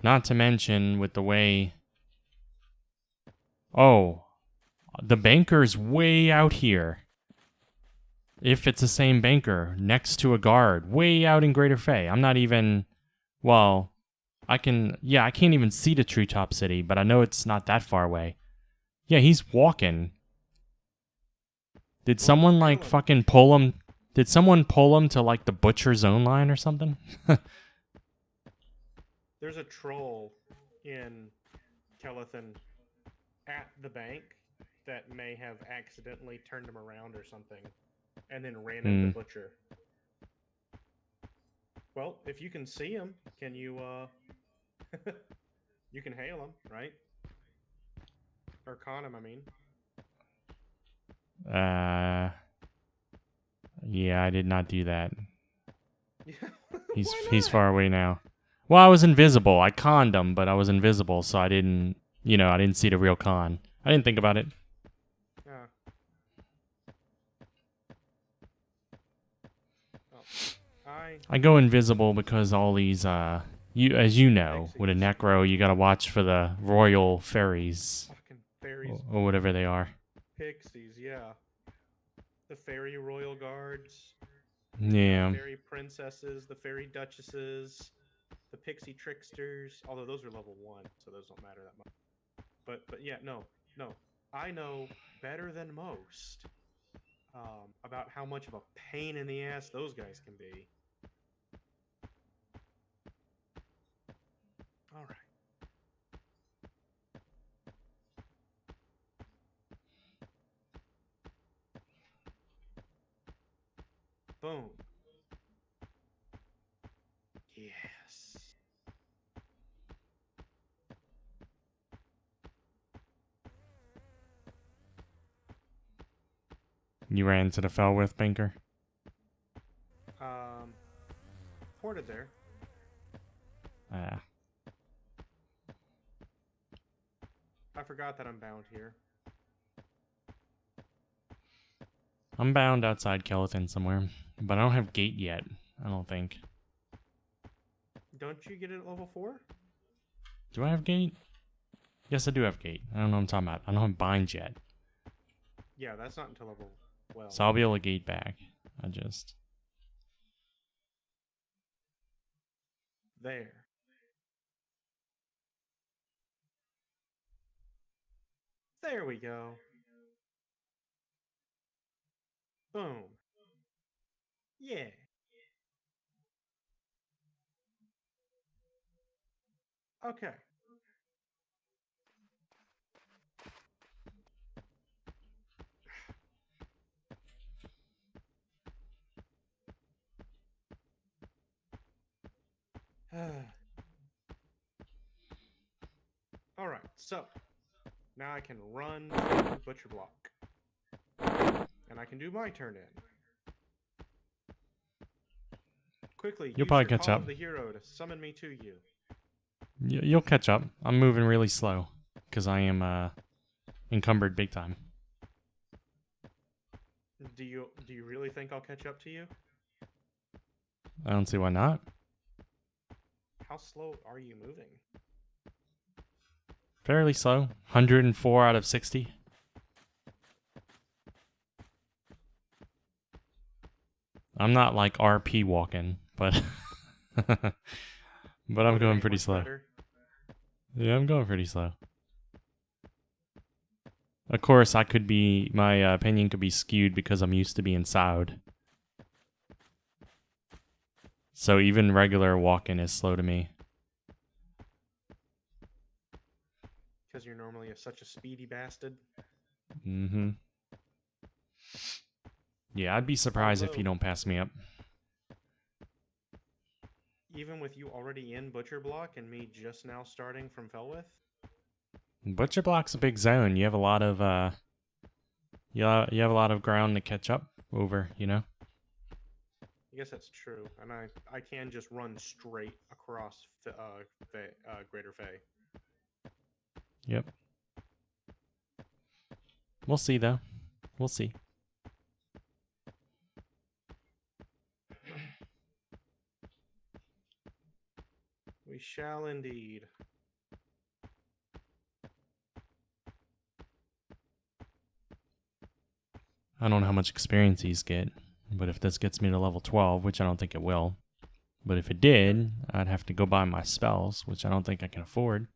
Not to mention with the way... Oh, the banker's way out here. If it's the same banker, next to a guard, way out in Greater Fey. I'm not even... Well, I can't even see the Treetop City, but I know it's not that far away. Yeah, he's walking. Did someone, like, fucking pull him... Did someone pull him to, like, the Butcher Zone line or something? There's a troll in Kelethin at the bank that may have accidentally turned him around or something and then ran into Butcher. Well, if you can see him, can you you can hail him, right? Or con him, I mean. Yeah, I did not do that. Yeah. He's far away now. Well, I was invisible. I conned him, but I was invisible, so I didn't, I didn't see the real con. I didn't think about it. Yeah. I go invisible because all these, as you know, with a Necro, you gotta watch for the royal fairies. Fucking fairies. Or whatever they are. Pixies, yeah. The fairy royal guards. Yeah. The fairy princesses, the fairy duchesses, the pixie tricksters. Although those are level 1, so those don't matter that much. But yeah, no. I know better than most about how much of a pain in the ass those guys can be. All right. Boom. Yes. You ran to the fell with Banker? Ported there. I forgot that I'm bound here. I'm bound outside Kellethan somewhere, but I don't have gate yet. I don't think. Don't you get it at level 4? Do I have gate? Yes, I do have gate. I don't know what I'm talking about. I don't have bind yet. Yeah, that's not until level 12. So I'll be able to gate back. There. There we go. Boom. Yeah. Okay. Alright, so now I can run Butcher Block. And I can do my turn in. Quickly, You'll use probably your catch Call up. of the Hero to summon me to you. You'll catch up. I'm moving really slow because I am encumbered big time. Do you really think I'll catch up to you? I don't see why not. How slow are you moving? Fairly slow. 104 out of 60. I'm not like RP walking, but but I'm going pretty slow. Better? Yeah, I'm going pretty slow. Of course, my opinion could be skewed because I'm used to being sowed. So even regular walking is slow to me. Because you're normally such a speedy bastard. Mm-hmm. Yeah, I'd be surprised if you don't pass me up. Even with you already in Butcher Block and me just now starting from Felwith? Butcher Block's a big zone. You have a lot of you have a lot of ground to catch up over, you know? I guess that's true. And I can just run straight across Greater Fey. Yep. We'll see though. We'll see. We shall indeed. I don't know how much experience these get, but if this gets me to level 12, which I don't think it will, but if it did, I'd have to go buy my spells, which I don't think I can afford.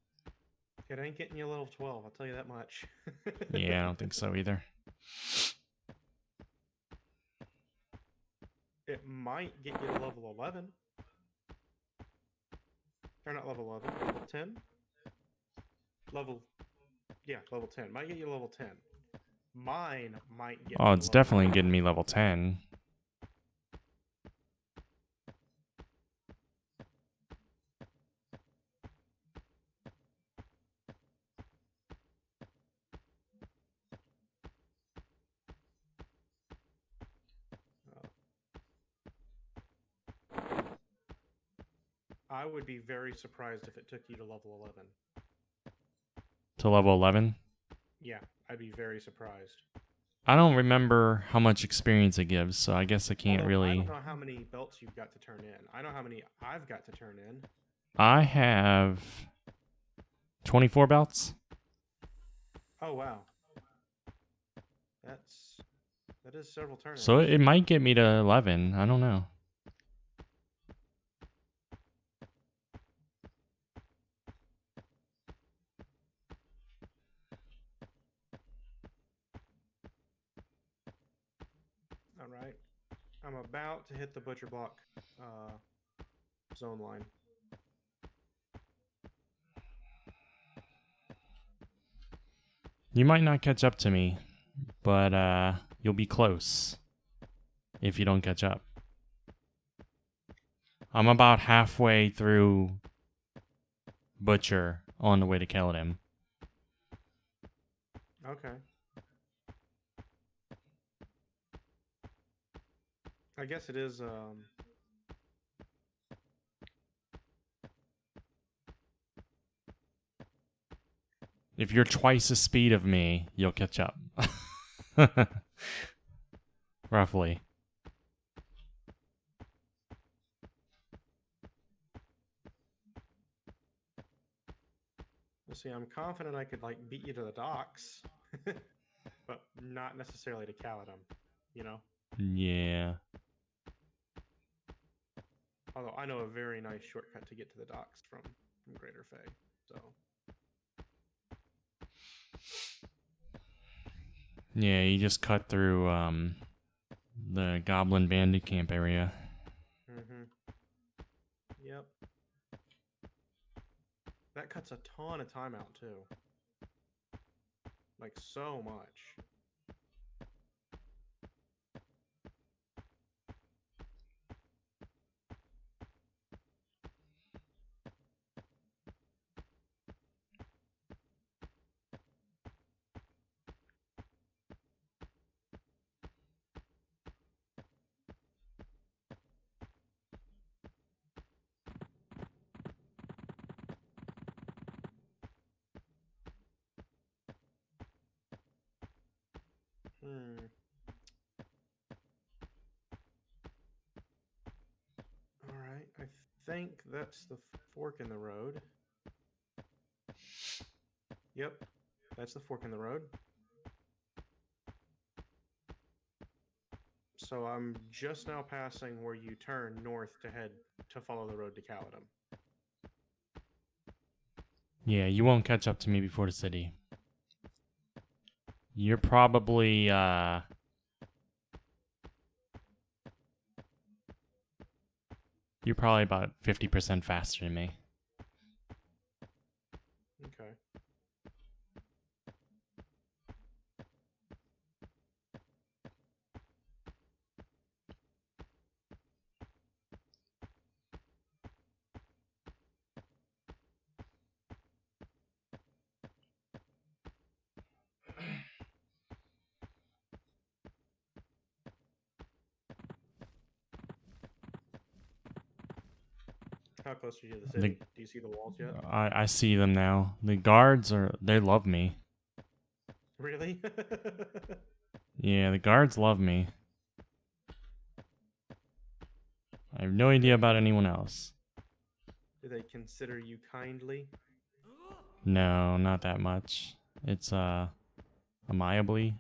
It ain't getting you level 12, I'll tell you that much. Yeah, I don't think so either. It might get you to level 11. Or not level 11, level 10? Level 10. Might get you to level 10. Mine might get Oh, me it's to level definitely 11. getting me level 10. I would be very surprised if it took you to level 11. To level 11? Yeah, I'd be very surprised. I don't remember how much experience it gives, so I guess I can't really... I don't know how many belts you've got to turn in. I know how many I've got to turn in. I have 24 belts. Oh, wow. That is several turns. So it might get me to 11. I don't know. Alright. I'm about to hit the Butcher Block zone line. You might not catch up to me, but you'll be close if you don't catch up. I'm about halfway through Butcher on the way to Kaladin. Okay. I guess it is. If you're twice the speed of me, you'll catch up. Roughly. Let's see. I'm confident I could like beat you to the docks, but not necessarily to Caladum. You know. Yeah. Although I know a very nice shortcut to get to the docks from Greater Fay. So. Yeah, you just cut through the Goblin Bandit Camp area. Mm-hmm. Yep. That cuts a ton of time out too. Like so much. Hmm. All right. I think that's the fork in the road. Yep. That's the fork in the road. So I'm just now passing where you turn north to head to follow the road to Caladum. Yeah, you won't catch up to me before the city. You're probably, you're probably about 50% faster than me. Okay. How close are you to the city? Do you see the walls yet? I see them now. The guards they love me. Really? Yeah, the guards love me. I have no idea about anyone else. Do they consider you kindly? No, not that much. It's, amiably.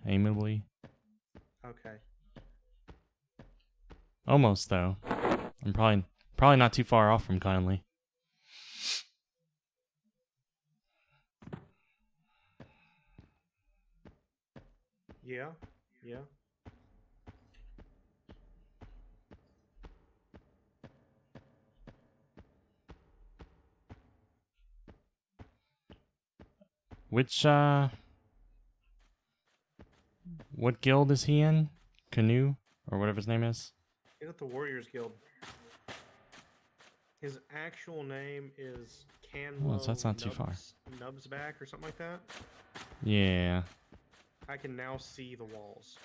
Okay. Almost, though. I'm probably not too far off from kindly. Yeah. Yeah. Which, what guild is he in? Canoe? Or whatever his name is? He's at the Warriors Guild. His actual name is Oh, Canlo so that's not too far. Nubsback or something like that. Yeah. I can now see the walls.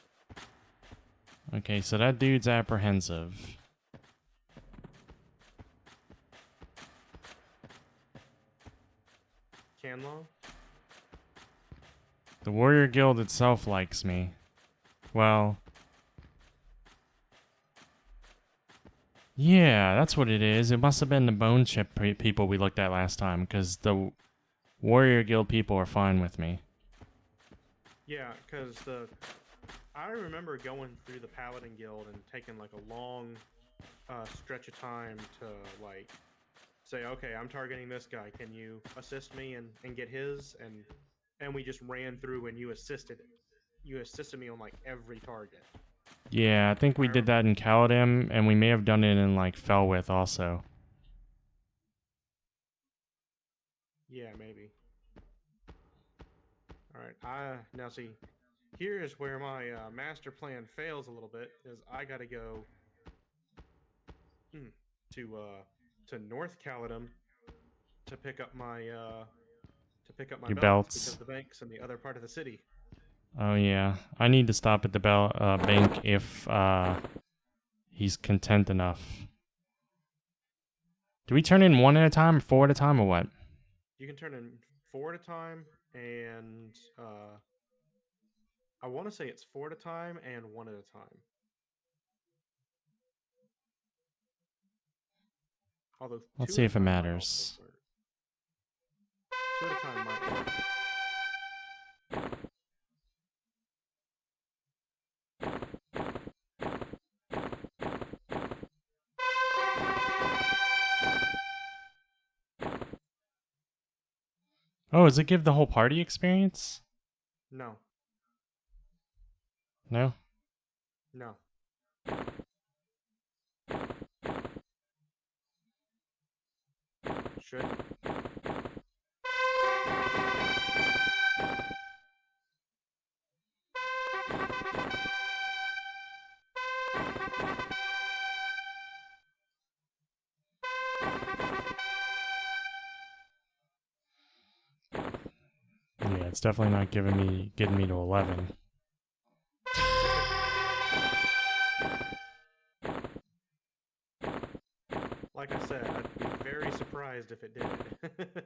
Okay, so that dude's apprehensive. Canlo? The Warrior Guild itself likes me. Well... yeah, that's what it is. It must have been the Bone Chip people we looked at last time, because the Warrior Guild people are fine with me. Yeah, because I remember going through the Paladin Guild and taking like a long stretch of time to like say, okay, I'm targeting this guy. Can you assist me and get his? And we just ran through and you assisted me on like every target. Yeah, I think we did that in Caladam, and we may have done it in like Felwith also. Yeah, maybe. All right, now see, here is where my master plan fails a little bit, is I got to go to North Caladum to pick up my Your belts because belts. the bank's in the other part of the city. Oh yeah, I need to stop at the bank he's content enough. Do we turn in 1 at a time, or 4 at a time, or what? You can turn in 4 at a time, and I want to say it's 4 at a time and 1 at a time. Although Let's 2 see at a if it time might matters. also work. 2 at a time might work. Oh, does it give the whole party experience? No. No? No. Should. Yeah, it's definitely not getting me to 11. Like I said, I'd be very surprised if it did.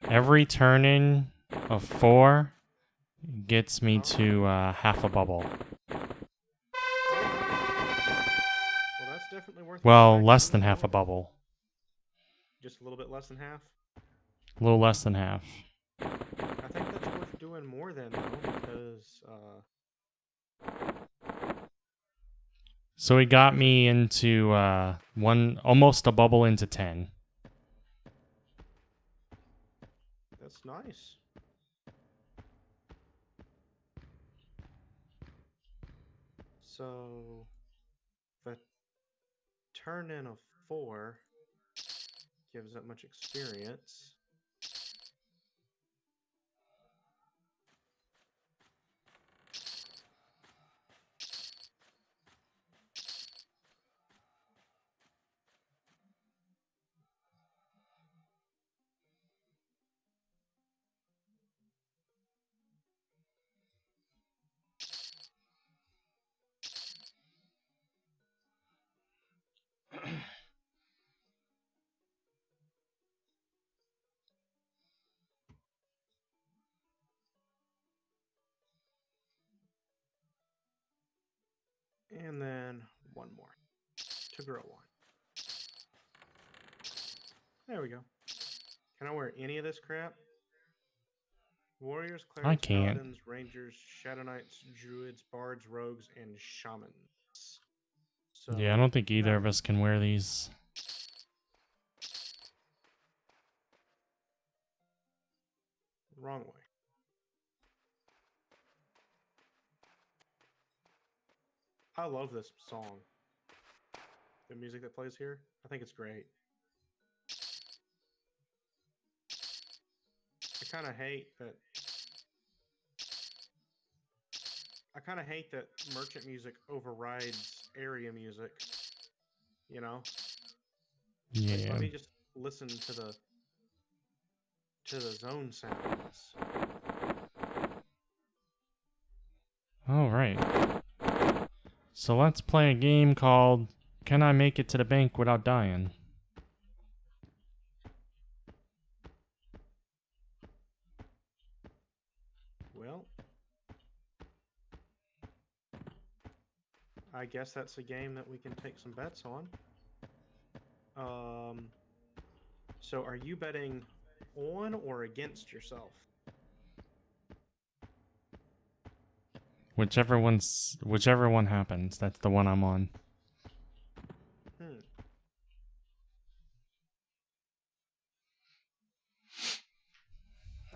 Every turning of 4 gets me to half a bubble. Well, that's definitely worth Well, going back less and than doing half a more. bubble. Just a little bit less than half. A little less than half. I think that's worth doing more than though, because So it got me into almost a bubble into 10. that's nice. So the turn in of 4 gives that much experience. And then one more to grow one. There we go. Can I wear any of this crap? Warriors, I clerics, can't. paladins, rangers, shadow knights, druids, bards, rogues, and shamans. So Yeah, I don't think either of us can wear these. Wrong way. I love this song. The music that plays here, I think it's great. I kind of hate that merchant music overrides area music. You know? Like, Yeah. let me just listen to the zone sounds. All right. So let's play a game called Can I Make It to the Bank Without Dying? Well, I guess that's a game that we can take some bets on. So are you betting on or against yourself? Whichever one happens, that's the one I'm on.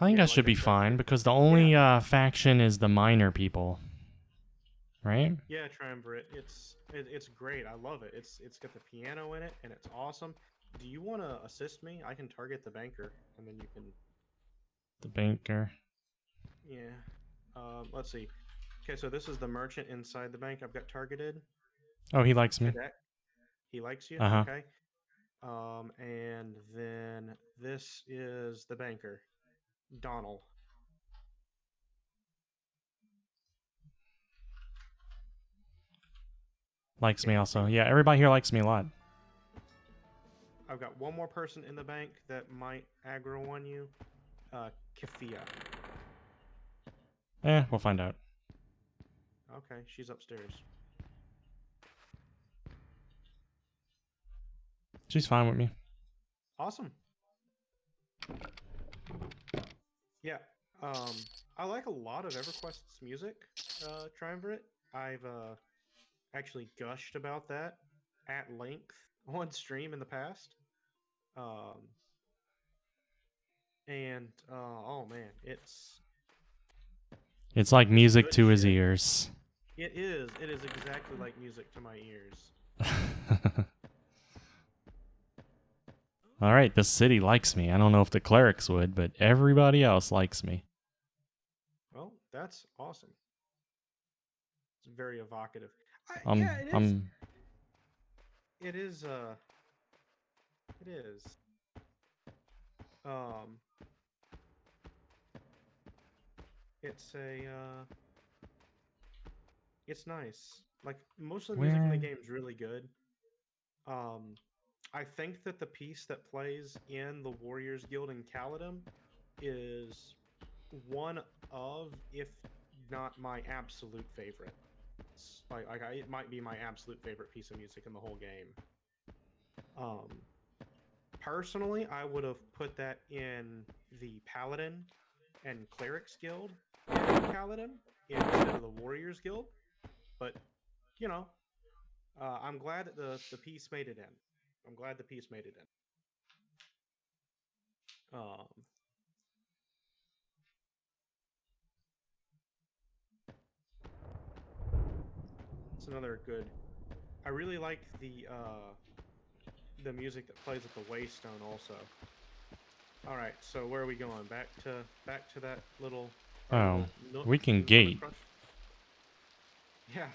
I think Yeah, I like should I be said, fine because the only faction is the minor people. Right? yeah, Triumvirate. It's great. I love it. It's got the piano in it and it's awesome. Do you want to assist me? I can target the banker and then you can. The banker. Yeah. Let's see. Okay, so this is the merchant inside the bank. I've got targeted. Oh, he likes me. Cadet. He likes you. Uh-huh. Okay. And then this is the banker, Donald. Likes me also. Yeah, everybody here likes me a lot. I've got one more person in the bank that might aggro on you. Kafia. We'll find out. Okay, she's upstairs. She's fine with me. Awesome. Yeah. I like a lot of EverQuest's music, Triumvirate. I've actually gushed about that at length on stream in the past. Oh man, It's like music good to his shit. ears. It is. It is exactly like music to my ears. All right, the city likes me. I don't know if the clerics would, but everybody else likes me. Well, that's awesome. It's very evocative. I'm, Yeah, it is. I'm, It is. It is. It's a. It's nice. Like most of the music in the game is really good. I think that the piece that plays in the Warriors Guild in Caledon is one of, if not my absolute favorite. It might be my absolute favorite piece of music in the whole game. Personally, I would have put that in the Paladin and Clerics Guild in Caledon instead of the Warriors Guild. But, you know, I'm glad that the piece made it in. I'm glad the piece made it in. It's another good. I really like the music that plays at the Waystone also. All right, so where are we going? Back to that little. oh, nook we can on the gate. Yeah,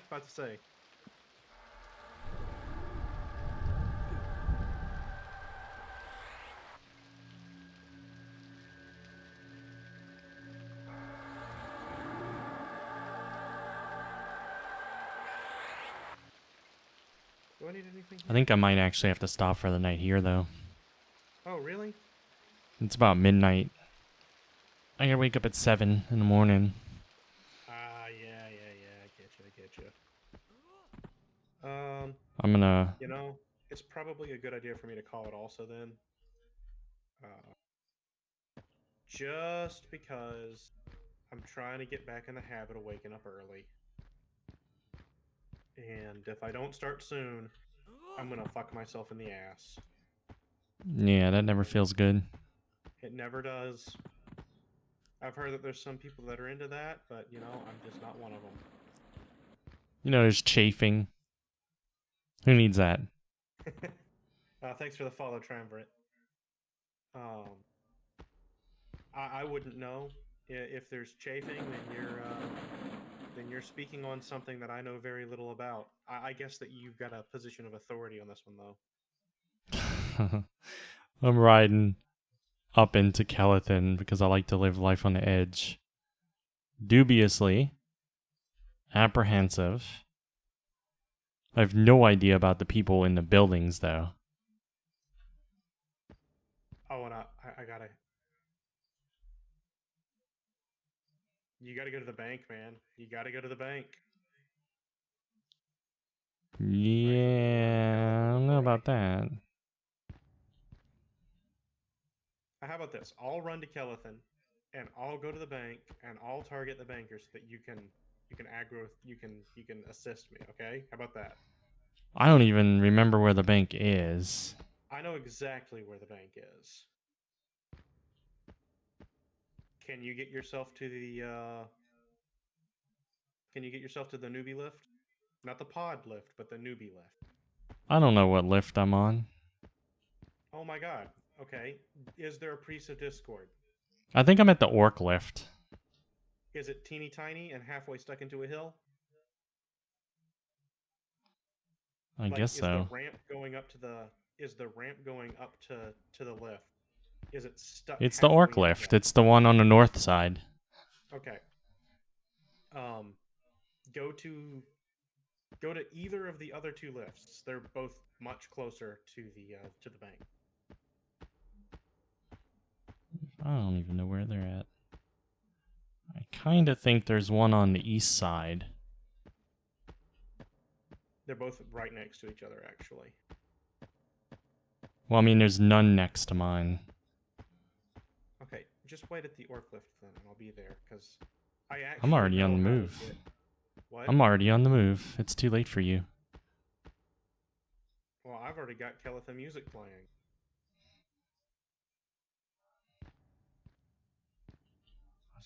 about to say. Do I need anything here? I think I might actually have to stop for the night here, though. Oh, really? It's about midnight. I gotta wake up at 7 in the morning. Yeah. I get you. I'm gonna... You know, it's probably a good idea for me to call it also then. Just because I'm trying to get back in the habit of waking up early. And if I don't start soon, I'm gonna fuck myself in the ass. Yeah, that never feels good. It never does. I've heard that there's some people that are into that, but, you know, I'm just not one of them. You know, there's chafing. Who needs that? Thanks for the follow, Triumvirate. I wouldn't know if there's chafing. Then you're speaking on something that I know very little about. I guess that you've got a position of authority on this one, though. I'm riding up into Caledon because I like to live life on the edge. Dubiously. Apprehensive. I have no idea about the people in the buildings, though. Oh, and I gotta... You gotta go to the bank, man. You gotta go to the bank. Yeah, I don't know about that. How about this? I'll run to Kellethan, and I'll go to the bank, and I'll target the banker so that you can aggro, you can assist me. Okay? How about that? I don't even remember where the bank is. I know exactly where the bank is. Can you get yourself to the newbie lift? Not the pod lift, but the newbie lift. I don't know what lift I'm on. Oh my god. Okay. Is there a priest of Discord? I think I'm at the orc lift. Is it teeny tiny and halfway stuck into a hill? I guess so. Is the ramp going up to the lift? Is it stuck? It's the orc lift. It's the one on the north side. Okay. Go to Go to either of the other two lifts. They're both much closer to the bank. I don't even know where they're at. I kind of think there's one on the east side. They're both right next to each other, actually. Well, I mean, there's none next to mine. Okay, just wait at the orc lift then, and I'll be there, because I actually I'm already on the know how to move. get- What? I'm already on the move. It's too late for you. Well, I've already got Kelitha music playing.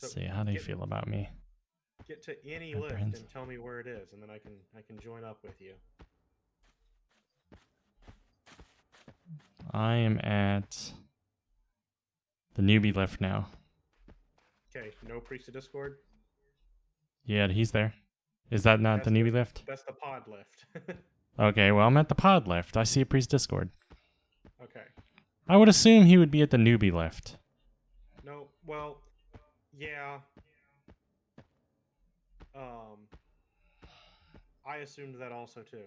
Let's see how they feel about me. Get to any My lift brains. and tell me where it is, and then I can join up with you. I am at the newbie lift now. Okay, no priest of Discord. Yeah, he's there. Is that not the newbie lift? That's the pod lift. Okay, well, I'm at the pod lift. I see a priest Discord. Okay. I would assume he would be at the newbie lift. No, well, yeah. I assumed that also too.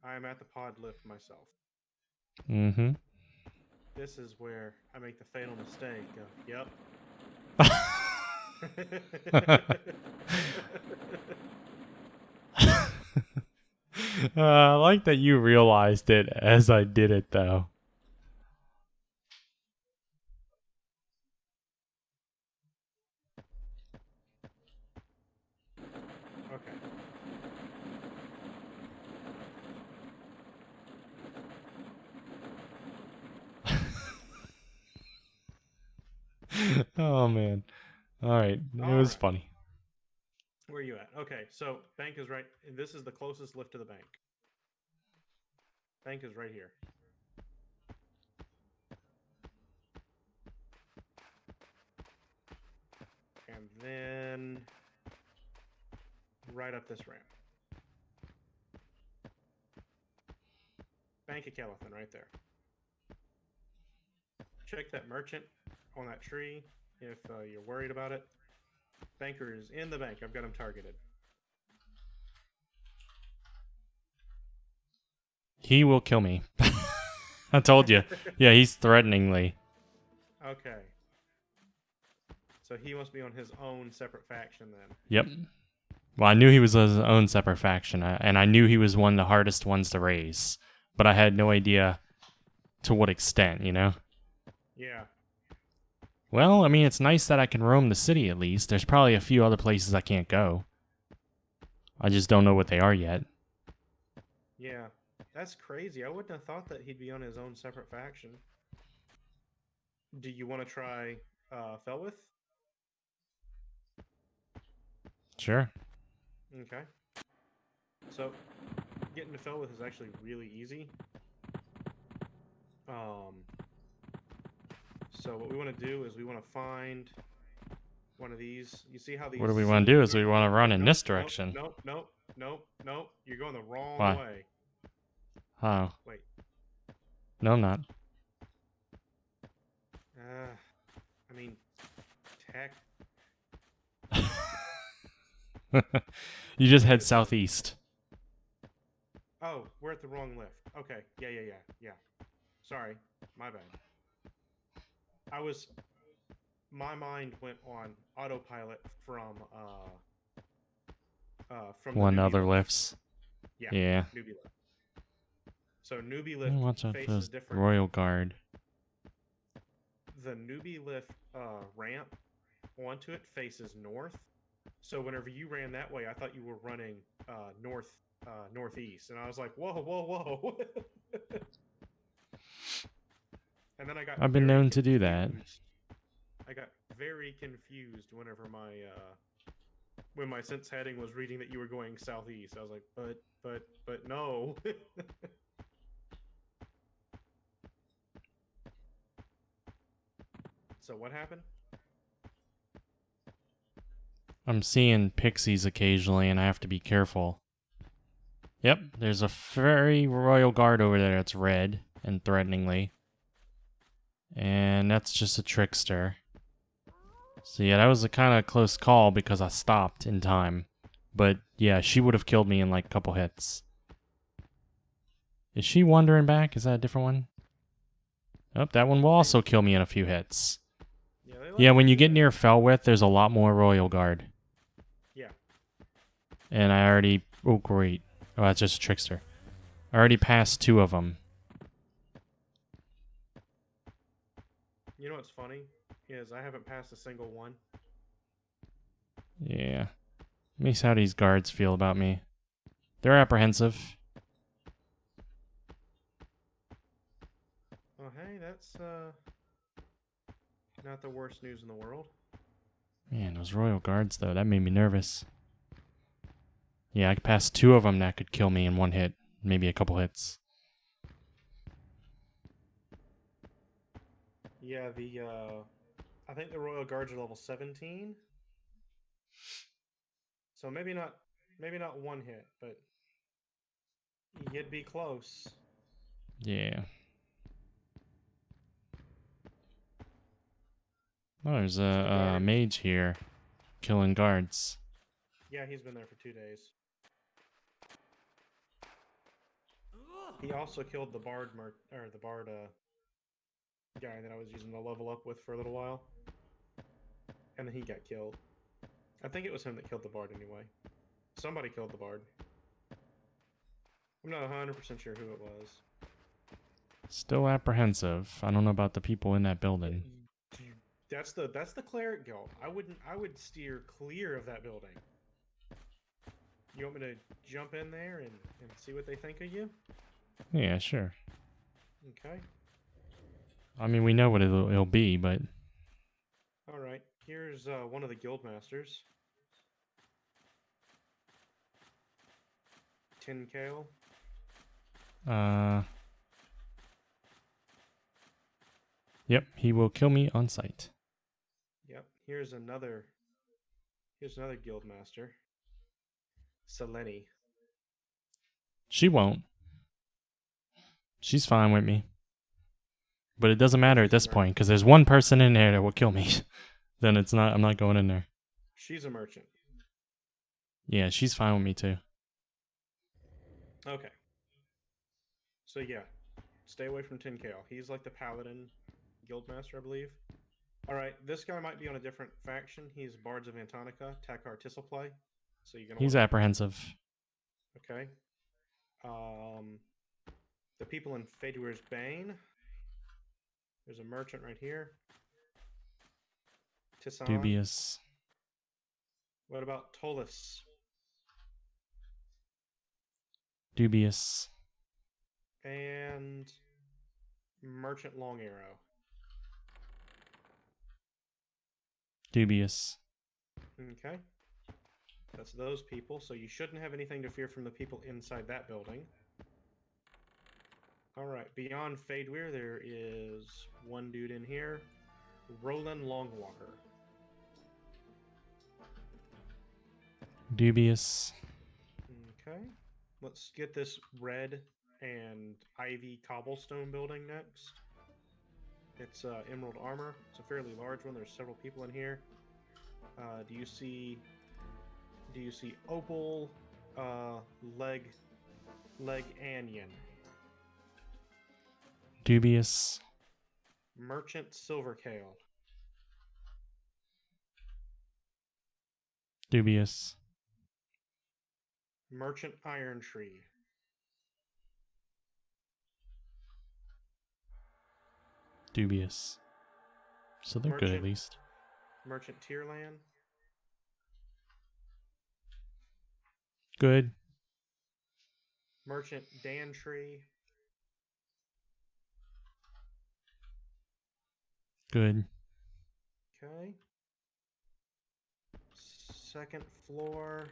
I am at the pod lift myself. Mm-hmm. This is where I make the fatal mistake of, yep. I like that you realized it as I did it, though. Okay. Oh, man. All right. It All was right. funny. Where are you at? Okay, so bank is right. This is the closest lift to the bank. Bank is right here. And then right up this ramp. Bank of Kelithan right there. Check that merchant on that tree if you're worried about it. Banker is in the bank. I've got him targeted. He will kill me. I told you. Yeah, he's threateningly. Okay. So he must be on his own separate faction then. Yep. Well, I knew he was his own separate faction, and I knew he was one of the hardest ones to raise. But I had no idea to what extent, you know? Yeah. Well, I mean, it's nice that I can roam the city at least. There's probably a few other places I can't go. I just don't know what they are yet. Yeah. That's crazy. I wouldn't have thought that he'd be on his own separate faction. Do you want to try Felwith? Sure. Okay. So, getting to Felwith is actually really easy. So what we want to do is we want to find one of these. You see how these... What do we want to do is we want to run in this direction. Nope. You're going the wrong Why? way. Oh. Wait. No, I'm not. I mean, tech. You just head southeast. Oh, we're at the wrong lift. Okay. Yeah. Sorry. My bad. My mind went on autopilot from One the newbie other lift. lifts. Yeah. Newbie lift. So newbie Oh, lift watch out for faces those different. Royal Guard. The newbie lift ramp onto it faces north. So whenever you ran that way, I thought you were running northeast, and I was like, whoa. And then I got. I've been very known to do that. confused. I got very confused whenever when my sense heading was reading that you were going southeast. I was like, but no. So what happened? I'm seeing pixies occasionally, and I have to be careful. Yep, there's a very Royal Guard over there that's red and threateningly. And that's just a trickster. So yeah, that was a kind of close call because I stopped in time. But yeah, she would have killed me in like a couple hits. Is she wandering back? Is that a different one? Oh, that one will also kill me in a few hits. Yeah, they like Yeah, to when you do get that. near Felwith, there's a lot more Royal Guard. Yeah. And I already... Oh, great. Oh, that's just a trickster. I already passed 2 of them. You know what's funny? Is I haven't passed a single one. Yeah. Let me see how these guards feel about me. They're apprehensive. Oh, hey, that's not the worst news in the world. Man, those Royal Guards, though, that made me nervous. Yeah, I could pass 2 of them that could kill me in 1 hit. Maybe a couple hits. Yeah, I think the Royal Guards are level 17. So maybe not 1 hit, but you'd be close. Yeah. Oh, there's The a guard. mage here. Killing guards. Yeah, he's been there for 2 days. He also killed the bard guy that I was using to level up with for a little while. And then he got killed. I think it was him that killed the bard anyway. Somebody killed the bard. I'm not 100% sure who it was. Still apprehensive. I don't know about the people in that building. That's the cleric guild. I would steer clear of that building. You want me to jump in there and see what they think of you? Yeah, sure. Okay. I mean, we know what it'll be, but... Alright. Here's one of the guild masters. Tin Kale. Yep, he will kill me on sight. Yep. Here's another guild master. Selene. She won't. She's fine with me. But it doesn't matter at this point, because there's one person in there that will kill me. Then I'm not going in there. She's a merchant. Yeah, she's fine with me too. Okay. So yeah, stay away from Tin Kale. He's like the paladin guildmaster, I believe. All right, this guy might be on a different faction. He's Bards of Antonica, Takar Tisselplay. So you're gonna. He's apprehensive. Okay. The people in Faduir's Bane. There's a merchant right here. Tissan. Dubious. What about Tolis? Dubious. And Merchant Long Arrow. Dubious. Okay. That's those people, so you shouldn't have anything to fear from the people inside that building. Alright, beyond Fadeweir, there is one dude in here. Roland Longwalker. Dubious. Okay. Let's get this red and ivy cobblestone building next. It's emerald armor. It's a fairly large one. There's several people in here. Do you see opal, leg anion, Dubious. merchant silvercale, Dubious. merchant iron tree, Dubious. So they're good at least. merchant Tierland, Good. merchant Dantree, Good. okay. Second floor.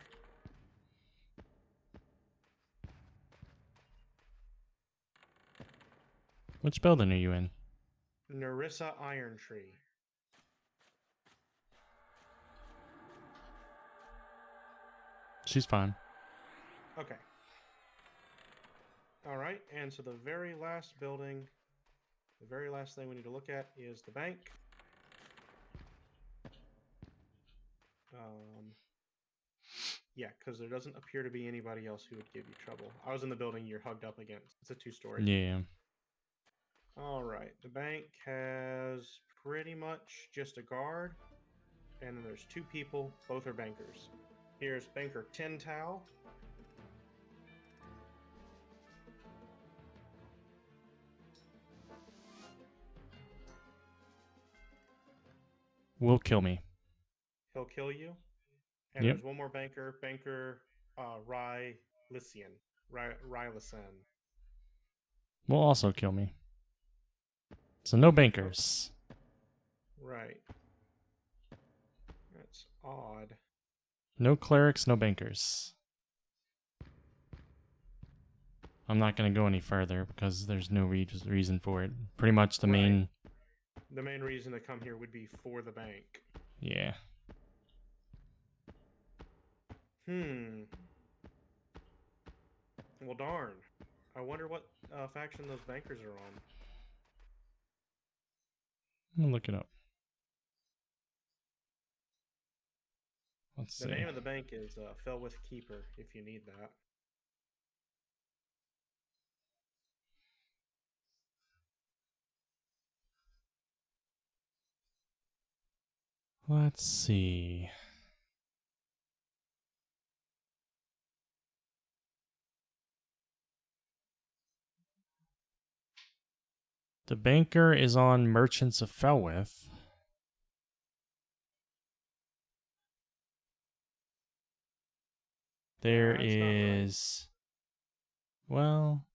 Which building are you in? Narissa Iron Tree. She's fine. Okay. Alright, and so the very last building, the very last thing we need to look at is the bank. Yeah, because there doesn't appear to be anybody else who would give you trouble. I was in the building you're hugged up against. It's a 2-story. Yeah. All right. The bank has pretty much just a guard, and then there's 2 people. Both are bankers. Here's Banker Tin Towel. Will kill me. He'll kill you. And Yep. there's one more banker, Banker Rylisian. Rylison. Will also kill me. So no bankers. Right. That's odd. No clerics, no bankers. I'm not going to go any further because there's no reason for it. Pretty much the main... The main reason to come here would be for the bank. Yeah. Well, darn. I wonder what faction those bankers are on. I'm going to look it up. Let's see. The name of the bank is Felwith Keeper, if you need that. Let's see. The banker is on Merchants of Felwith. There is... Well...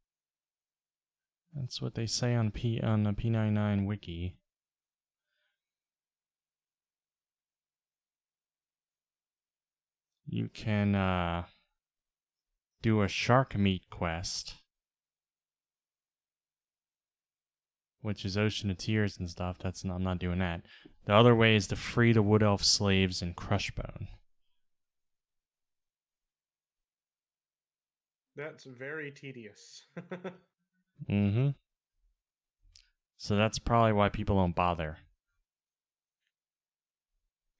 That's what they say on the P99 wiki. You can do a shark meat quest, which is Ocean of Tears and stuff. I'm not doing that. The other way is to free the Wood Elf slaves in Crushbone. That's very tedious. Mm-hmm. So that's probably why people don't bother.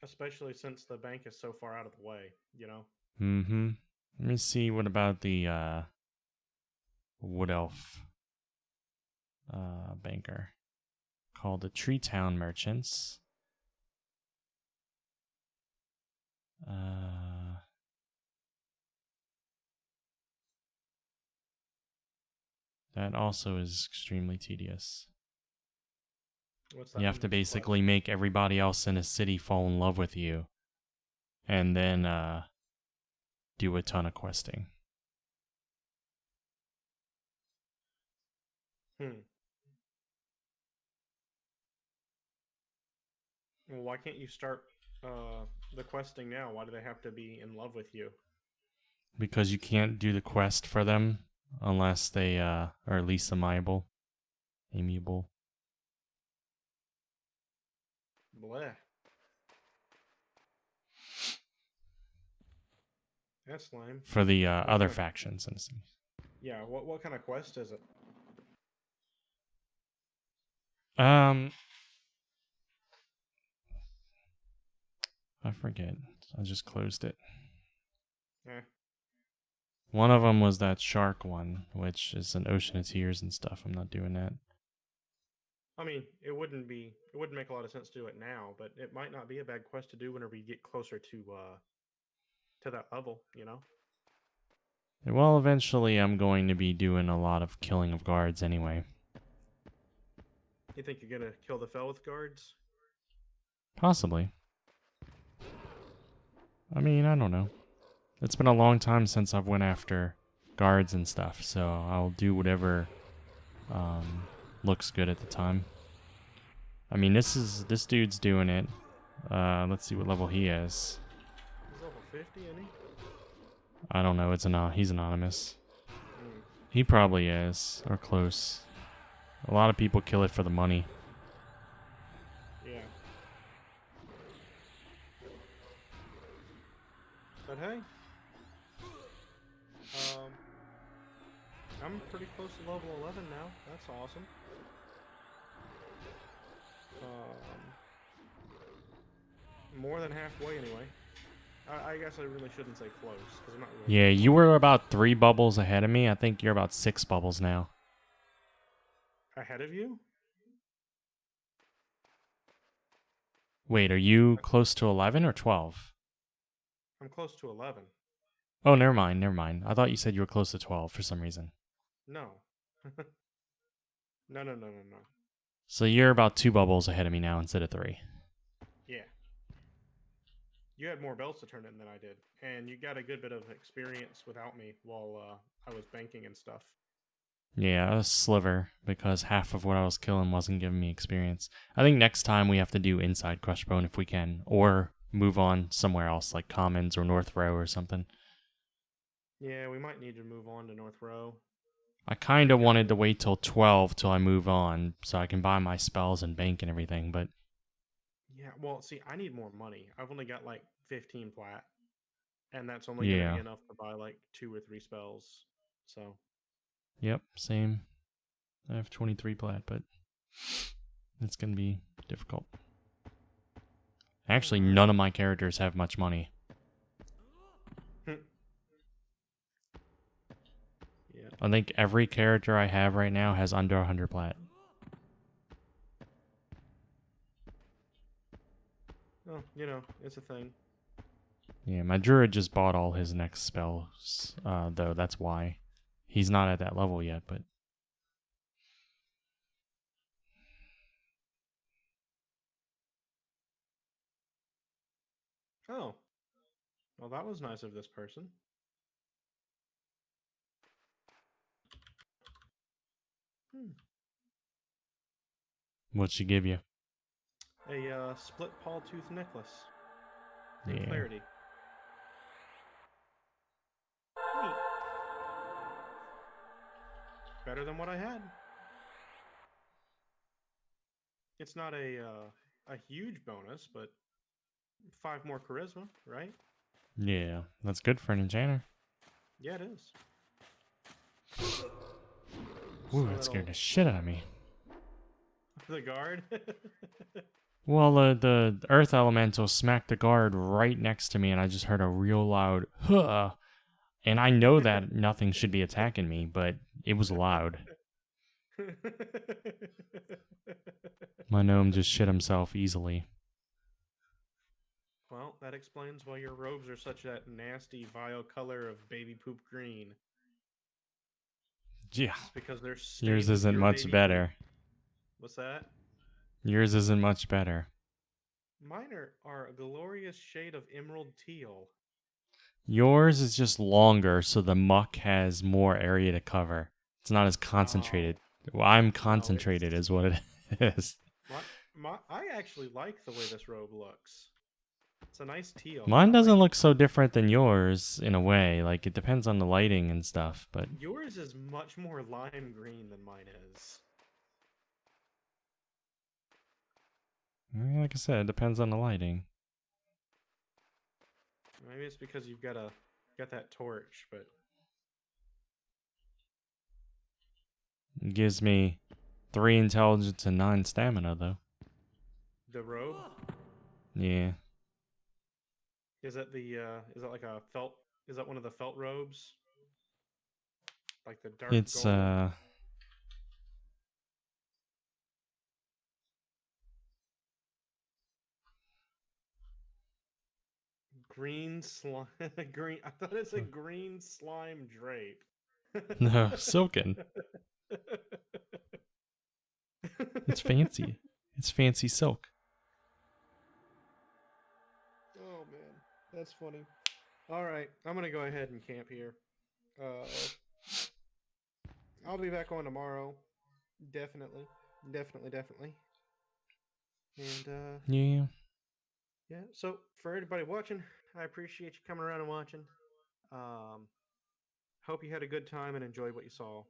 Especially since the bank is so far out of the way, you know? Mm-hmm. Let me see, what about the Wood Elf banker? Called the Tree Town Merchants. That also is extremely tedious. What's that? You have to basically make everybody else in a city fall in love with you. And then do a ton of questing. Well, why can't you start the questing now? Why do they have to be in love with you? Because you can't do the quest for them unless they are at least amiable. Bleh. That's lame. For the other factions. Yeah, what kind of quest is it? I forget. I just closed it. Eh. One of them was that shark one, which is an Ocean of Tears and stuff. I'm not doing that. I mean, it wouldn't make a lot of sense to do it now, but it might not be a bad quest to do whenever you get closer to that level, you know? Well, eventually I'm going to be doing a lot of killing of guards anyway. You think you're gonna kill the Felwith guards? Possibly. I mean, I don't know. It's been a long time since I've went after guards and stuff, so I'll do whatever looks good at the time. I mean, this dude's doing it. Let's see what level he is. He's level 50, isn't he? I don't know. He's anonymous. He probably is, or close. A lot of people kill it for the money. Yeah. But hey, I'm pretty close to level 11 now. That's awesome. More than halfway anyway. I guess I really shouldn't say close, because I'm not really... Yeah, you were about 3 bubbles ahead of me. I think you're about 6 bubbles now. Ahead of you? Wait, are you close to 11 or 12? I'm close to 11. Oh, never mind, never mind. I thought you said you were close to 12 for some reason. No. No. So you're about 2 bubbles ahead of me now instead of 3. Yeah. You had more bells to turn in than I did, and you got a good bit of experience without me while I was banking and stuff. Yeah, a sliver, because half of what I was killing wasn't giving me experience. I think next time we have to do inside Crushbone if we can, or move on somewhere else, like Commons or North Row or something. Yeah, we might need to move on to North Row. I kind of wanted to wait till 12 till I move on, so I can buy my spells and bank and everything, but... Yeah, well, see, I need more money. I've only got like 15 plat, and that's only going to be enough to buy like 2 or 3 spells. So... Yep, same. I have 23 plat, but it's going to be difficult. Actually, none of my characters have much money. Yeah. I think every character I have right now has under 100 plat. Oh, you know, it's a thing. Yeah, my druid just bought all his next spells, though that's why. He's not at that level yet, but... Oh. Well, that was nice of this person. What'd she give you? A split paw tooth necklace. In Yeah. clarity. Neat. Better than what I had. It's not a huge bonus, but 5 more charisma, right? Yeah, that's good for an enchanter. Yeah, it is. Ooh, So that scared the shit out of me. The guard? Well, the earth elemental smacked the guard right next to me, and I just heard a real loud "huh," and I know that nothing should be attacking me, but it was loud. My gnome just shit himself easily. Well, that explains why your robes are such that nasty, vile color of baby poop green. Yeah. It's because they're Yours stained with isn't your much baby better. poop. What's that? Yours isn't much better. Mine are a glorious shade of emerald teal. Yours is just longer, so the muck has more area to cover. It's not as concentrated. Well, I'm concentrated is what it is. I actually like the way this robe looks. It's a nice teal. Mine I doesn't like look so different than yours in a way. Like, it depends on the lighting and stuff, but... Yours is much more lime green than mine is. Like I said, it depends on the lighting. Maybe it's because you've got that torch, but It gives me 3 intelligence and 9 stamina, though. the robe, Yeah. is that like a felt? Is that one of the felt robes? Like the dark It's, gold? Green slime. Green. I thought it said green slime drape. No, silken. It's fancy. It's fancy silk. Oh man, that's funny. All right, I'm gonna go ahead and camp here. I'll be back on tomorrow. Definitely. And Yeah. yeah. So for everybody watching, I appreciate you coming around and watching. Hope you had a good time and enjoyed what you saw.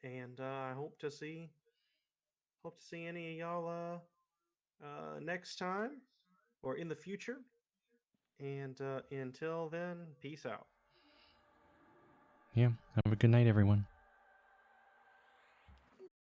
And I hope to see any of y'all next time or in the future. And until then, peace out. Yeah. Have a good night, everyone.